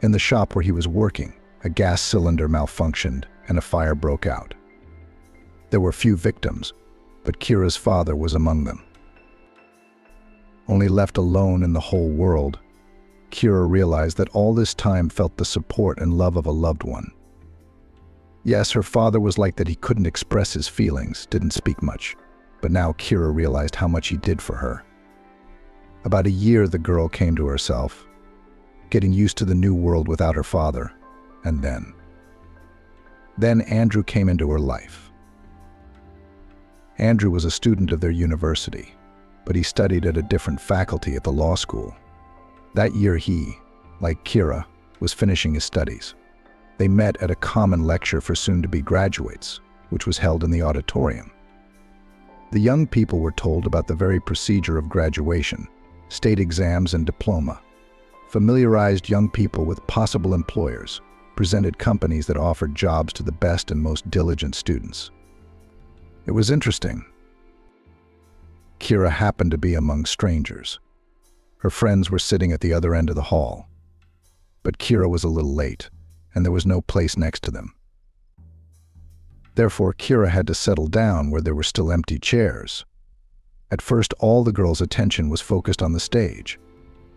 S1: In the shop where he was working, a gas cylinder malfunctioned and a fire broke out. There were few victims, but Kira's father was among them. Only left alone in the whole world, Kira realized that all this time felt the support and love of a loved one. Yes, her father was like that. He couldn't express his feelings, didn't speak much, but now Kira realized how much he did for her. About a year the girl came to herself, getting used to the new world without her father, and then Andrew came into her life. Andrew was a student of their university, but he studied at a different faculty at the law school. That year he, like Kira, was finishing his studies. They met at a common lecture for soon-to-be graduates, which was held in the auditorium. The young people were told about the very procedure of graduation, state exams and diploma, familiarized young people with possible employers, presented companies that offered jobs to the best and most diligent students. It was interesting. Kira happened to be among strangers. Her friends were sitting at the other end of the hall, but Kira was a little late, and there was no place next to them. Therefore, Kira had to settle down where there were still empty chairs. At first, all the girl's attention was focused on the stage.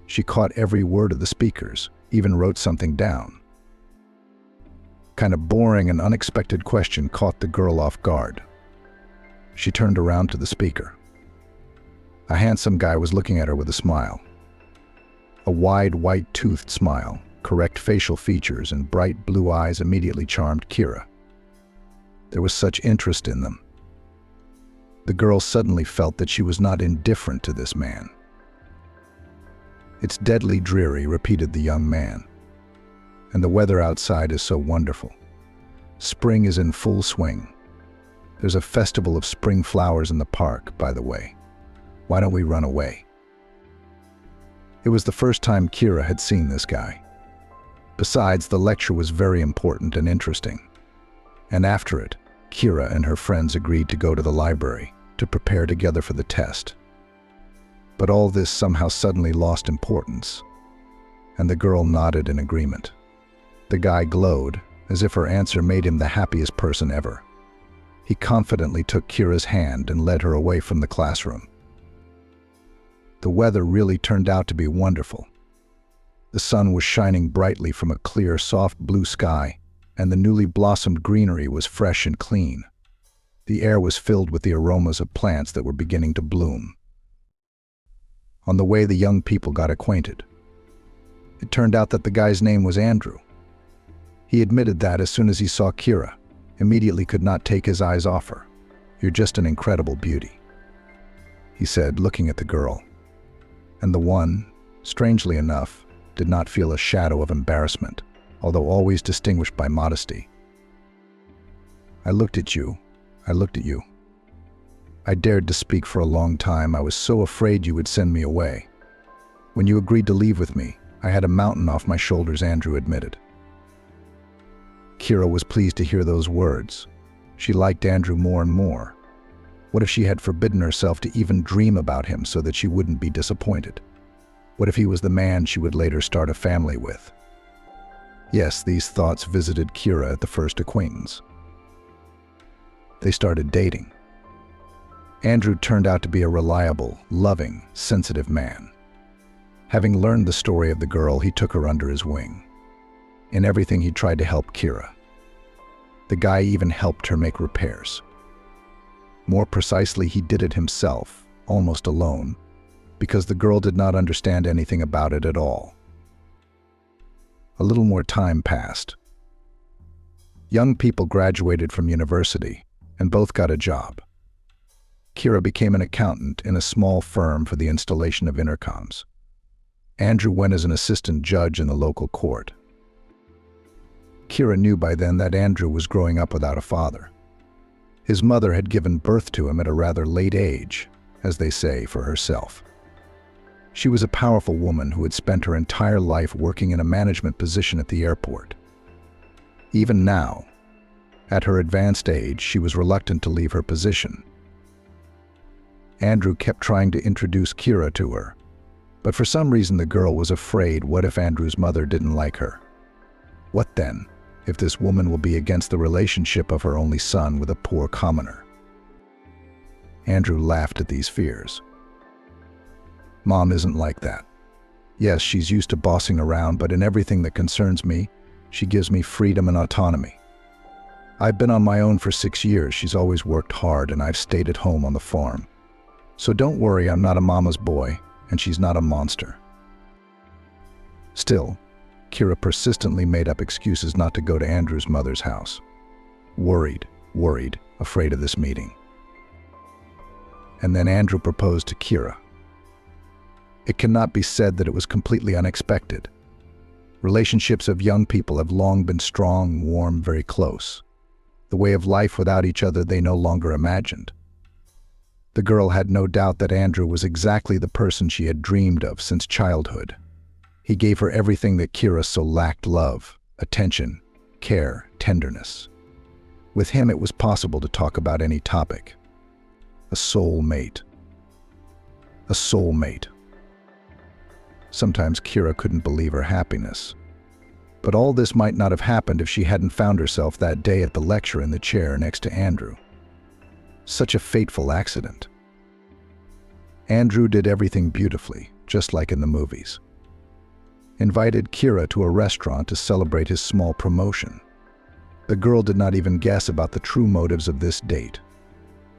S1: She caught every word of the speakers, even wrote something down. Kind of boring and unexpected question caught the girl off guard. She turned around to the speaker. A handsome guy was looking at her with a smile. A wide, white-toothed smile, correct facial features, and bright blue eyes immediately charmed Kira. There was such interest in them. The girl suddenly felt that she was not indifferent to this man. "It's deadly dreary," repeated the young man. "And the weather outside is so wonderful. Spring is in full swing. There's a festival of spring flowers in the park, by the way. Why don't we run away?" It was the first time Kira had seen this guy. Besides, the lecture was very important and interesting. And after it, Kira and her friends agreed to go to the library to prepare together for the test. But all this somehow suddenly lost importance, and the girl nodded in agreement. The guy glowed, as if her answer made him the happiest person ever. He confidently took Kira's hand and led her away from the classroom. The weather really turned out to be wonderful. The sun was shining brightly from a clear, soft blue sky, and the newly blossomed greenery was fresh and clean. The air was filled with the aromas of plants that were beginning to bloom. On the way, the young people got acquainted. It turned out that the guy's name was Andrew. He admitted that as soon as he saw Kira, immediately could not take his eyes off her. "You're just an incredible beauty," he said, looking at the girl. And the one, strangely enough, did not feel a shadow of embarrassment, although always distinguished by modesty. I looked at you. I dared to speak for a long time. I was so afraid you would send me away. When you agreed to leave with me, I had a mountain off my shoulders," Andrew admitted. Kira was pleased to hear those words. She liked Andrew more and more. What if she had forbidden herself to even dream about him so that she wouldn't be disappointed? What if he was the man she would later start a family with? Yes, these thoughts visited Kira at the first acquaintance. They started dating. Andrew turned out to be a reliable, loving, sensitive man. Having learned the story of the girl, he took her under his wing. In everything, he tried to help Kira. The guy even helped her make repairs. More precisely, he did it himself, almost alone, because the girl did not understand anything about it at all. A little more time passed. Young people graduated from university, and both got a job. Kira became an accountant in a small firm for the installation of intercoms. Andrew went as an assistant judge in the local court. Kira knew by then that Andrew was growing up without a father. His mother had given birth to him at a rather late age, as they say, for herself. She was a powerful woman who had spent her entire life working in a management position at the airport. Even now, at her advanced age, she was reluctant to leave her position. Andrew kept trying to introduce Kira to her, but for some reason the girl was afraid. What if Andrew's mother didn't like her? What then, if this woman will be against the relationship of her only son with a poor commoner? Andrew laughed at these fears. Mom isn't like that. Yes, she's used to bossing around, but in everything that concerns me, she gives me freedom and autonomy. I've been on my own for 6 years. She's always worked hard, and I've stayed at home on the farm. So don't worry, I'm not a mama's boy, and she's not a monster. Still, Kira persistently made up excuses not to go to Andrew's mother's house. Worried, afraid of this meeting. And then Andrew proposed to Kira. It cannot be said that it was completely unexpected. Relationships of young people have long been strong, warm, very close. The way of life without each other they no longer imagined. The girl had no doubt that Andrew was exactly the person she had dreamed of since childhood. He gave her everything that Kira so lacked: love, attention, care, tenderness. With him it was possible to talk about any topic. A soulmate. A soulmate. Sometimes Kira couldn't believe her happiness. But all this might not have happened if she hadn't found herself that day at the lecture in the chair next to Andrew. Such a fateful accident. Andrew did everything beautifully, just like in the movies. Invited Kira to a restaurant to celebrate his small promotion. The girl did not even guess about the true motives of this date.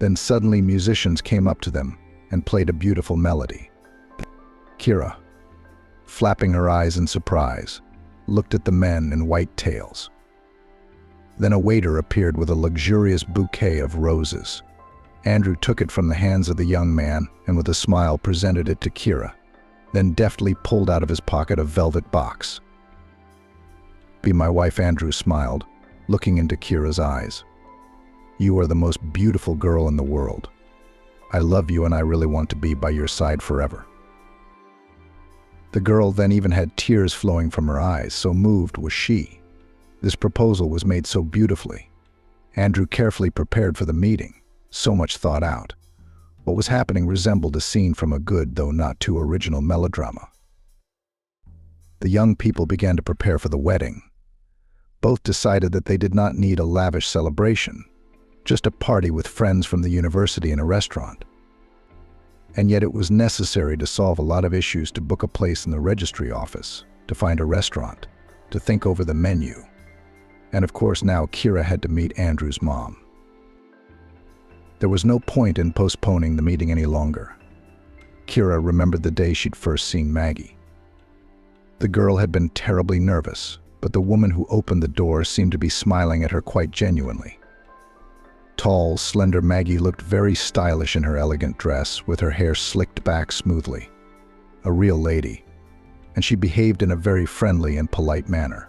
S1: Then suddenly musicians came up to them and played a beautiful melody. Kira, flapping her eyes in surprise, looked at the men in white tails. Then a waiter appeared with a luxurious bouquet of roses. Andrew took it from the hands of the young man and with a smile presented it to Kira, then deftly pulled out of his pocket a velvet box. "Be my wife," Andrew smiled, looking into Kira's eyes. "You are the most beautiful girl in the world. I love you and I really want to be by your side forever." The girl then even had tears flowing from her eyes, so moved was she. This proposal was made so beautifully. Andrew carefully prepared for the meeting, so much thought out. What was happening resembled a scene from a good, though not too original, melodrama. The young people began to prepare for the wedding. Both decided that they did not need a lavish celebration, just a party with friends from the university in a restaurant. And yet it was necessary to solve a lot of issues, to book a place in the registry office, to find a restaurant, to think over the menu. And of course now Kira had to meet Andrew's mom. There was no point in postponing the meeting any longer. Kira remembered the day she'd first seen Maggie. The girl had been terribly nervous, but the woman who opened the door seemed to be smiling at her quite genuinely. Tall, slender Maggie looked very stylish in her elegant dress, with her hair slicked back smoothly. A real lady. And she behaved in a very friendly and polite manner.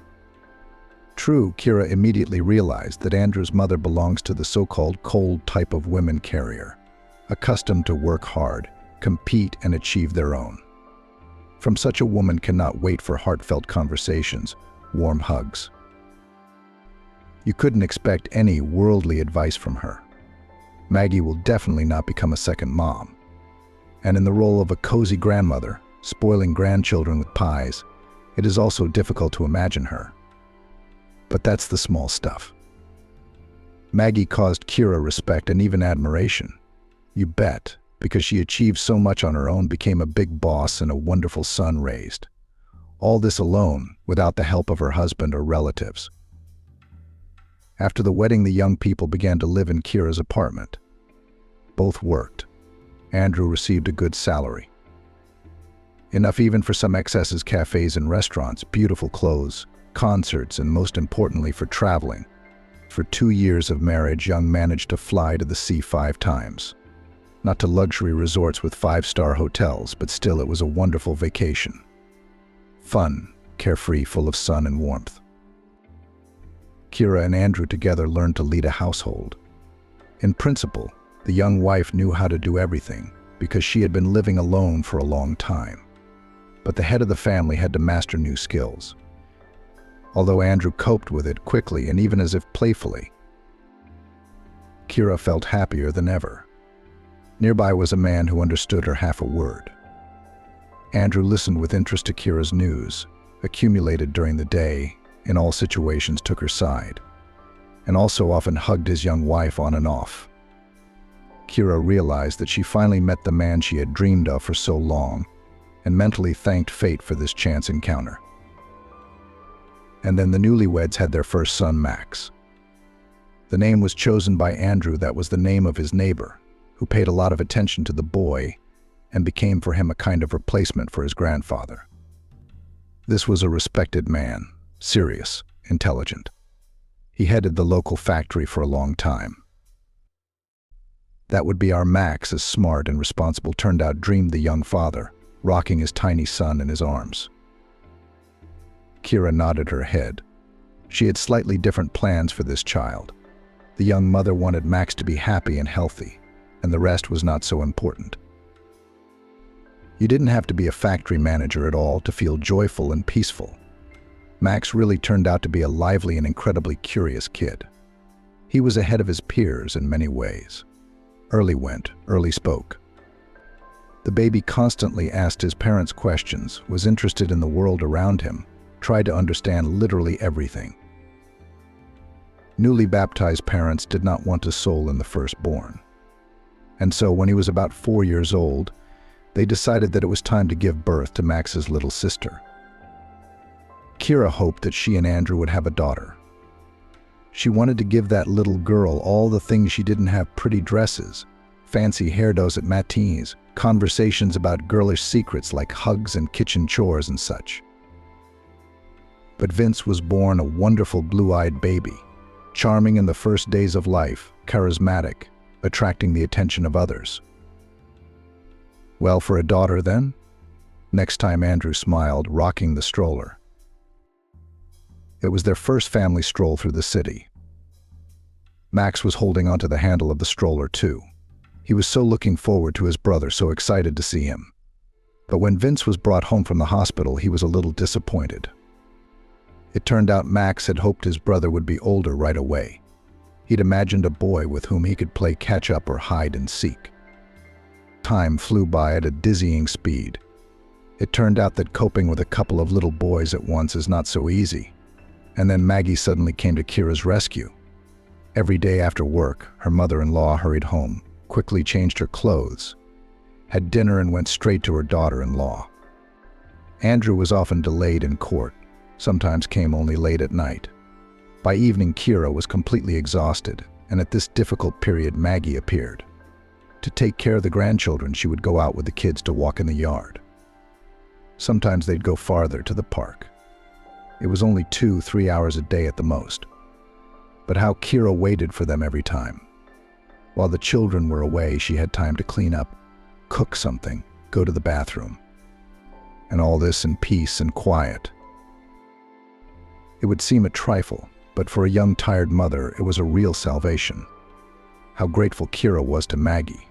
S1: True, Kira immediately realized that Andrew's mother belongs to the so-called cold type of women carrier, accustomed to work hard, compete, and achieve their own. From such a woman cannot wait for heartfelt conversations, warm hugs. You couldn't expect any worldly advice from her. Maggie will definitely not become a second mom. And in the role of a cozy grandmother, spoiling grandchildren with pies, it is also difficult to imagine her. But that's the small stuff. Maggie caused Kira respect and even admiration. You bet, because she achieved so much on her own, became a big boss and a wonderful son raised. All this alone, without the help of her husband or relatives. After the wedding, the young people began to live in Kira's apartment. Both worked. Andrew received a good salary. Enough even for some excesses: cafes and restaurants, beautiful clothes, concerts, and most importantly for traveling. For 2 years of marriage, Young managed to fly to the sea 5 times. Not to luxury resorts with 5-star hotels, but still it was a wonderful vacation. Fun, carefree, full of sun and warmth. Kira and Andrew together learned to lead a household. In principle, the young wife knew how to do everything because she had been living alone for a long time. But the head of the family had to master new skills. Although Andrew coped with it quickly and even as if playfully, Kira felt happier than ever. Nearby was a man who understood her half a word. Andrew listened with interest to Kira's news, accumulated during the day, in all situations took her side, and also often hugged his young wife on and off. Kira realized that she finally met the man she had dreamed of for so long, and mentally thanked fate for this chance encounter. And then the newlyweds had their first son, Max. The name was chosen by Andrew. That was the name of his neighbor, who paid a lot of attention to the boy and became for him a kind of replacement for his grandfather. This was a respected man, serious, intelligent. He headed the local factory for a long time. That would be our Max, as smart and responsible turned out, dreamed the young father, rocking his tiny son in his arms. Kira nodded her head. She had slightly different plans for this child. The young mother wanted Max to be happy and healthy, and the rest was not so important. You didn't have to be a factory manager at all to feel joyful and peaceful. Max really turned out to be a lively and incredibly curious kid. He was ahead of his peers in many ways. Early went, early spoke. The baby constantly asked his parents questions, was interested in the world around him, tried to understand literally everything. Newly baptized parents did not want a soul in the firstborn. And so when he was about 4 years old, they decided that it was time to give birth to Max's little sister. Kira hoped that she and Andrew would have a daughter. She wanted to give that little girl all the things she didn't have: pretty dresses, fancy hairdos at matinees, conversations about girlish secrets like hugs and kitchen chores and such. But Vince was born a wonderful blue-eyed baby, charming in the first days of life, charismatic, attracting the attention of others. Well, for a daughter then? Next time Andrew smiled, rocking the stroller. It was their first family stroll through the city. Max was holding onto the handle of the stroller too. He was so looking forward to his brother, so excited to see him. But when Vince was brought home from the hospital, he was a little disappointed. It turned out Max had hoped his brother would be older right away. He'd imagined a boy with whom he could play catch-up or hide and seek. Time flew by at a dizzying speed. It turned out that coping with a couple of little boys at once is not so easy. And then Maggie suddenly came to Kira's rescue. Every day after work, her mother-in-law hurried home, quickly changed her clothes, had dinner, and went straight to her daughter-in-law. Andrew was often delayed in court, sometimes came only late at night. By evening, Kira was completely exhausted, and at this difficult period, Maggie appeared. To take care of the grandchildren, she would go out with the kids to walk in the yard. Sometimes they'd go farther, to the park. It was only 2-3 hours a day at the most. But how Kira waited for them every time. While the children were away, she had time to clean up, cook something, go to the bathroom. And all this in peace and quiet. It would seem a trifle, but for a young, tired mother, it was a real salvation. How grateful Kira was to Maggie.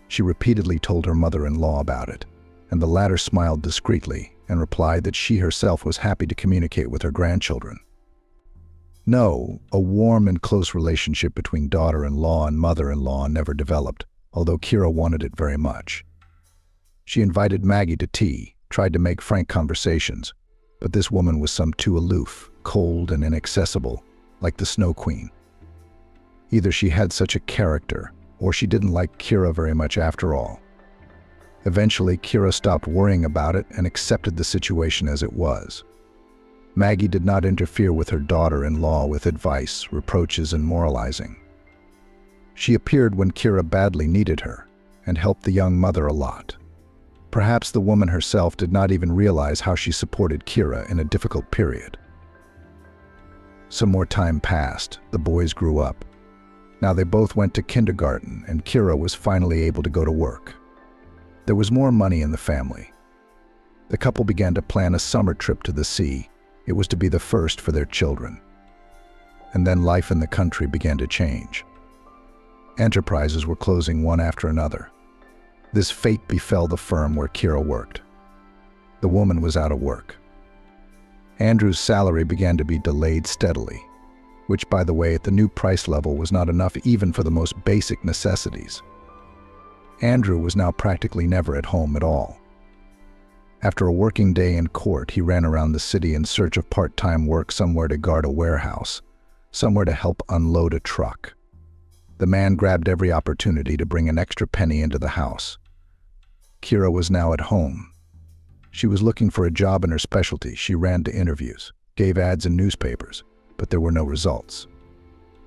S1: She repeatedly told her mother-in-law about it, and the latter smiled discreetly and replied that she herself was happy to communicate with her grandchildren. No, a warm and close relationship between daughter-in-law and mother-in-law never developed, although Kira wanted it very much. She invited Maggie to tea, tried to make frank conversations, but this woman was some too aloof, cold and inaccessible, like the Snow Queen. Either she had such a character, or she didn't like Kira very much after all. Eventually, Kira stopped worrying about it and accepted the situation as it was. Maggie did not interfere with her daughter-in-law with advice, reproaches, and moralizing. She appeared when Kira badly needed her, and helped the young mother a lot. Perhaps the woman herself did not even realize how she supported Kira in a difficult period. Some more time passed. The boys grew up. Now they both went to kindergarten, and Kira was finally able to go to work. There was more money in the family. The couple began to plan a summer trip to the sea. It was to be the first for their children. And then life in the country began to change. Enterprises were closing one after another. This fate befell the firm where Kira worked. The woman was out of work. Andrew's salary began to be delayed steadily, which, by the way, at the new price level was not enough even for the most basic necessities. Andrew was now practically never at home at all. After a working day in court, he ran around the city in search of part-time work, somewhere to guard a warehouse, somewhere to help unload a truck. The man grabbed every opportunity to bring an extra penny into the house. Kira was now at home. She was looking for a job in her specialty. She ran to interviews, gave ads in newspapers, but there were no results.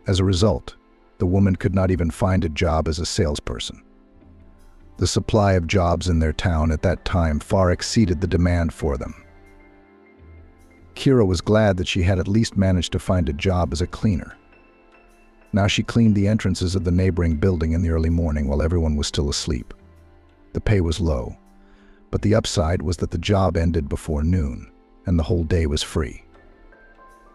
S1: As a result, the woman could not even find a job as a salesperson. The supply of jobs in their town at that time far exceeded the demand for them. Kira was glad that she had at least managed to find a job as a cleaner. Now she cleaned the entrances of the neighboring building in the early morning while everyone was still asleep. The pay was low, but the upside was that the job ended before noon, and the whole day was free.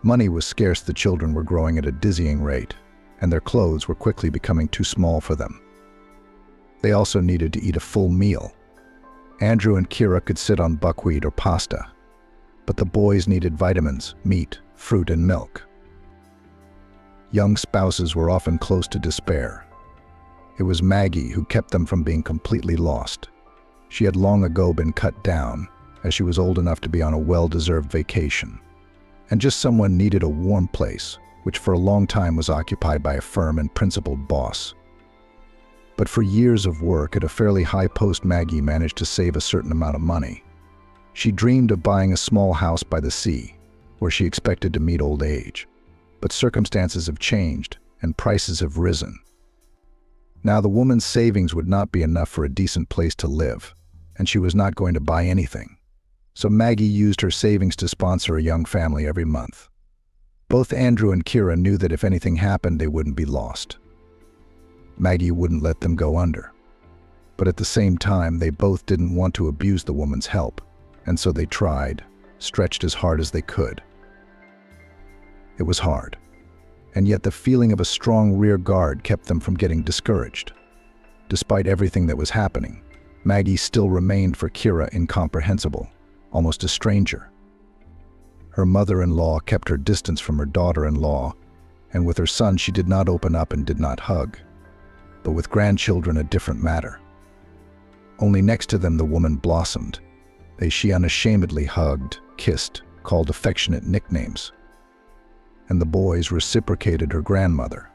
S1: Money was scarce. The children were growing at a dizzying rate, and their clothes were quickly becoming too small for them. They also needed to eat a full meal. Andrew and Kira could sit on buckwheat or pasta, but the boys needed vitamins, meat, fruit, and milk. Young spouses were often close to despair. It was Maggie who kept them from being completely lost. She had long ago been cut down, as she was old enough to be on a well-deserved vacation. And just someone needed a warm place, which for a long time was occupied by a firm and principled boss. But for years of work at a fairly high post, Maggie managed to save a certain amount of money. She dreamed of buying a small house by the sea, where she expected to meet old age. But circumstances have changed, and prices have risen. Now the woman's savings would not be enough for a decent place to live, and she was not going to buy anything. So Maggie used her savings to sponsor a young family every month. Both Andrew and Kira knew that if anything happened, they wouldn't be lost. Maggie wouldn't let them go under. But at the same time, they both didn't want to abuse the woman's help, and so they tried, stretched as hard as they could. It was hard, and yet the feeling of a strong rear guard kept them from getting discouraged. Despite everything that was happening, Maggie still remained for Kira incomprehensible, almost a stranger. Her mother-in-law kept her distance from her daughter-in-law, and with her son she did not open up and did not hug. But with grandchildren, a different matter. Only next to them the woman blossomed. She unashamedly hugged, kissed, called affectionate nicknames. And the boys reciprocated her grandmother.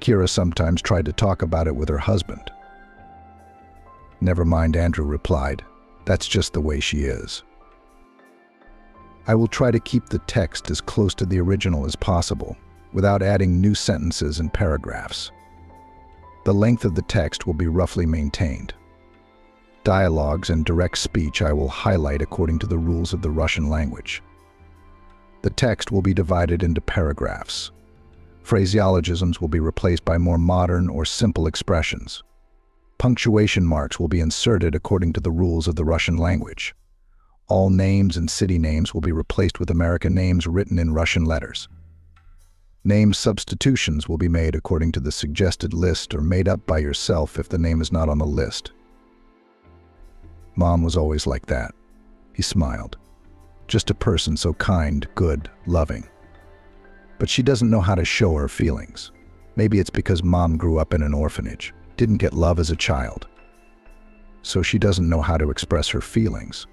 S1: Kira sometimes tried to talk about it with her husband. "Never mind," Andrew replied. "That's just the way she is." I will try to keep the text as close to the original as possible, without adding new sentences and paragraphs. The length of the text will be roughly maintained. Dialogues and direct speech I will highlight according to the rules of the Russian language. The text will be divided into paragraphs. Phraseologisms will be replaced by more modern or simple expressions. Punctuation marks will be inserted according to the rules of the Russian language. All names and city names will be replaced with American names written in Russian letters. Name substitutions will be made according to the suggested list or made up by yourself if the name is not on the list. Mom was always like that. He smiled. Just a person so kind, good, loving. But she doesn't know how to show her feelings. Maybe it's because Mom grew up in an orphanage, didn't get love as a child. So she doesn't know how to express her feelings.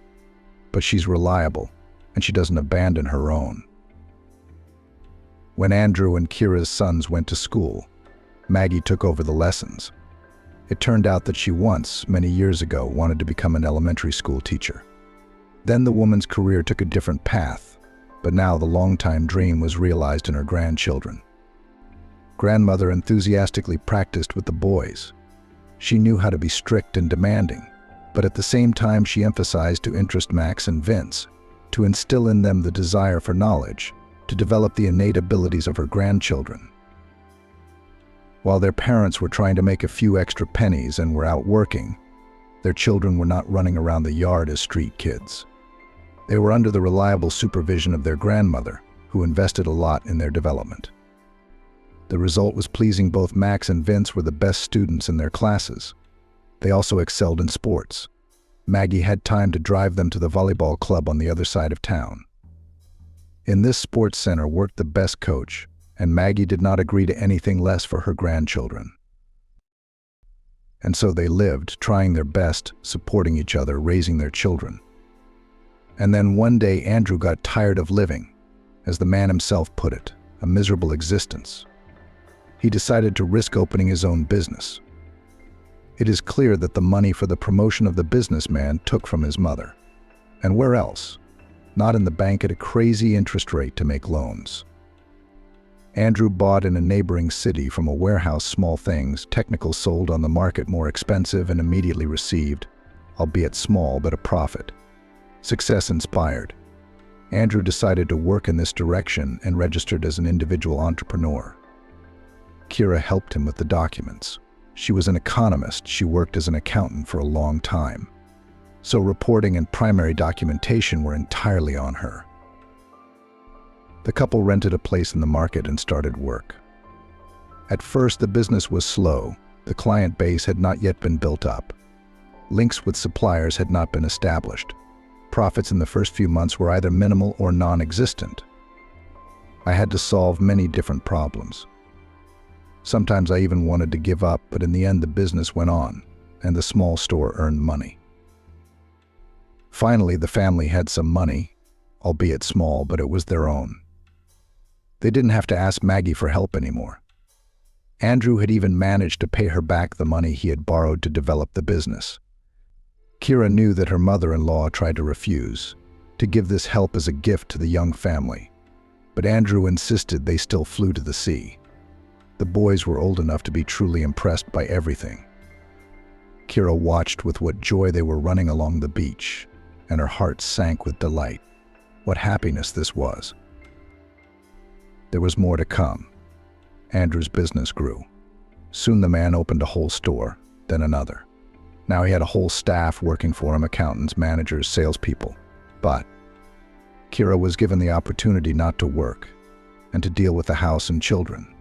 S1: But she's reliable, and she doesn't abandon her own. When Andrew and Kira's sons went to school, Maggie took over the lessons. It turned out that she once, many years ago, wanted to become an elementary school teacher. Then the woman's career took a different path, but now the long-time dream was realized in her grandchildren. Grandmother enthusiastically practiced with the boys. She knew how to be strict and demanding, but at the same time she emphasized to interest Max and Vince, to instill in them the desire for knowledge, to develop the innate abilities of her grandchildren. While their parents were trying to make a few extra pennies and were out working, their children were not running around the yard as street kids. They were under the reliable supervision of their grandmother, who invested a lot in their development. The result was pleasing. Both Max and Vince were the best students in their classes. They also excelled in sports. Maggie had time to drive them to the volleyball club on the other side of town. In this sports center worked the best coach, and Maggie did not agree to anything less for her grandchildren. And so they lived, trying their best, supporting each other, raising their children. And then one day Andrew got tired of living, as the man himself put it, a miserable existence. He decided to risk opening his own business. It is clear that the money for the promotion of the businessman took from his mother. And where else? Not in the bank at a crazy interest rate to make loans. Andrew bought in a neighboring city from a warehouse small things, technical sold on the market more expensive and immediately received, albeit small, but a profit. Success inspired. Andrew decided to work in this direction and registered as an individual entrepreneur. Kira helped him with the documents. She was an economist. She worked as an accountant for a long time. So reporting and primary documentation were entirely on her. The couple rented a place in the market and started work. At first, the business was slow. The client base had not yet been built up. Links with suppliers had not been established. Profits in the first few months were either minimal or non-existent. I had to solve many different problems. Sometimes I even wanted to give up, but in the end the business went on, and the small store earned money. Finally, the family had some money, albeit small, but it was their own. They didn't have to ask Maggie for help anymore. Andrew had even managed to pay her back the money he had borrowed to develop the business. Kira knew that her mother-in-law tried to refuse, to give this help as a gift to the young family, but Andrew insisted they still flew to the sea. The boys were old enough to be truly impressed by everything. Kira watched with what joy they were running along the beach, and her heart sank with delight. What happiness this was. There was more to come. Andrew's business grew. Soon the man opened a whole store, then another. Now he had a whole staff working for him, accountants, managers, salespeople. But Kira was given the opportunity not to work and to deal with the house and children.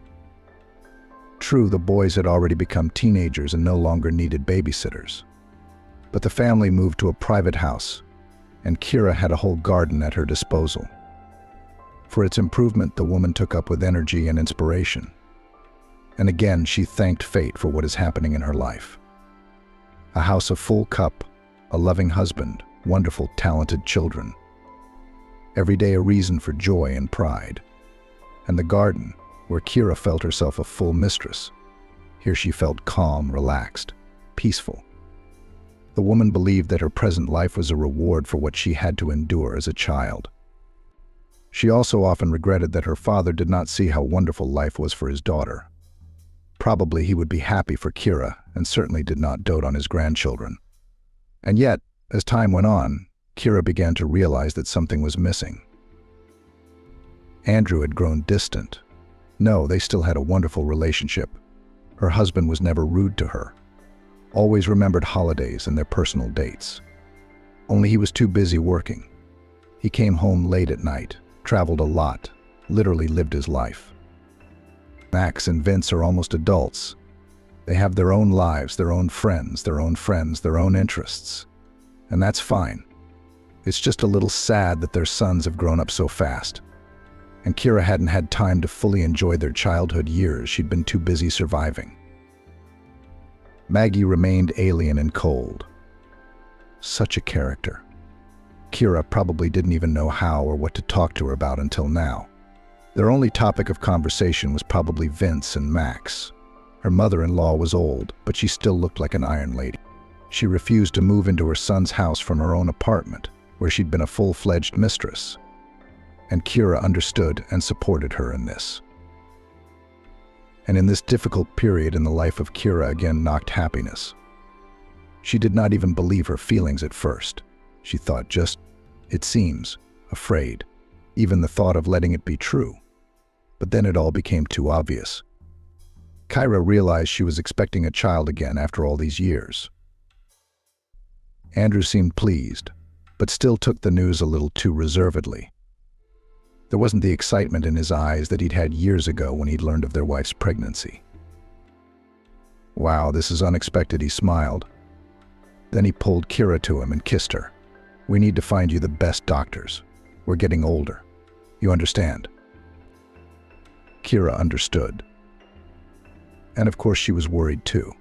S1: True, the boys had already become teenagers and no longer needed babysitters. But the family moved to a private house, and Kira had a whole garden at her disposal. For its improvement, the woman took up with energy and inspiration. And again, she thanked fate for what is happening in her life. A house of full cup, a loving husband, wonderful, talented children. Every day a reason for joy and pride. And the garden, where Kira felt herself a full mistress. Here she felt calm, relaxed, peaceful. The woman believed that her present life was a reward for what she had to endure as a child. She also often regretted that her father did not see how wonderful life was for his daughter. Probably he would be happy for Kira, and certainly did not dote on his grandchildren. And yet, as time went on, Kira began to realize that something was missing. Andrew had grown distant. No, they still had a wonderful relationship. Her husband was never rude to her. Always remembered holidays and their personal dates. Only he was too busy working. He came home late at night, traveled a lot, literally lived his life. Max and Vince are almost adults. They have their own lives, their own friends, their own interests. And that's fine. It's just a little sad that their sons have grown up so fast. And Kira hadn't had time to fully enjoy their childhood years. She'd been too busy surviving. Maggie remained alien and cold. Such a character. Kira probably didn't even know how or what to talk to her about until now. Their only topic of conversation was probably Vince and Max. Her mother-in-law was old, but she still looked like an iron lady. She refused to move into her son's house from her own apartment, where she'd been a full-fledged mistress. And Kira understood and supported her in this. And in this difficult period in the life of Kira again knocked happiness. She did not even believe her feelings at first. She thought just, it seems, afraid. even the thought of letting it be true. But then it all became too obvious. Kyra realized she was expecting a child again after all these years. Andrew seemed pleased, but still took the news a little too reservedly. There wasn't the excitement in his eyes that he'd had years ago when he'd learned of their wife's pregnancy. "Wow, this is unexpected," he smiled. Then he pulled Kyra to him and kissed her. "We need to find you the best doctors. We're getting older. You understand?" Kyra understood. And of course she was worried too.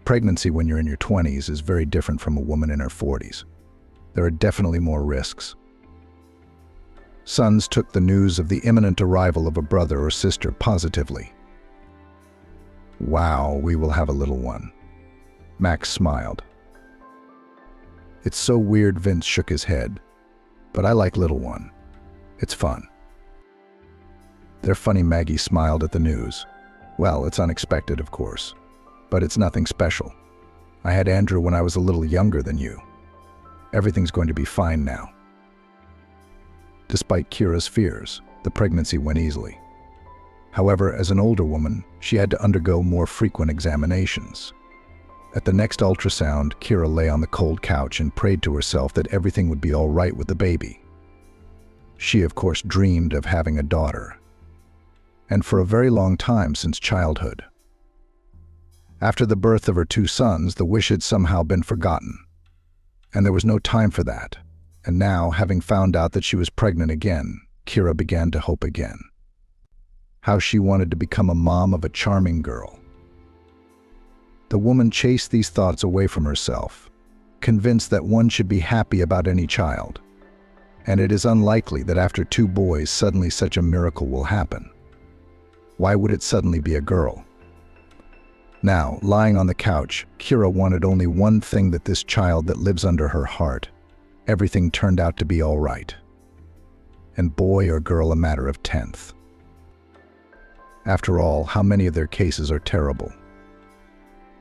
S1: Pregnancy when you're in your 20s is very different from a woman in her 40s. There are definitely more risks. Sons took the news of the imminent arrival of a brother or sister positively. "Wow, we will have a little one." Max smiled. "It's so weird," Vince shook his head. "But I like little one. It's fun." They're funny, Maggie smiled at the news. "Well, it's unexpected, of course. But it's nothing special. I had Andrew when I was a little younger than you. Everything's going to be fine now." Despite Kyra's fears, the pregnancy went easily. However, as an older woman, she had to undergo more frequent examinations. At the next ultrasound, Kyra lay on the cold couch and prayed to herself that everything would be all right with the baby. She, of course, dreamed of having a daughter, and for a very long time since childhood. After the birth of her 2 sons, the wish had somehow been forgotten, and there was no time for that. And now, having found out that she was pregnant again, Kyra began to hope again. How she wanted to become a mom of a charming girl. The woman chased these thoughts away from herself, convinced that one should be happy about any child. And it is unlikely that after 2 boys suddenly such a miracle will happen. Why would it suddenly be a girl? Now, lying on the couch, Kyra wanted only one thing, that this child that lives under her heart, everything turned out to be all right. And boy or girl, a matter of tenth. After all, how many of their cases are terrible?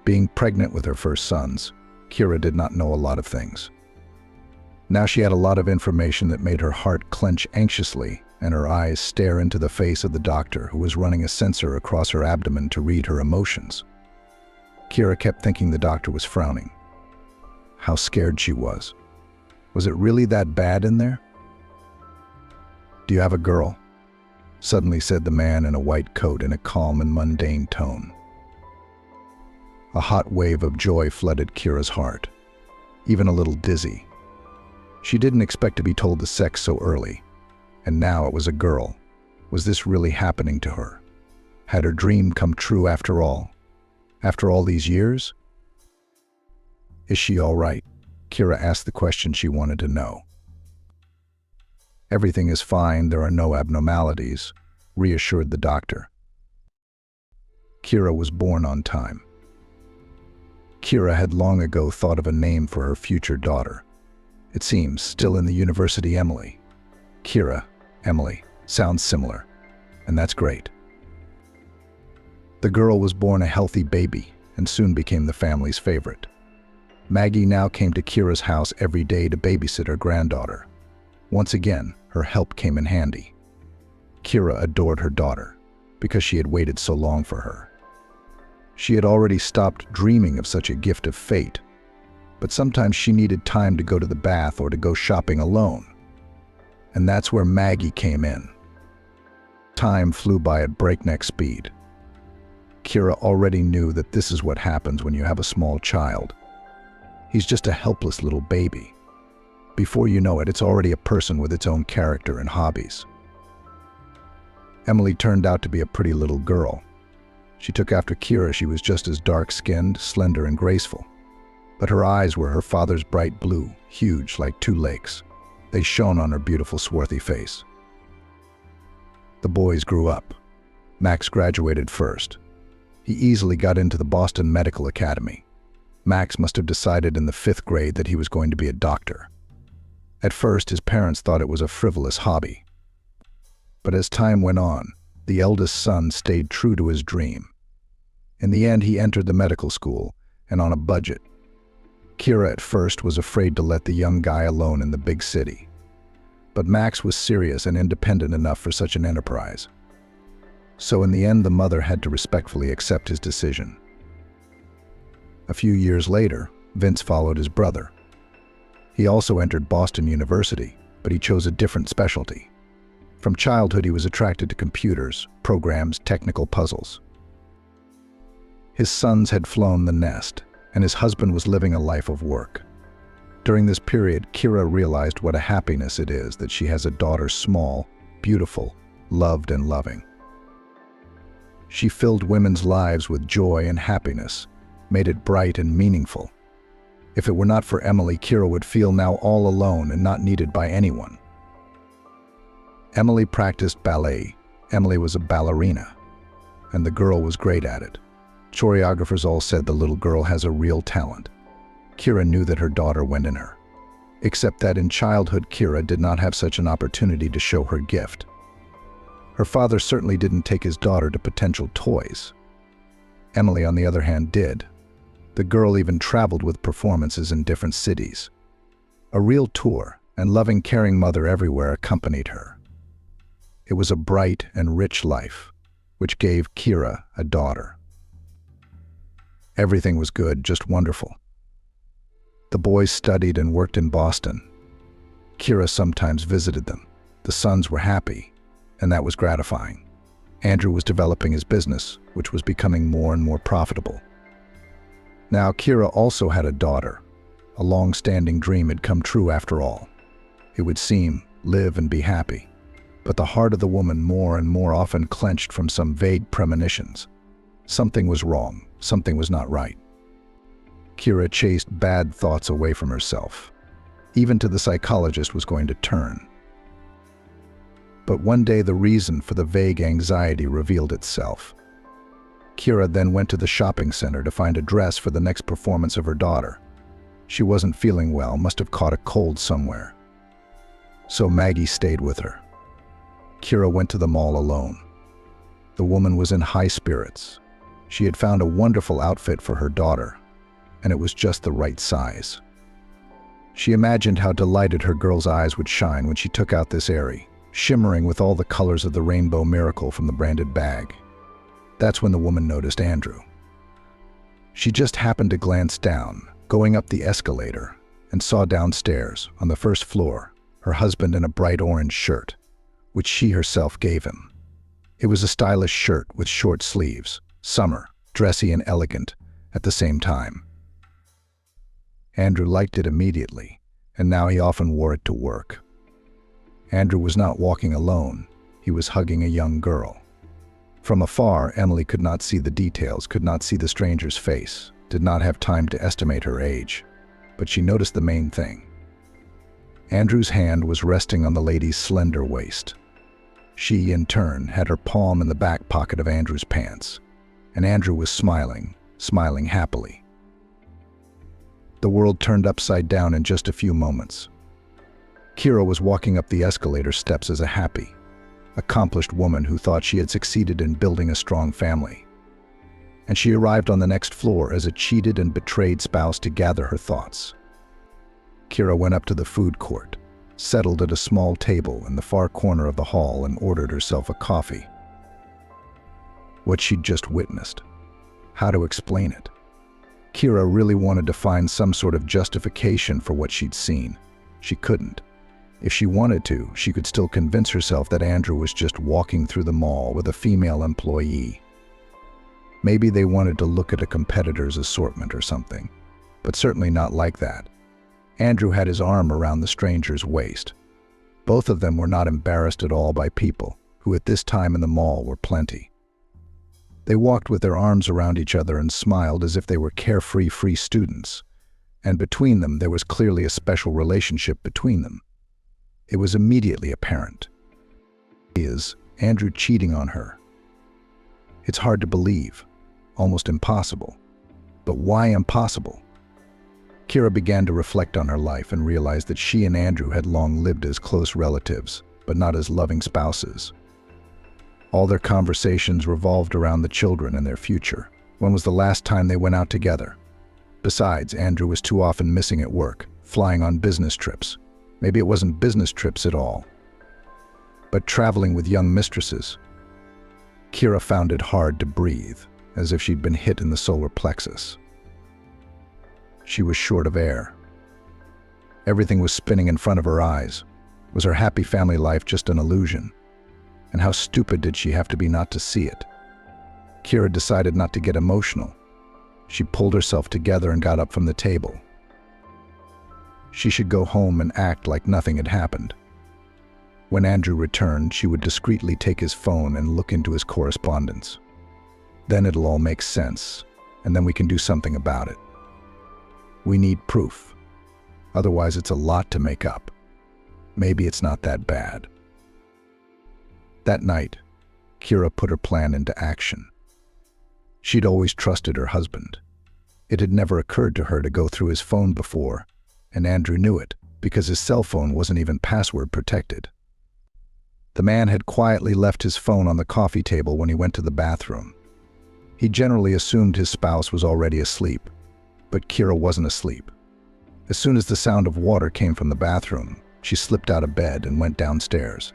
S1: Being pregnant with her first sons, Kyra did not know a lot of things. Now she had a lot of information that made her heart clench anxiously and her eyes stare into the face of the doctor, who was running a sensor across her abdomen to read her emotions. Kyra kept thinking the doctor was frowning. How scared she was. Was it really that bad in there? "Do you have a girl?" suddenly said the man in a white coat in a calm and mundane tone. A hot wave of joy flooded Kyra's heart, even a little dizzy. She didn't expect to be told the sex so early, and now it was a girl. Was this really happening to her? Had her dream come true after all? After all these years? "Is she all right?" Kyra asked the question she wanted to know. "Everything is fine, there are no abnormalities," reassured the doctor. Kyra was born on time. Kyra had long ago thought of a name for her future daughter. It seems, still in the university, Emily. Kyra, Emily, sounds similar, and that's great. The girl was born a healthy baby and soon became the family's favorite. Maggie now came to Kyra's house every day to babysit her granddaughter. Once again, her help came in handy. Kyra adored her daughter because she had waited so long for her. She had already stopped dreaming of such a gift of fate, but sometimes she needed time to go to the bath or to go shopping alone. And that's where Maggie came in. Time flew by at breakneck speed. Kyra already knew that this is what happens when you have a small child. He's just a helpless little baby. Before you know it, it's already a person with its own character and hobbies. Emily turned out to be a pretty little girl. She took after Kyra. She was just as dark-skinned, slender, and graceful. But her eyes were her father's bright blue, huge like 2 lakes. They shone on her beautiful, swarthy face. The boys grew up. Max graduated first. He easily got into the Boston Medical Academy. Max must have decided in the 5th grade that he was going to be a doctor. At first, his parents thought it was a frivolous hobby. But as time went on, the eldest son stayed true to his dream. In the end, he entered the medical school, and on a budget. Kyra at first was afraid to let the young guy alone in the big city. but Max was serious and independent enough for such an enterprise. So in the end, the mother had to respectfully accept his decision. A few years later, Vince followed his brother. He also entered Boston University, but he chose a different specialty. From childhood, he was attracted to computers, programs, technical puzzles. His sons had flown the nest, and his husband was living a life of work. During this period, Kira realized what a happiness it is that she has a daughter small, beautiful, loved and loving. She filled women's lives with joy and happiness, made it bright and meaningful. If it were not for Emily, Kira would feel now all alone and not needed by anyone. Emily practiced ballet. Emily was a ballerina, and the girl was great at it. Choreographers all said the little girl has a real talent. Kira knew that her daughter went in her. Except that in childhood, Kira did not have such an opportunity to show her gift. Her father certainly didn't take his daughter to potential toys. Emily, on the other hand, did. The girl even traveled with performances in different cities. A real tour, and loving, caring mother everywhere accompanied her. It was a bright and rich life, which gave Kira a daughter. Everything was good, just wonderful. The boys studied and worked in Boston. Kira sometimes visited them. The sons were happy, and that was gratifying. Andrew was developing his business, which was becoming more and more profitable. Now Kira also had a daughter. A long-standing dream had come true after all. It would seem, live and be happy. But the heart of the woman more and more often clenched from some vague premonitions. Something was wrong, something was not right. Kira chased bad thoughts away from herself. Even to the psychologist was going to turn. But one day the reason for the vague anxiety revealed itself. Kira then went to the shopping center to find a dress for the next performance of her daughter. She wasn't feeling well, must have caught a cold somewhere. So Maggie stayed with her. Kira went to the mall alone. The woman was in high spirits. She had found a wonderful outfit for her daughter, and it was just the right size. She imagined how delighted her girl's eyes would shine when she took out this airy, shimmering with all the colors of the rainbow miracle from the branded bag. That's when the woman noticed Andrew. She just happened to glance down, going up the escalator, and saw downstairs, on the first floor, her husband in a bright orange shirt, which she herself gave him. It was a stylish shirt with short sleeves, summer, dressy and elegant at the same time. Andrew liked it immediately, and now he often wore it to work. Andrew was not walking alone, he was hugging a young girl. From afar, Emily could not see the details, could not see the stranger's face, did not have time to estimate her age, but she noticed the main thing. Andrew's hand was resting on the lady's slender waist. She, in turn, had her palm in the back pocket of Andrew's pants, and Andrew was smiling happily. The world turned upside down in just a few moments. Kira was walking up the escalator steps as a happy, accomplished woman who thought she had succeeded in building a strong family. And she arrived on the next floor as a cheated and betrayed spouse to gather her thoughts. Kira went up to the food court, settled at a small table in the far corner of the hall and ordered herself a coffee. What she'd just witnessed. How to explain it? Kira really wanted to find some sort of justification for what she'd seen. She couldn't. If she wanted to, she could still convince herself that Andrew was just walking through the mall with a female employee. Maybe they wanted to look at a competitor's assortment or something, but certainly not like that. Andrew had his arm around the stranger's waist. Both of them were not embarrassed at all by people, who at this time in the mall were plenty. They walked with their arms around each other and smiled as if they were carefree free students, and between them there was clearly a special relationship between them. It was immediately apparent. Is Andrew cheating on her? It's hard to believe, almost impossible. But why impossible? Kira began to reflect on her life and realized that she and Andrew had long lived as close relatives, but not as loving spouses. All their conversations revolved around the children and their future. When was the last time they went out together? Besides, Andrew was too often missing at work, flying on business trips. Maybe it wasn't business trips at all, but traveling with young mistresses. Kira found it hard to breathe, as if she'd been hit in the solar plexus. She was short of air. Everything was spinning in front of her eyes. Was her happy family life just an illusion? And how stupid did she have to be not to see it? Kira decided not to get emotional. She pulled herself together and got up from the table. She should go home and act like nothing had happened. When Andrew returned, she would discreetly take his phone and look into his correspondence. Then it'll all make sense, and then we can do something about it. We need proof. Otherwise, it's a lot to make up. Maybe it's not that bad. That night, Kira put her plan into action. She'd always trusted her husband. It had never occurred to her to go through his phone before, and Andrew knew it because his cell phone wasn't even password protected. The man had quietly left his phone on the coffee table when he went to the bathroom. He generally assumed his spouse was already asleep, but Kira wasn't asleep. As soon as the sound of water came from the bathroom, she slipped out of bed and went downstairs,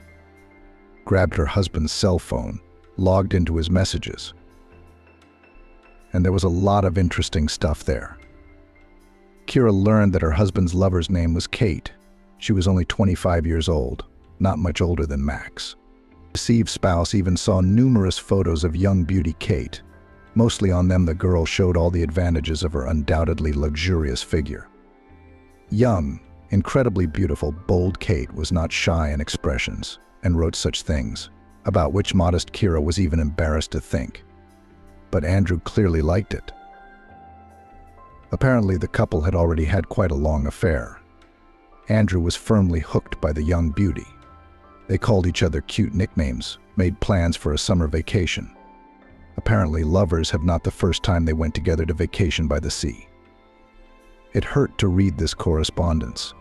S1: grabbed her husband's cell phone, logged into his messages. And there was a lot of interesting stuff there. Kira learned that her husband's lover's name was Kate. She was only 25 years old, not much older than Max. The deceived spouse even saw numerous photos of young beauty Kate. Mostly on them, the girl showed all the advantages of her undoubtedly luxurious figure. Young, incredibly beautiful, bold Kate was not shy in expressions and wrote such things, about which modest Kira was even embarrassed to think. But Andrew clearly liked it. Apparently, the couple had already had quite a long affair. Andrew was firmly hooked by the young beauty. They called each other cute nicknames, made plans for a summer vacation. Apparently, lovers have not the first time they went together to vacation by the sea. It hurt to read this correspondence,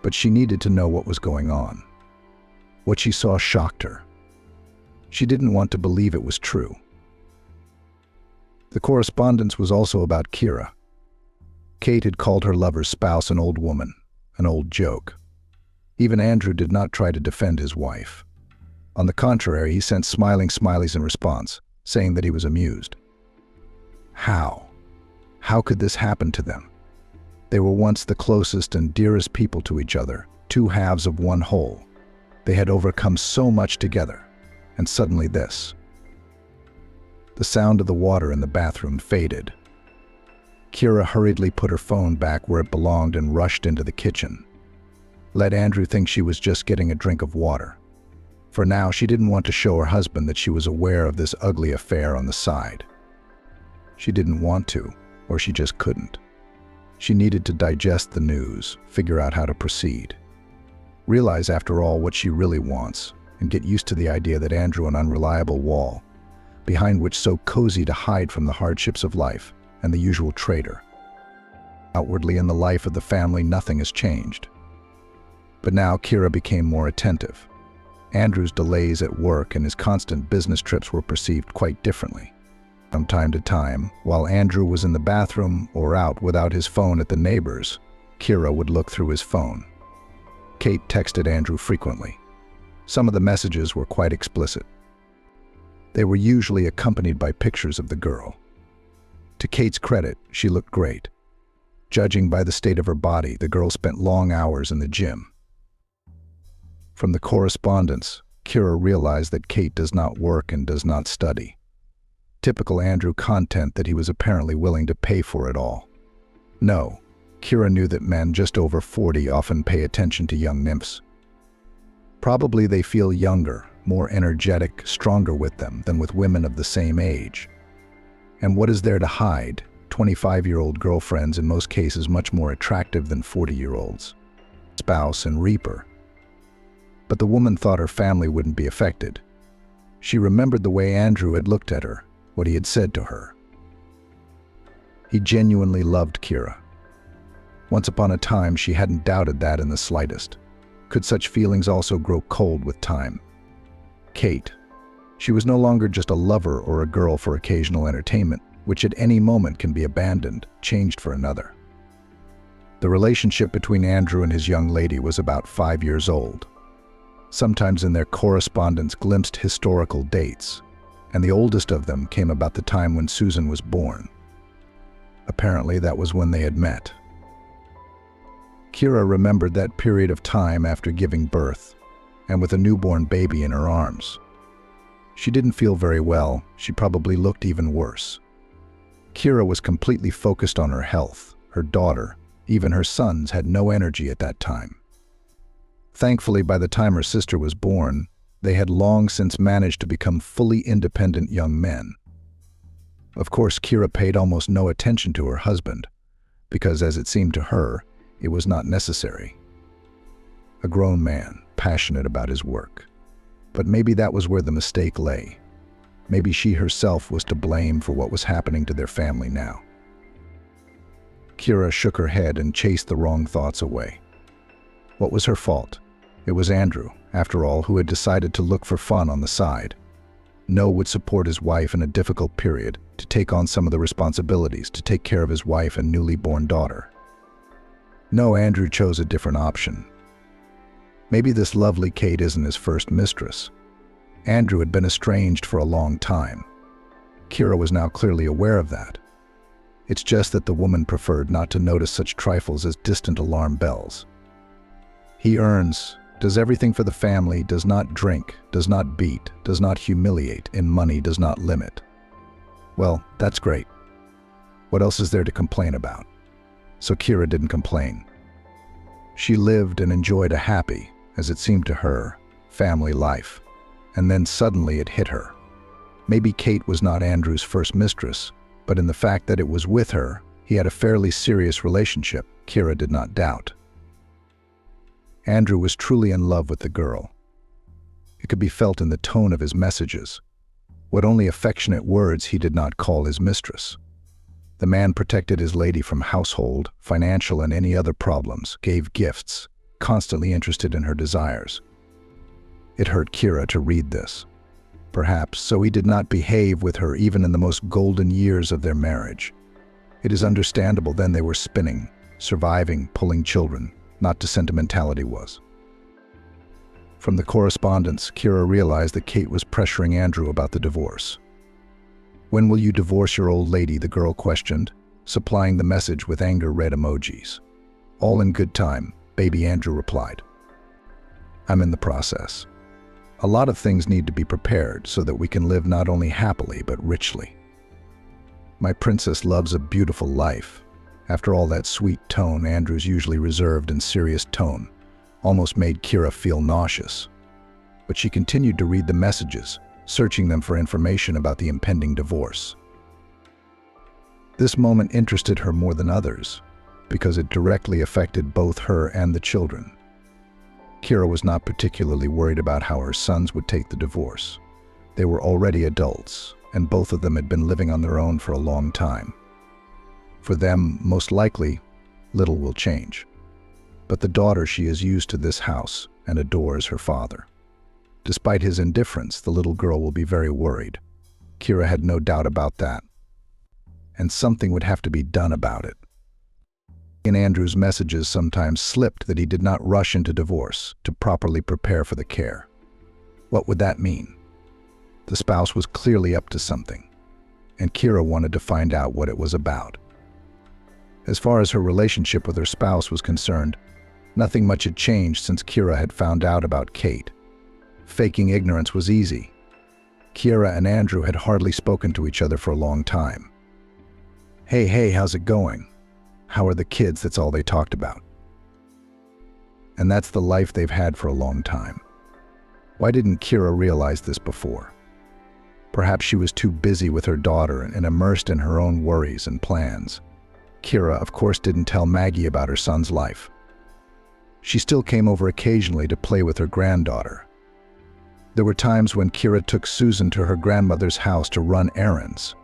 S1: but she needed to know what was going on. What she saw shocked her. She didn't want to believe it was true. The correspondence was also about Kira. Kate had called her lover's spouse an old woman, an old joke. Even Andrew did not try to defend his wife. On the contrary, he sent smiling smileys in response, saying that he was amused. How? How could this happen to them? They were once the closest and dearest people to each other, two halves of one whole. They had overcome so much together, and suddenly this. The sound of the water in the bathroom faded. Kira hurriedly put her phone back where it belonged and rushed into the kitchen. Let Andrew think she was just getting a drink of water. For now, she didn't want to show her husband that she was aware of this ugly affair on the side. She didn't want to, or she just couldn't. She needed to digest the news, figure out how to proceed. Realize, after all, what she really wants, and get used to the idea that Andrew an unreliable wall, behind which so cozy to hide from the hardships of life and the usual traitor. Outwardly in the life of the family, nothing has changed. But now Kira became more attentive. Andrew's delays at work and his constant business trips were perceived quite differently. From time to time, while Andrew was in the bathroom or out without his phone at the neighbor's, Kira would look through his phone. Kate texted Andrew frequently. Some of the messages were quite explicit. They were usually accompanied by pictures of the girl. To Kate's credit, she looked great. Judging by the state of her body, the girl spent long hours in the gym. From the correspondence, Kira realized that Kate does not work and does not study. Typical Andrew content that he was apparently willing to pay for it all. No, Kira knew that men just over 40 often pay attention to young nymphs. Probably they feel younger, more energetic, stronger with them than with women of the same age. And what is there to hide? 25-year-old girlfriends, in most cases much more attractive than 40-year-olds. Spouse and reaper. But the woman thought her family wouldn't be affected. She remembered the way Andrew had looked at her, what he had said to her. He genuinely loved Kira. Once upon a time, she hadn't doubted that in the slightest. Could such feelings also grow cold with time? Kate. She was no longer just a lover or a girl for occasional entertainment, which at any moment can be abandoned, changed for another. The relationship between Andrew and his young lady was about 5 years old. Sometimes in their correspondence glimpsed historical dates, and the oldest of them came about the time when Susan was born. Apparently, that was when they had met. Kira remembered that period of time after giving birth, and with a newborn baby in her arms. She didn't feel very well. She probably looked even worse. Kira was completely focused on her health. Her daughter, even her sons, had no energy at that time. Thankfully, by the time her sister was born, they had long since managed to become fully independent young men. Of course, Kira paid almost no attention to her husband, because as it seemed to her, it was not necessary. A grown man, passionate about his work. But maybe that was where the mistake lay. Maybe she herself was to blame for what was happening to their family now. Kira shook her head and chased the wrong thoughts away. What was her fault? It was Andrew, after all, who had decided to look for fun on the side. Noah would support his wife in a difficult period, to take on some of the responsibilities, to take care of his wife and newly born daughter. No, Andrew chose a different option. Maybe this lovely Kate isn't his first mistress. Andrew had been estranged for a long time. Kira was now clearly aware of that. It's just that the woman preferred not to notice such trifles as distant alarm bells. He earns, does everything for the family, does not drink, does not beat, does not humiliate, and money does not limit. Well, that's great. What else is there to complain about? So Kira didn't complain. She lived and enjoyed a happy, as it seemed to her, family life. And then suddenly it hit her. Maybe Kate was not Andrew's first mistress, but in the fact that it was with her, he had a fairly serious relationship, Kira did not doubt. Andrew was truly in love with the girl. It could be felt in the tone of his messages. What only affectionate words he did not call his mistress. The man protected his lady from household, financial, and any other problems, gave gifts, constantly interested in her desires. It hurt Kira to read this. Perhaps so he did not behave with her even in the most golden years of their marriage. It is understandable then they were spinning, surviving, pulling children, not to sentimentality was. From the correspondence, Kira realized that Kate was pressuring Andrew about the divorce. "When will you divorce your old lady?" the girl questioned, supplying the message with anger-red emojis. "All in good time," baby Andrew replied. "I'm in the process. A lot of things need to be prepared so that we can live not only happily but richly. My princess loves a beautiful life." After all that sweet tone, Andrew's usually reserved and serious tone almost made Kira feel nauseous. But she continued to read the messages, searching them for information about the impending divorce. This moment interested her more than others, because it directly affected both her and the children. Kira was not particularly worried about how her sons would take the divorce. They were already adults, and both of them had been living on their own for a long time. For them, most likely, little will change. But the daughter, she is used to this house and adores her father. Despite his indifference, the little girl will be very worried. Kira had no doubt about that. And something would have to be done about it. In Andrew's messages sometimes slipped that he did not rush into divorce to properly prepare for the care. What would that mean? The spouse was clearly up to something, and Kira wanted to find out what it was about. As far as her relationship with her spouse was concerned, nothing much had changed since Kira had found out about Kate. Faking ignorance was easy. Kira and Andrew had hardly spoken to each other for a long time. Hey, how's it going? How are the kids? That's all they talked about. And that's the life they've had for a long time. Why didn't Kira realize this before? Perhaps she was too busy with her daughter and immersed in her own worries and plans. Kira, of course, didn't tell Maggie about her son's life. She still came over occasionally to play with her granddaughter. There were times when Kira took Susan to her grandmother's house to run errands.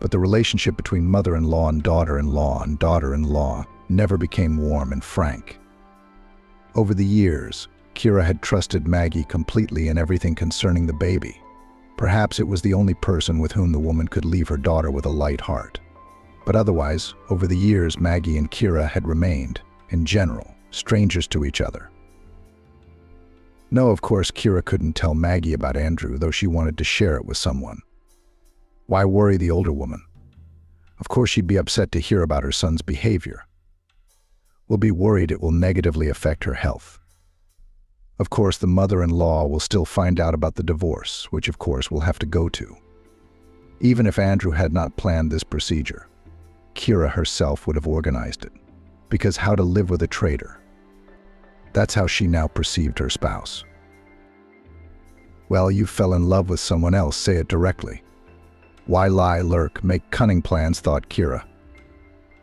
S1: But the relationship between mother-in-law and daughter-in-law never became warm and frank. Over the years, Kira had trusted Maggie completely in everything concerning the baby. Perhaps it was the only person with whom the woman could leave her daughter with a light heart. But otherwise, over the years, Maggie and Kira had remained, in general, strangers to each other. No, of course, Kira couldn't tell Maggie about Andrew, though she wanted to share it with someone. Why worry the older woman? Of course, she'd be upset to hear about her son's behavior. Will be worried it will negatively affect her health. Of course, the mother-in-law will still find out about the divorce, which of course will have to go to. Even if Andrew had not planned this procedure, Kira herself would have organized it. Because how to live with a traitor? That's how she now perceived her spouse. Well, you fell in love with someone else, say it directly. Why lie, lurk, make cunning plans, thought Kira.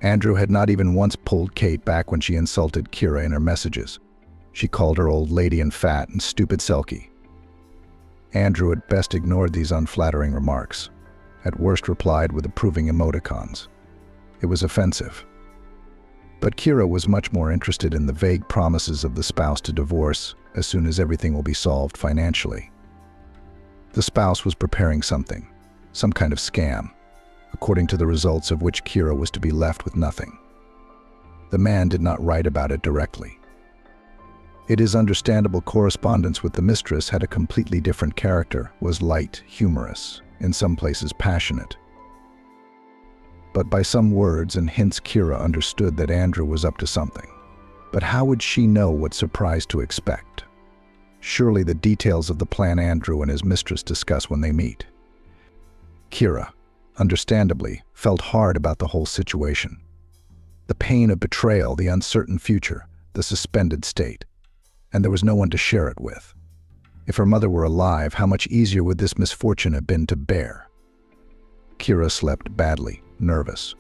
S1: Andrew had not even once pulled Kate back when she insulted Kira in her messages. She called her old lady and fat and stupid selkie. Andrew at best ignored these unflattering remarks, at worst replied with approving emoticons. It was offensive. But Kira was much more interested in the vague promises of the spouse to divorce as soon as everything will be solved financially. The spouse was preparing something, some kind of scam, according to the results of which Kira was to be left with nothing. The man did not write about it directly. It is understandable correspondence with the mistress had a completely different character, was light, humorous, in some places passionate. But by some words and hints Kira understood that Andrew was up to something. But how would she know what surprise to expect? Surely the details of the plan Andrew and his mistress discuss when they meet. Kira, understandably, felt hard about the whole situation. The pain of betrayal, the uncertain future, the suspended state. And there was no one to share it with. If her mother were alive, how much easier would this misfortune have been to bear? Kira slept badly, nervous.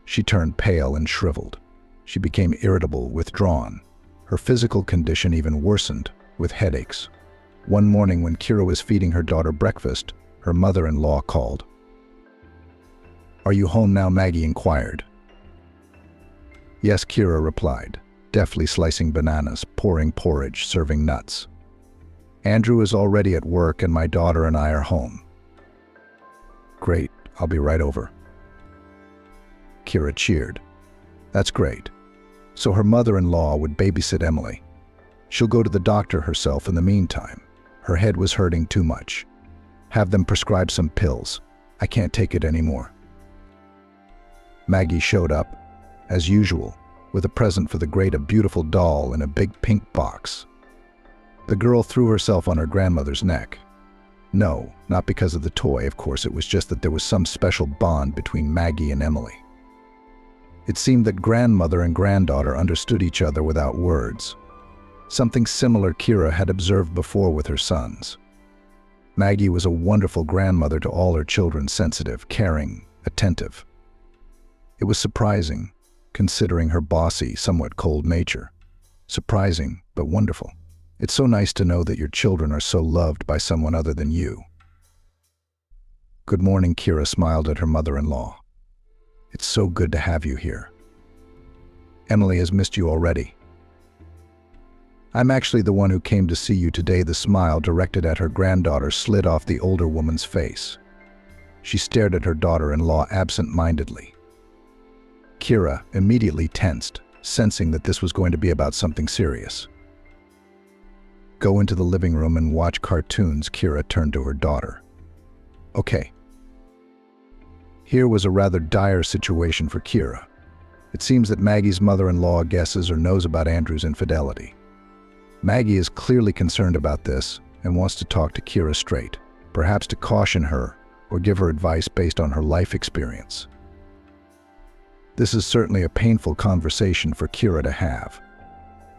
S1: She turned pale and shriveled. She became irritable, withdrawn. Her physical condition even worsened, with headaches. One morning when Kira was feeding her daughter breakfast, her mother-in-law called. "Are you home now?" Maggie inquired. "Yes," Kira replied, deftly slicing bananas, pouring porridge, serving nuts. "Andrew is already at work and my daughter and I are home." "Great, I'll be right over." Kira cheered. "That's great." So her mother-in-law would babysit Emily. She'll go to the doctor herself in the meantime. Her head was hurting too much. Have them prescribe some pills. I can't take it anymore. Maggie showed up, as usual, with a present for the great, a beautiful doll in a big pink box. The girl threw herself on her grandmother's neck. No, not because of the toy, of course, it was just that there was some special bond between Maggie and Emily. It seemed that grandmother and granddaughter understood each other without words. Something similar Kira had observed before with her sons. Maggie was a wonderful grandmother to all her children, sensitive, caring, attentive. It was surprising, considering her bossy, somewhat cold nature. Surprising, but wonderful. It's so nice to know that your children are so loved by someone other than you. "Good morning," Kira smiled at her mother-in-law. "It's so good to have you here. Emily has missed you already." "I'm actually the one who came to see you today." The smile directed at her granddaughter slid off the older woman's face. She stared at her daughter-in-law absent-mindedly. Kira immediately tensed, sensing that this was going to be about something serious. "Go into the living room and watch cartoons," Kira turned to her daughter. "Okay." Here was a rather dire situation for Kira. It seems that Maggie's mother-in-law guesses or knows about Andrew's infidelity. Maggie is clearly concerned about this and wants to talk to Kira straight, perhaps to caution her or give her advice based on her life experience. This is certainly a painful conversation for Kira to have.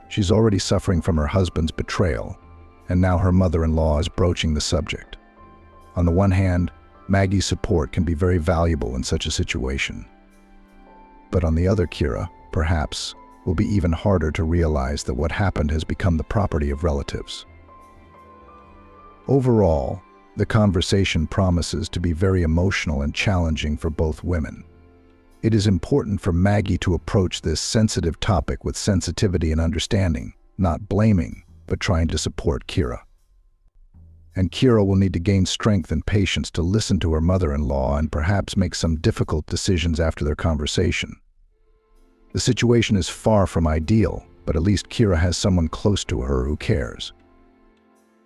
S1: She's already suffering from her husband's betrayal, and now her mother-in-law is broaching the subject. On the one hand, Maggie's support can be very valuable in such a situation. But on the other, Kira, perhaps, will be even harder to realize that what happened has become the property of relatives. Overall, the conversation promises to be very emotional and challenging for both women. It is important for Maggie to approach this sensitive topic with sensitivity and understanding, not blaming, but trying to support Kira. and Kira will need to gain strength and patience to listen to her mother-in-law and perhaps make some difficult decisions after their conversation. The situation is far from ideal, but at least Kira has someone close to her who cares.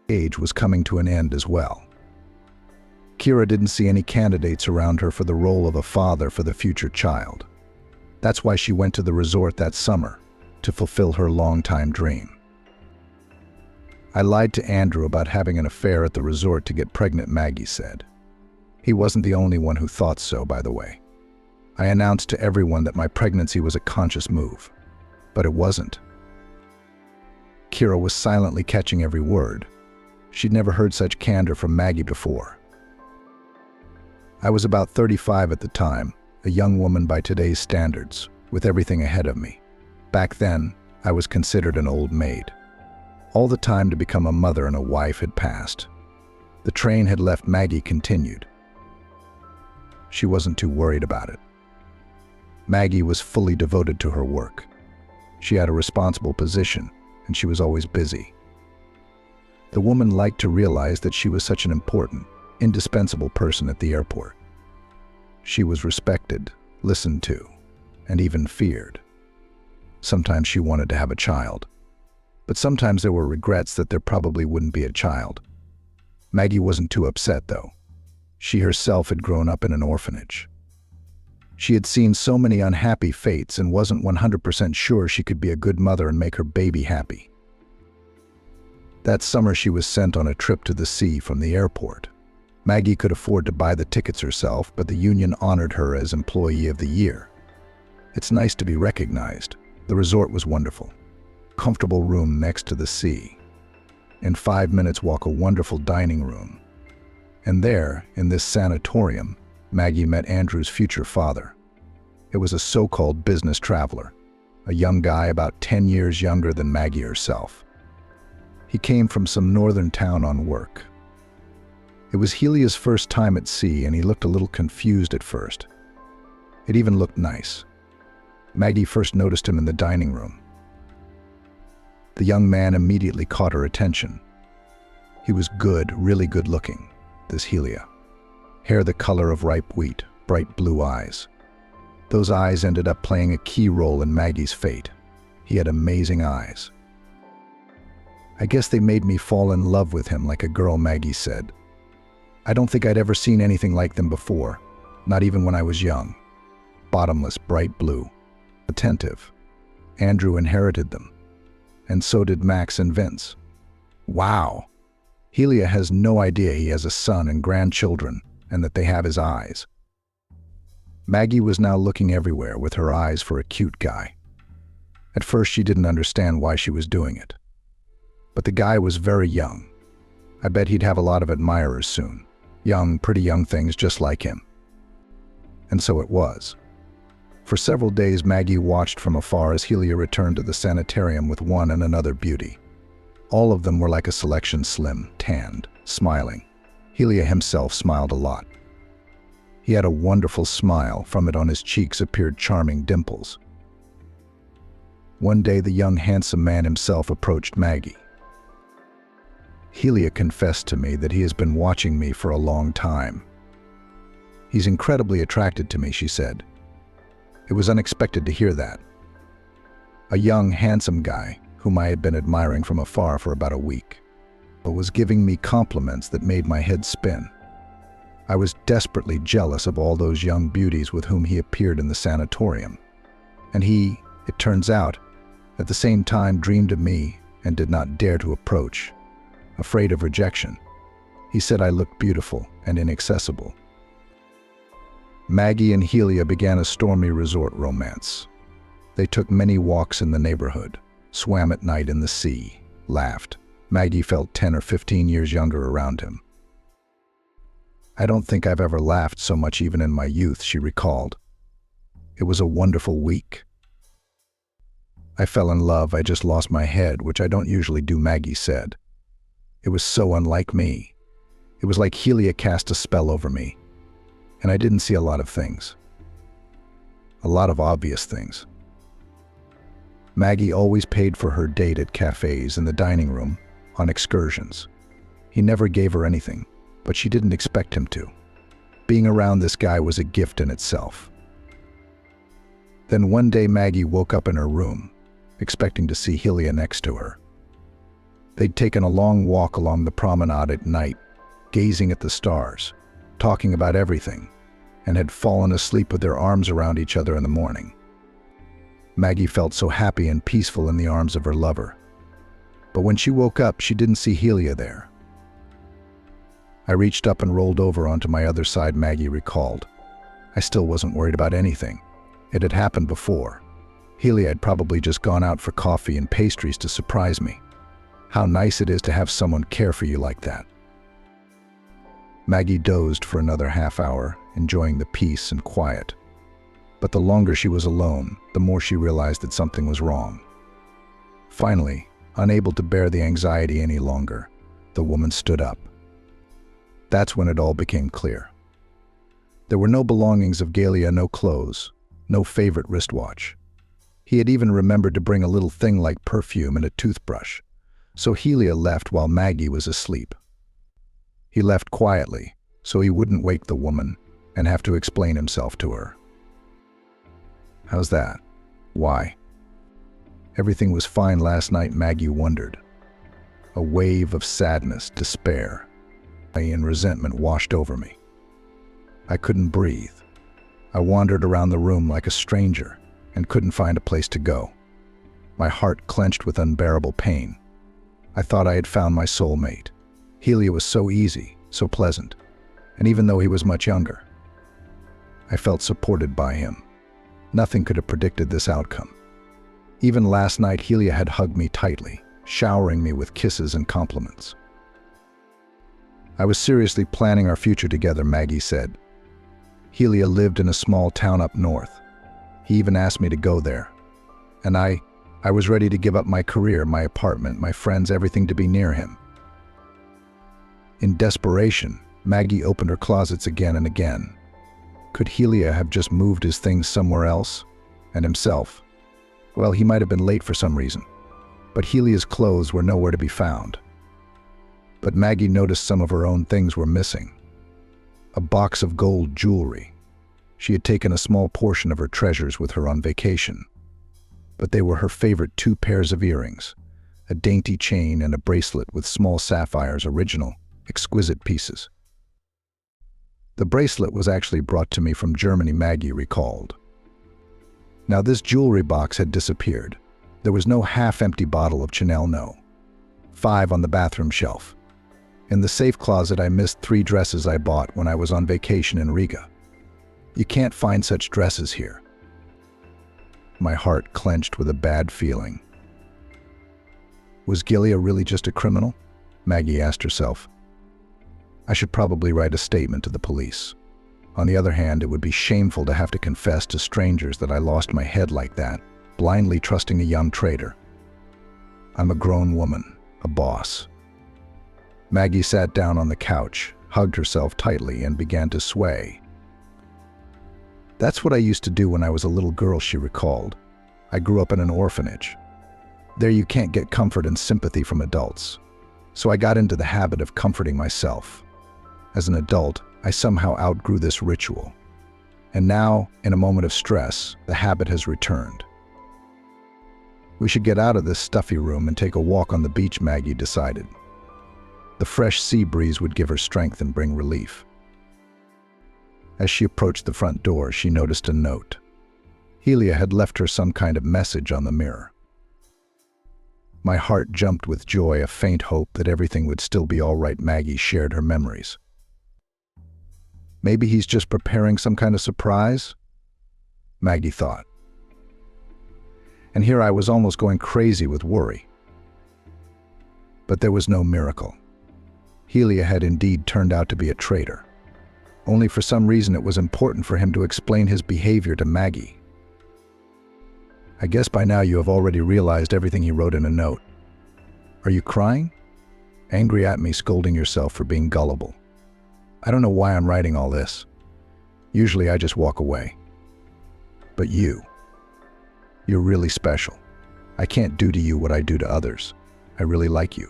S1: Age was coming to an end as well. Kira didn't see any candidates around her for the role of a father for the future child. That's why she went to the resort that summer, to fulfill her long-time dream. I lied to Andrew about having an affair at the resort to get pregnant, Maggie said. He wasn't the only one who thought so, by the way. I announced to everyone that my pregnancy was a conscious move, but it wasn't. Kira was silently catching every word. She'd never heard such candor from Maggie before. I was about 35 at the time, a young woman by today's standards, with everything ahead of me. Back then, I was considered an old maid. All the time to become a mother and a wife had passed. The train had left. Maggie continued. She wasn't too worried about it. Maggie was fully devoted to her work. She had a responsible position, and she was always busy. The woman liked to realize that she was such an important, indispensable person at the airport. She was respected, listened to, and even feared. Sometimes she wanted to have a child, but sometimes there were regrets that there probably wouldn't be a child. Maggie wasn't too upset, though. She herself had grown up in an orphanage. She had seen so many unhappy fates and wasn't 100% sure she could be a good mother and make her baby happy. That summer she was sent on a trip to the sea from the airport. Maggie could afford to buy the tickets herself, but the union honored her as Employee of the Year. It's nice to be recognized. The resort was wonderful. Comfortable room next to the sea. In 5 minutes walk, a wonderful dining room. And there, in this sanatorium, Maggie met Andrew's future father. It was a so-called business traveler, a young guy about 10 years younger than Maggie herself. He came from some northern town on work. It was Helia's first time at sea, and he looked a little confused at first. It even looked nice. Maggie first noticed him in the dining room. The young man immediately caught her attention. He was good, really good looking, this Helia. Hair the color of ripe wheat, bright blue eyes. Those eyes ended up playing a key role in Maggie's fate. He had amazing eyes. I guess they made me fall in love with him like a girl, Maggie said. I don't think I'd ever seen anything like them before, not even when I was young. Bottomless, bright blue, attentive. Andrew inherited them, and so did Max and Vince. Wow! Helia has no idea he has a son and grandchildren, and that they have his eyes. Maggie was now looking everywhere with her eyes for a cute guy. At first she didn't understand why she was doing it. But the guy was very young. I bet he'd have a lot of admirers soon. Young, pretty young things just like him. And so it was. For several days Maggie watched from afar as Helia returned to the sanitarium with one and another beauty. All of them were like a selection, slim, tanned, smiling. Helia himself smiled a lot. He had a wonderful smile. From it on his cheeks appeared charming dimples. One day the young handsome man himself approached Maggie. Helia confessed to me that he has been watching me for a long time. He's incredibly attracted to me, she said. It was unexpected to hear that. A young, handsome guy, whom I had been admiring from afar for about a week, but was giving me compliments that made my head spin. I was desperately jealous of all those young beauties with whom he appeared in the sanatorium. And he, it turns out, at the same time dreamed of me and did not dare to approach, afraid of rejection. He said I looked beautiful and inaccessible. Maggie and Helia began a stormy resort romance. They took many walks in the neighborhood, swam at night in the sea, laughed. Maggie felt 10 or 15 years younger around him. I don't think I've ever laughed so much even in my youth, she recalled. It was a wonderful week. I fell in love. I just lost my head, which I don't usually do, Maggie said. It was so unlike me. It was like Helia cast a spell over me. And I didn't see a lot of things. A lot of obvious things. Maggie always paid for her date at cafes, in the dining room, on excursions. He never gave her anything, but she didn't expect him to. Being around this guy was a gift in itself. Then one day Maggie woke up in her room, expecting to see Helia next to her. They'd taken a long walk along the promenade at night, gazing at the stars, talking about everything, and had fallen asleep with their arms around each other in the morning. Maggie felt so happy and peaceful in the arms of her lover. But when she woke up, she didn't see Helia there. I reached up and rolled over onto my other side, Maggie recalled. I still wasn't worried about anything. It had happened before. Helia had probably just gone out for coffee and pastries to surprise me. How nice it is to have someone care for you like that. Maggie dozed for another half hour, enjoying the peace and quiet. But the longer she was alone, the more she realized that something was wrong. Finally, unable to bear the anxiety any longer, the woman stood up. That's when it all became clear. There were no belongings of Galia, no clothes, no favorite wristwatch. He had even remembered to bring a little thing like perfume and a toothbrush. So Helia left while Maggie was asleep. He left quietly, so he wouldn't wake the woman and have to explain himself to her. How's that? Why? Everything was fine last night, Maggie wondered. A wave of sadness, despair, and resentment washed over me. I couldn't breathe. I wandered around the room like a stranger and couldn't find a place to go. My heart clenched with unbearable pain. I thought I had found my soulmate. Helia was so easy, so pleasant, and even though he was much younger, I felt supported by him. Nothing could have predicted this outcome. Even last night, Helia had hugged me tightly, showering me with kisses and compliments. I was seriously planning our future together, Maggie said. Helia lived in a small town up north. He even asked me to go there. And I was ready to give up my career, my apartment, my friends, everything to be near him. In desperation, Maggie opened her closets again and again. Could Helia have just moved his things somewhere else? And himself? Well, he might have been late for some reason, but Helia's clothes were nowhere to be found. But Maggie noticed some of her own things were missing. A box of gold jewelry. She had taken a small portion of her treasures with her on vacation. But they were her favorite 2 pairs of earrings, a dainty chain and a bracelet with small sapphires, original, exquisite pieces. The bracelet was actually brought to me from Germany, Maggie recalled. Now this jewelry box had disappeared. There was no half-empty bottle of Chanel, no. 5 on the bathroom shelf. In the safe closet, I missed 3 dresses I bought when I was on vacation in Riga. You can't find such dresses here. My heart clenched with a bad feeling. Was Galia really just a criminal? Maggie asked herself. I should probably write a statement to the police. On the other hand, it would be shameful to have to confess to strangers that I lost my head like that, blindly trusting a young traitor. I'm a grown woman, a boss. Maggie sat down on the couch, hugged herself tightly, and began to sway. That's what I used to do when I was a little girl, she recalled. I grew up in an orphanage. There you can't get comfort and sympathy from adults. So I got into the habit of comforting myself. As an adult, I somehow outgrew this ritual. And now, in a moment of stress, the habit has returned. We should get out of this stuffy room and take a walk on the beach, Maggie decided. The fresh sea breeze would give her strength and bring relief. As she approached the front door, she noticed a note. Helia had left her some kind of message on the mirror. My heart jumped with joy, a faint hope that everything would still be all right. Maggie shared her memories. Maybe he's just preparing some kind of surprise? Maggie thought. And here I was almost going crazy with worry. But there was no miracle. Helia had indeed turned out to be a traitor. Only for some reason it was important for him to explain his behavior to Maggie. I guess by now you have already realized everything he wrote in a note. Are you crying? Angry at me, scolding yourself for being gullible. I don't know why I'm writing all this. Usually I just walk away. But you're really special. I can't do to you what I do to others. I really like you.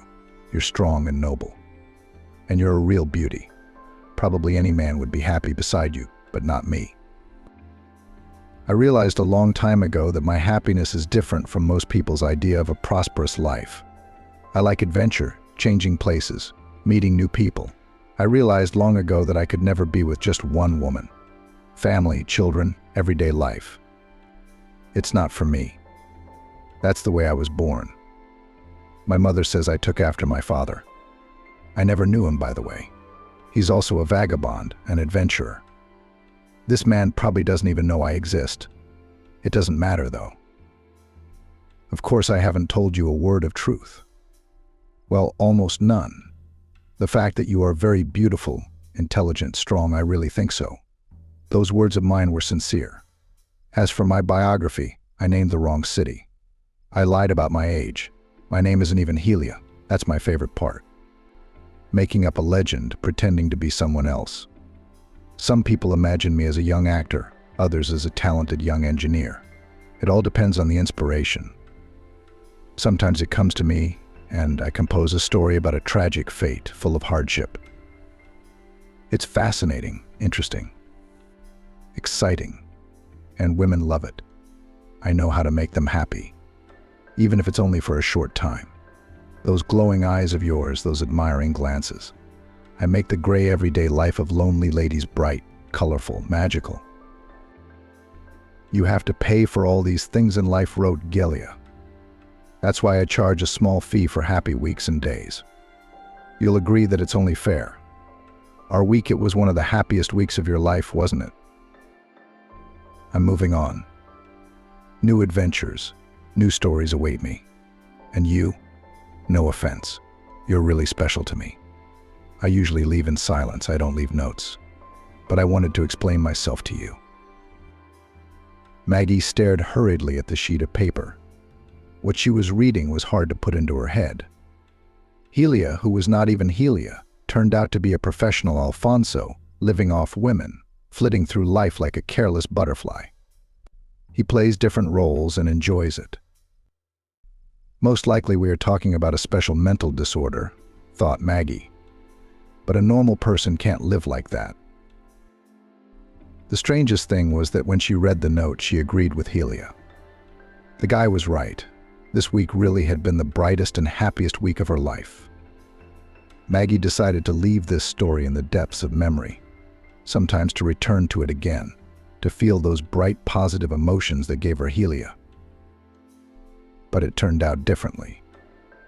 S1: You're strong and noble. And you're a real beauty. Probably any man would be happy beside you, but not me. I realized a long time ago that my happiness is different from most people's idea of a prosperous life. I like adventure, changing places, meeting new people. I realized long ago that I could never be with just one woman. Family, children, everyday life. It's not for me. That's the way I was born. My mother says I took after my father. I never knew him, by the way. He's also a vagabond, an adventurer. This man probably doesn't even know I exist. It doesn't matter, though. Of course, I haven't told you a word of truth. Well, almost none. The fact that you are very beautiful, intelligent, strong, I really think so. Those words of mine were sincere. As for my biography, I named the wrong city. I lied about my age. My name isn't even Helia. That's my favorite part. Making up a legend, pretending to be someone else. Some people imagine me as a young actor, others as a talented young engineer. It all depends on the inspiration. Sometimes it comes to me, and I compose a story about a tragic fate full of hardship. It's fascinating, interesting, exciting, and women love it. I know how to make them happy, even if it's only for a short time. Those glowing eyes of yours, those admiring glances. I make the gray everyday life of lonely ladies bright, colorful, magical. You have to pay for all these things in life, wrote Gelia. That's why I charge a small fee for happy weeks and days. You'll agree that it's only fair. Our week, it was one of the happiest weeks of your life, wasn't it? I'm moving on. New adventures, new stories await me. And you? No offense. You're really special to me. I usually leave in silence, I don't leave notes. But I wanted to explain myself to you. Maggie stared hurriedly at the sheet of paper. What she was reading was hard to put into her head. Helia, who was not even Helia, turned out to be a professional Alfonso, living off women, flitting through life like a careless butterfly. He plays different roles and enjoys it. Most likely we are talking about a special mental disorder, thought Maggie. But a normal person can't live like that. The strangest thing was that when she read the note, she agreed with Helia. The guy was right. This week really had been the brightest and happiest week of her life. Maggie decided to leave this story in the depths of memory, sometimes to return to it again, to feel those bright, positive emotions that gave her Helia. But it turned out differently.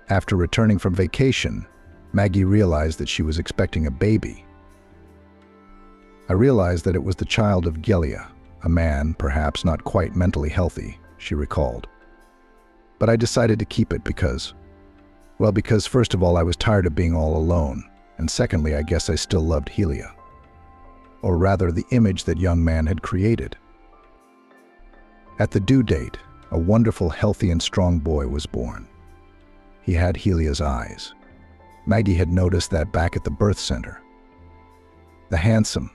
S1: After returning from vacation, Maggie realized that she was expecting a baby. I realized that it was the child of Gelia, a man, perhaps not quite mentally healthy, she recalled. But I decided to keep it because first of all, I was tired of being all alone, and secondly, I guess I still loved Helia. Or rather, the image that young man had created. At the due date, a wonderful, healthy, and strong boy was born. He had Helia's eyes. Maggie had noticed that back at the birth center. The handsome,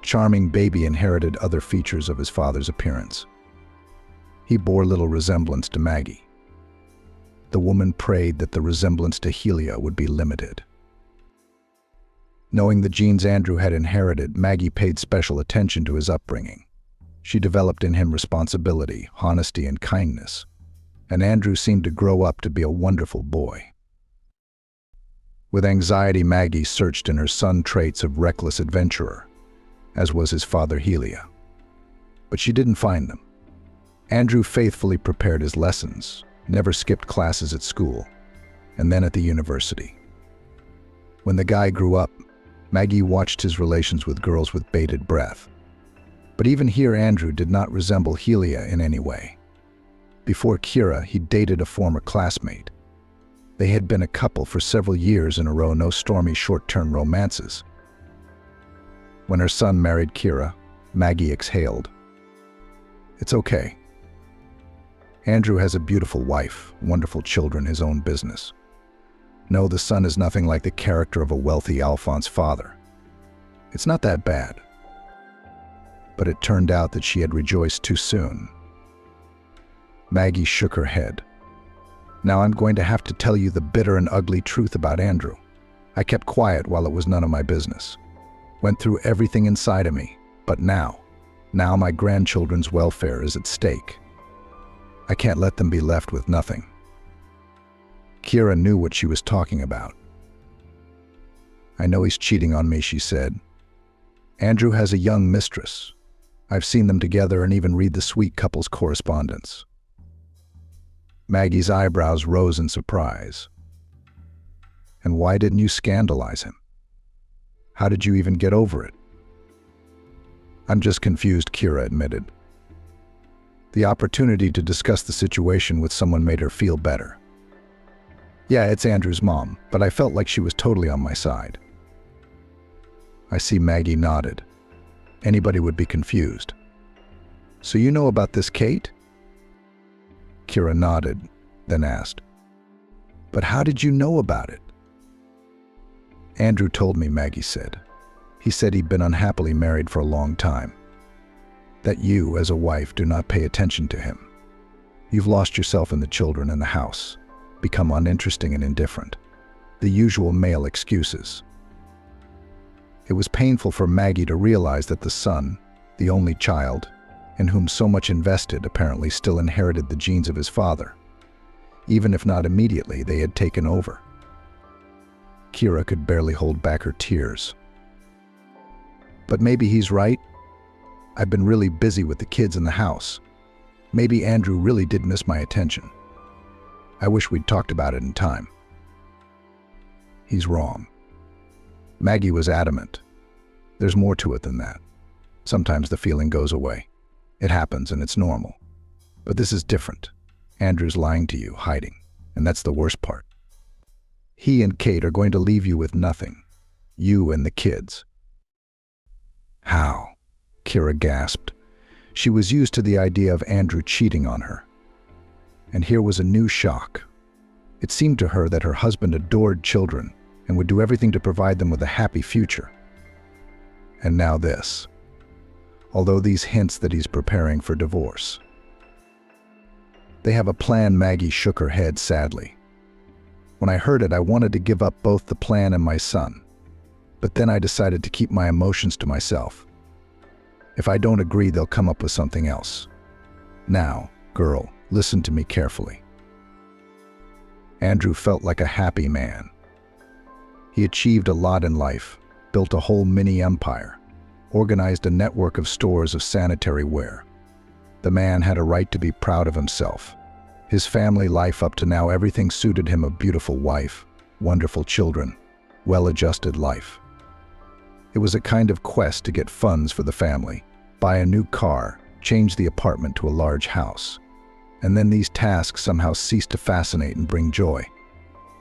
S1: charming baby inherited other features of his father's appearance. He bore little resemblance to Maggie. The woman prayed that the resemblance to Helia would be limited. Knowing the genes Andrew had inherited, Maggie paid special attention to his upbringing. She developed in him responsibility, honesty, and kindness, and Andrew seemed to grow up to be a wonderful boy. With anxiety, Maggie searched in her son traits of reckless adventurer, as was his father Helia. But she didn't find them. Andrew faithfully prepared his lessons, never skipped classes at school, and then at the university. When the guy grew up, Maggie watched his relations with girls with bated breath. But even here, Andrew did not resemble Helia in any way. Before Kira, he dated a former classmate. They had been a couple for several years in a row, no stormy short-term romances. When her son married Kira, Maggie exhaled. It's okay. Andrew has a beautiful wife, wonderful children, his own business. No, the son is nothing like the character of a wealthy Alphonse father. It's not that bad. But it turned out that she had rejoiced too soon. Maggie shook her head. Now I'm going to have to tell you the bitter and ugly truth about Andrew. I kept quiet while it was none of my business. Went through everything inside of me, but now my grandchildren's welfare is at stake. I can't let them be left with nothing. Kira knew what she was talking about. I know he's cheating on me, she said. Andrew has a young mistress. I've seen them together and even read the sweet couple's correspondence. Maggie's eyebrows rose in surprise. And why didn't you scandalize him? How did you even get over it? I'm just confused, Kira admitted. The opportunity to discuss the situation with someone made her feel better. Yeah, it's Andrew's mom, but I felt like she was totally on my side. I see Maggie nodded. Anybody would be confused. So you know about this Kate? Kira nodded, then asked, but how did you know about it? Andrew told me, Maggie said. He said he'd been unhappily married for a long time. That you, as a wife, do not pay attention to him. You've lost yourself in the children and the house, become uninteresting and indifferent. The usual male excuses. It was painful for Maggie to realize that the son, the only child, in whom so much invested, apparently still inherited the genes of his father. Even if not immediately, they had taken over. Kira could barely hold back her tears. But maybe he's right. I've been really busy with the kids in the house. Maybe Andrew really did miss my attention. I wish we'd talked about it in time. He's wrong. Maggie was adamant. There's more to it than that. Sometimes the feeling goes away. It happens and it's normal. But this is different. Andrew's lying to you, hiding, and that's the worst part. He and Kate are going to leave you with nothing. You and the kids. How? Kira gasped. She was used to the idea of Andrew cheating on her. And here was a new shock. It seemed to her that her husband adored children and would do everything to provide them with a happy future. And now this. Although these hints that he's preparing for divorce. They have a plan. Maggie shook her head sadly. When I heard it, I wanted to give up both the plan and my son. But then I decided to keep my emotions to myself. If I don't agree, they'll come up with something else. Now, girl, listen to me carefully. Andrew felt like a happy man. He achieved a lot in life, built a whole mini empire, organized a network of stores of sanitary ware. The man had a right to be proud of himself. His family life up to now, everything suited him: a beautiful wife, wonderful children, well-adjusted life. It was a kind of quest to get funds for the family, buy a new car, change the apartment to a large house. And then these tasks somehow ceased to fascinate and bring joy.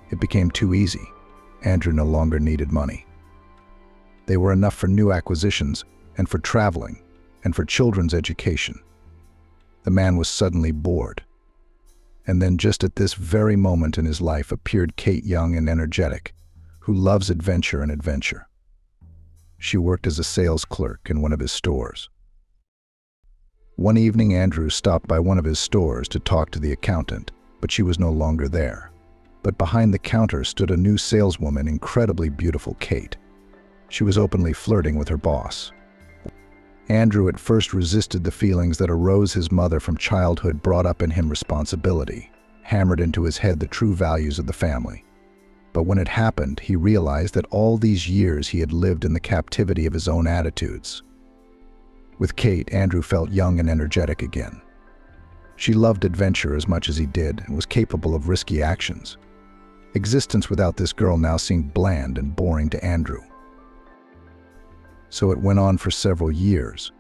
S1: It became too easy. Andrew no longer needed money. They were enough for new acquisitions and for traveling and for children's education. The man was suddenly bored. And then just at this very moment in his life appeared Kate, young and energetic, who loves adventure and adventure. She worked as a sales clerk in one of his stores. One evening, Andrew stopped by one of his stores to talk to the accountant, but she was no longer there. But behind the counter stood a new saleswoman, incredibly beautiful Kate. She was openly flirting with her boss. Andrew at first resisted the feelings that arose. His mother from childhood brought up in him responsibility, hammered into his head the true values of the family. But when it happened, he realized that all these years he had lived in the captivity of his own attitudes. With Kate, Andrew felt young and energetic again. She loved adventure as much as he did and was capable of risky actions. Existence without this girl now seemed bland and boring to Andrew. So it went on for several years.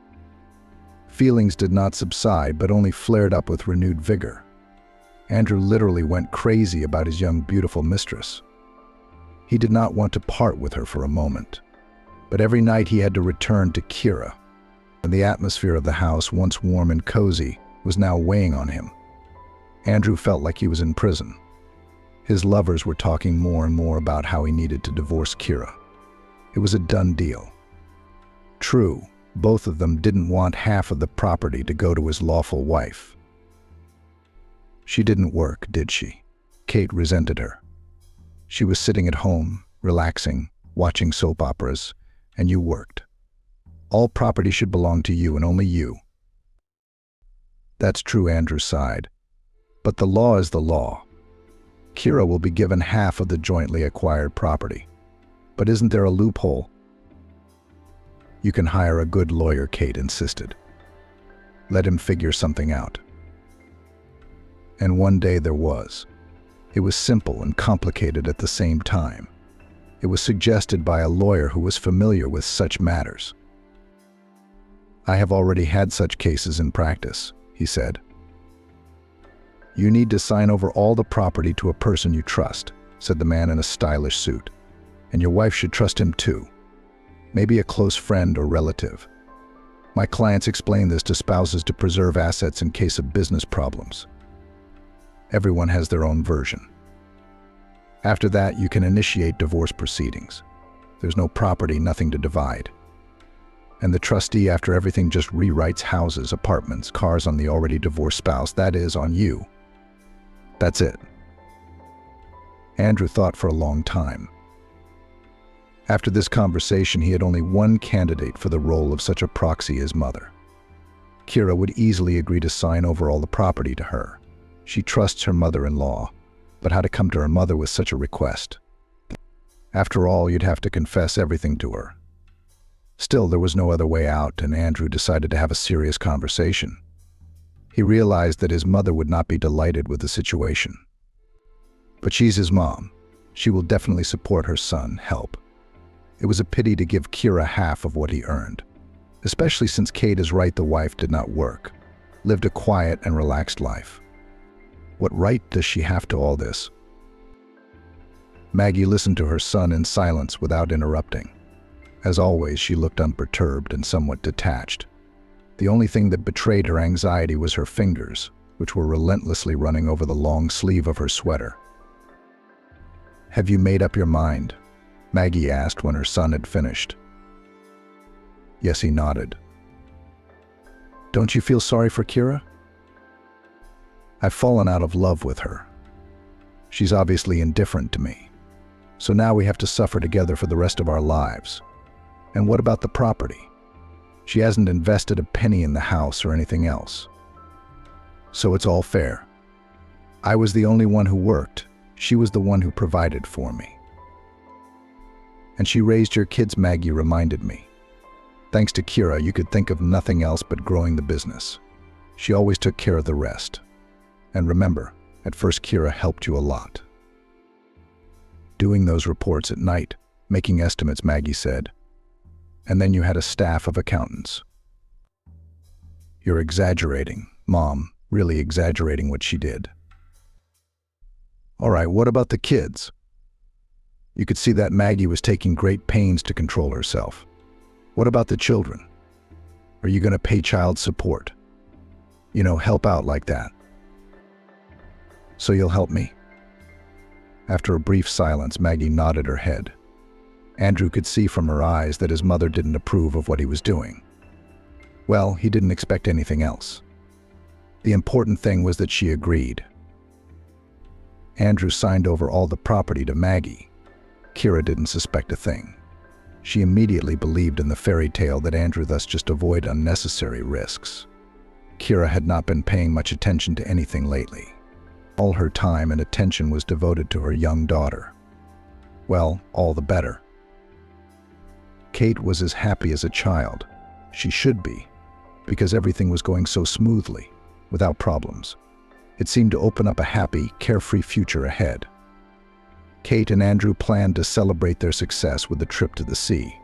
S1: Feelings did not subside, but only flared up with renewed vigor. Andrew literally went crazy about his young, beautiful mistress. He did not want to part with her for a moment. But every night he had to return to Kira, and the atmosphere of the house, once warm and cozy, was now weighing on him. Andrew felt like he was in prison. His lovers were talking more and more about how he needed to divorce Kira. It was a done deal. True, both of them didn't want half of the property to go to his lawful wife. She didn't work, did she? Kate resented her. She was sitting at home, relaxing, watching soap operas, and you worked. All property should belong to you and only you. That's true, Andrew sighed. But the law is the law. Kira will be given half of the jointly acquired property. But isn't there a loophole? You can hire a good lawyer, Kate insisted. Let him figure something out. And one day there was. It was simple and complicated at the same time. It was suggested by a lawyer who was familiar with such matters. I have already had such cases in practice, he said. You need to sign over all the property to a person you trust, said the man in a stylish suit. And your wife should trust him too. Maybe a close friend or relative. My clients explain this to spouses to preserve assets in case of business problems. Everyone has their own version. After that, you can initiate divorce proceedings. There's no property, nothing to divide. And the trustee, after everything, just rewrites houses, apartments, cars on the already divorced spouse, that is, on you. That's it. Andrew thought for a long time. After this conversation, he had only one candidate for the role of such a proxy as mother. Kira would easily agree to sign over all the property to her. She trusts her mother-in-law, but how to come to her mother with such a request? After all, you'd have to confess everything to her. Still, there was no other way out, and Andrew decided to have a serious conversation. He realized that his mother would not be delighted with the situation. But she's his mom. She will definitely support her son, help. It was a pity to give Kira half of what he earned, especially since Kate is right, the wife did not work, lived a quiet and relaxed life. What right does she have to all this? Maggie listened to her son in silence without interrupting. As always, she looked unperturbed and somewhat detached. The only thing that betrayed her anxiety was her fingers, which were relentlessly running over the long sleeve of her sweater. Have you made up your mind? Maggie asked when her son had finished. Yes, he nodded. Don't you feel sorry for Kira? I've fallen out of love with her. She's obviously indifferent to me. So now we have to suffer together for the rest of our lives. And what about the property? She hasn't invested a penny in the house or anything else. So it's all fair. I was the only one who worked. She was the one who provided for me. And she raised your kids, Maggie reminded me. Thanks to Kira, you could think of nothing else but growing the business. She always took care of the rest. And remember, at first Kira helped you a lot. Doing those reports at night, making estimates, Maggie said. And then you had a staff of accountants. You're exaggerating, Mom, really exaggerating what she did. All right, what about the kids? You could see that Maggie was taking great pains to control herself. What about the children? Are you going to pay child support? Help out like that. So you'll help me? After a brief silence, Maggie nodded her head. Andrew could see from her eyes that his mother didn't approve of what he was doing. Well, he didn't expect anything else. The important thing was that she agreed. Andrew signed over all the property to Maggie. Kira didn't suspect a thing. She immediately believed in the fairy tale that Andrew thus just avoided unnecessary risks. Kira had not been paying much attention to anything lately. All her time and attention was devoted to her young daughter. Well, all the better. Kate was as happy as a child. She should be, because everything was going so smoothly, without problems. It seemed to open up a happy, carefree future ahead. Kate and Andrew planned to celebrate their success with a trip to the sea.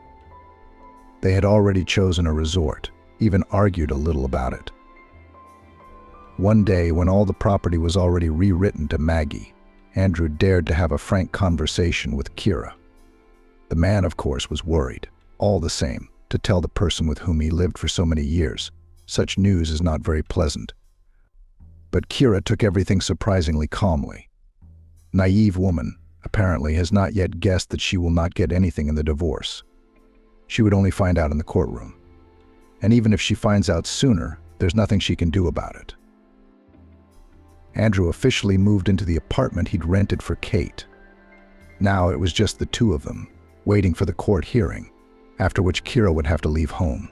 S1: They had already chosen a resort, even argued a little about it. One day, when all the property was already rewritten to Maggie, Andrew dared to have a frank conversation with Kira. The man, of course, was worried. All the same, to tell the person with whom he lived for so many years, such news is not very pleasant. But Kira took everything surprisingly calmly. Naive woman, apparently, has not yet guessed that she will not get anything in the divorce. She would only find out in the courtroom. And even if she finds out sooner, there's nothing she can do about it. Andrew officially moved into the apartment he'd rented for Kate. Now it was just the two of them, waiting for the court hearing, after which Kira would have to leave home.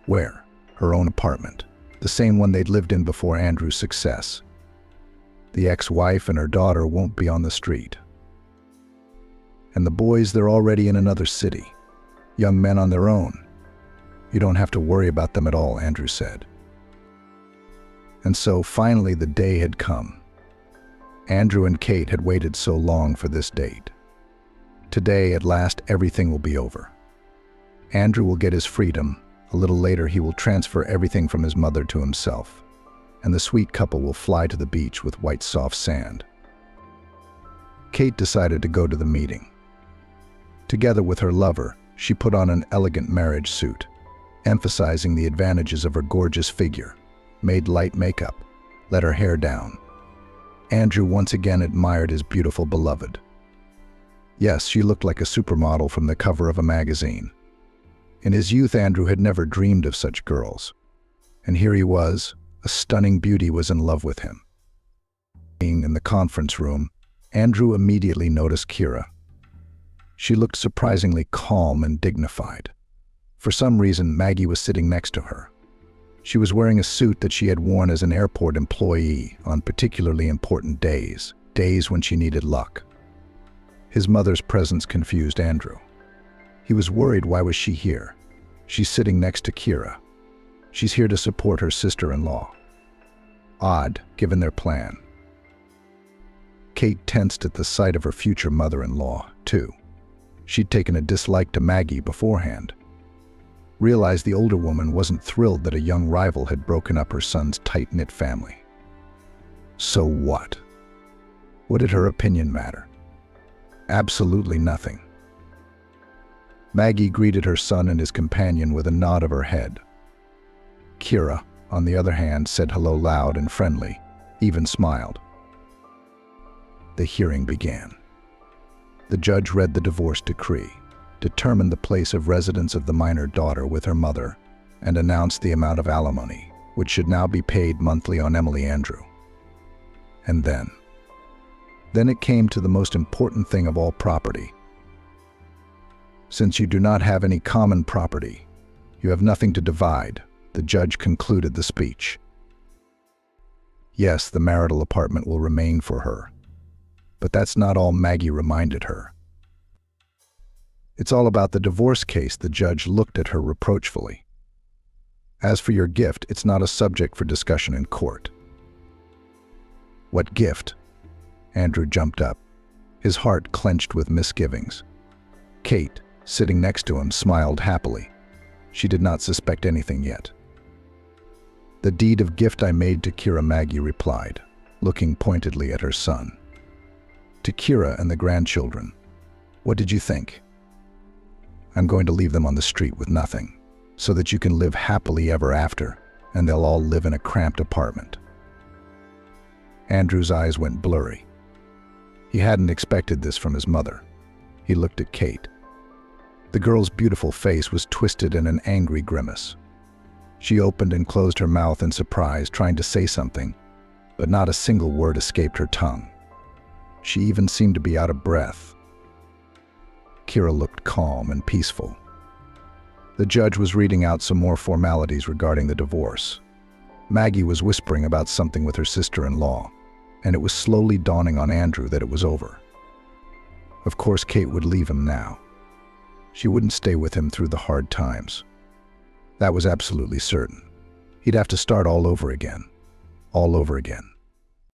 S1: Where? Her own apartment, the same one they'd lived in before Andrew's success. The ex-wife and her daughter won't be on the street. And the boys, they're already in another city. Young men on their own. You don't have to worry about them at all, Andrew said. And so, finally, the day had come. Andrew and Kate had waited so long for this date. Today, at last, everything will be over. Andrew will get his freedom. A little later, he will transfer everything from his mother to himself, and the sweet couple will fly to the beach with white soft sand. Kate decided to go to the meeting. Together with her lover, she put on an elegant marriage suit, emphasizing the advantages of her gorgeous figure, made light makeup, let her hair down. Andrew once again admired his beautiful beloved. Yes, she looked like a supermodel from the cover of a magazine. In his youth, Andrew had never dreamed of such girls. And here he was, a stunning beauty was in love with him. In the conference room, Andrew immediately noticed Kira. She looked surprisingly calm and dignified. For some reason, Maggie was sitting next to her. She was wearing a suit that she had worn as an airport employee on particularly important days, days when she needed luck. His mother's presence confused Andrew. He was worried, why was she here? She's sitting next to Kira. She's here to support her sister-in-law. Odd, given their plan. Kate tensed at the sight of her future mother-in-law, too. She'd taken a dislike to Maggie beforehand. Realized the older woman wasn't thrilled that a young rival had broken up her son's tight-knit family. So what? What did her opinion matter? Absolutely nothing. Maggie greeted her son and his companion with a nod of her head. Kira, on the other hand, said hello loud and friendly, even smiled. The hearing began. The judge read the divorce decree, determined the place of residence of the minor daughter with her mother, and announced the amount of alimony, which should now be paid monthly on Emily Andrew. And then it came to the most important thing of all property. Since you do not have any common property, you have nothing to divide, the judge concluded the speech. Yes, the marital apartment will remain for her. But that's not all, Maggie reminded her. It's all about the divorce case, the judge looked at her reproachfully. As for your gift, it's not a subject for discussion in court. What gift? Andrew jumped up, his heart clenched with misgivings. Kate, sitting next to him, smiled happily. She did not suspect anything yet. The deed of gift I made to Kira, Maggie replied, looking pointedly at her son. To Kira and the grandchildren. What did you think? I'm going to leave them on the street with nothing, so that you can live happily ever after, and they'll all live in a cramped apartment. Andrew's eyes went blurry. He hadn't expected this from his mother. He looked at Kate. The girl's beautiful face was twisted in an angry grimace. She opened and closed her mouth in surprise, trying to say something, but not a single word escaped her tongue. She even seemed to be out of breath. Kira looked calm and peaceful. The judge was reading out some more formalities regarding the divorce. Maggie was whispering about something with her sister-in-law, and it was slowly dawning on Andrew that it was over. Of course, Kate would leave him now. She wouldn't stay with him through the hard times. That was absolutely certain. He'd have to start all over again. All over again.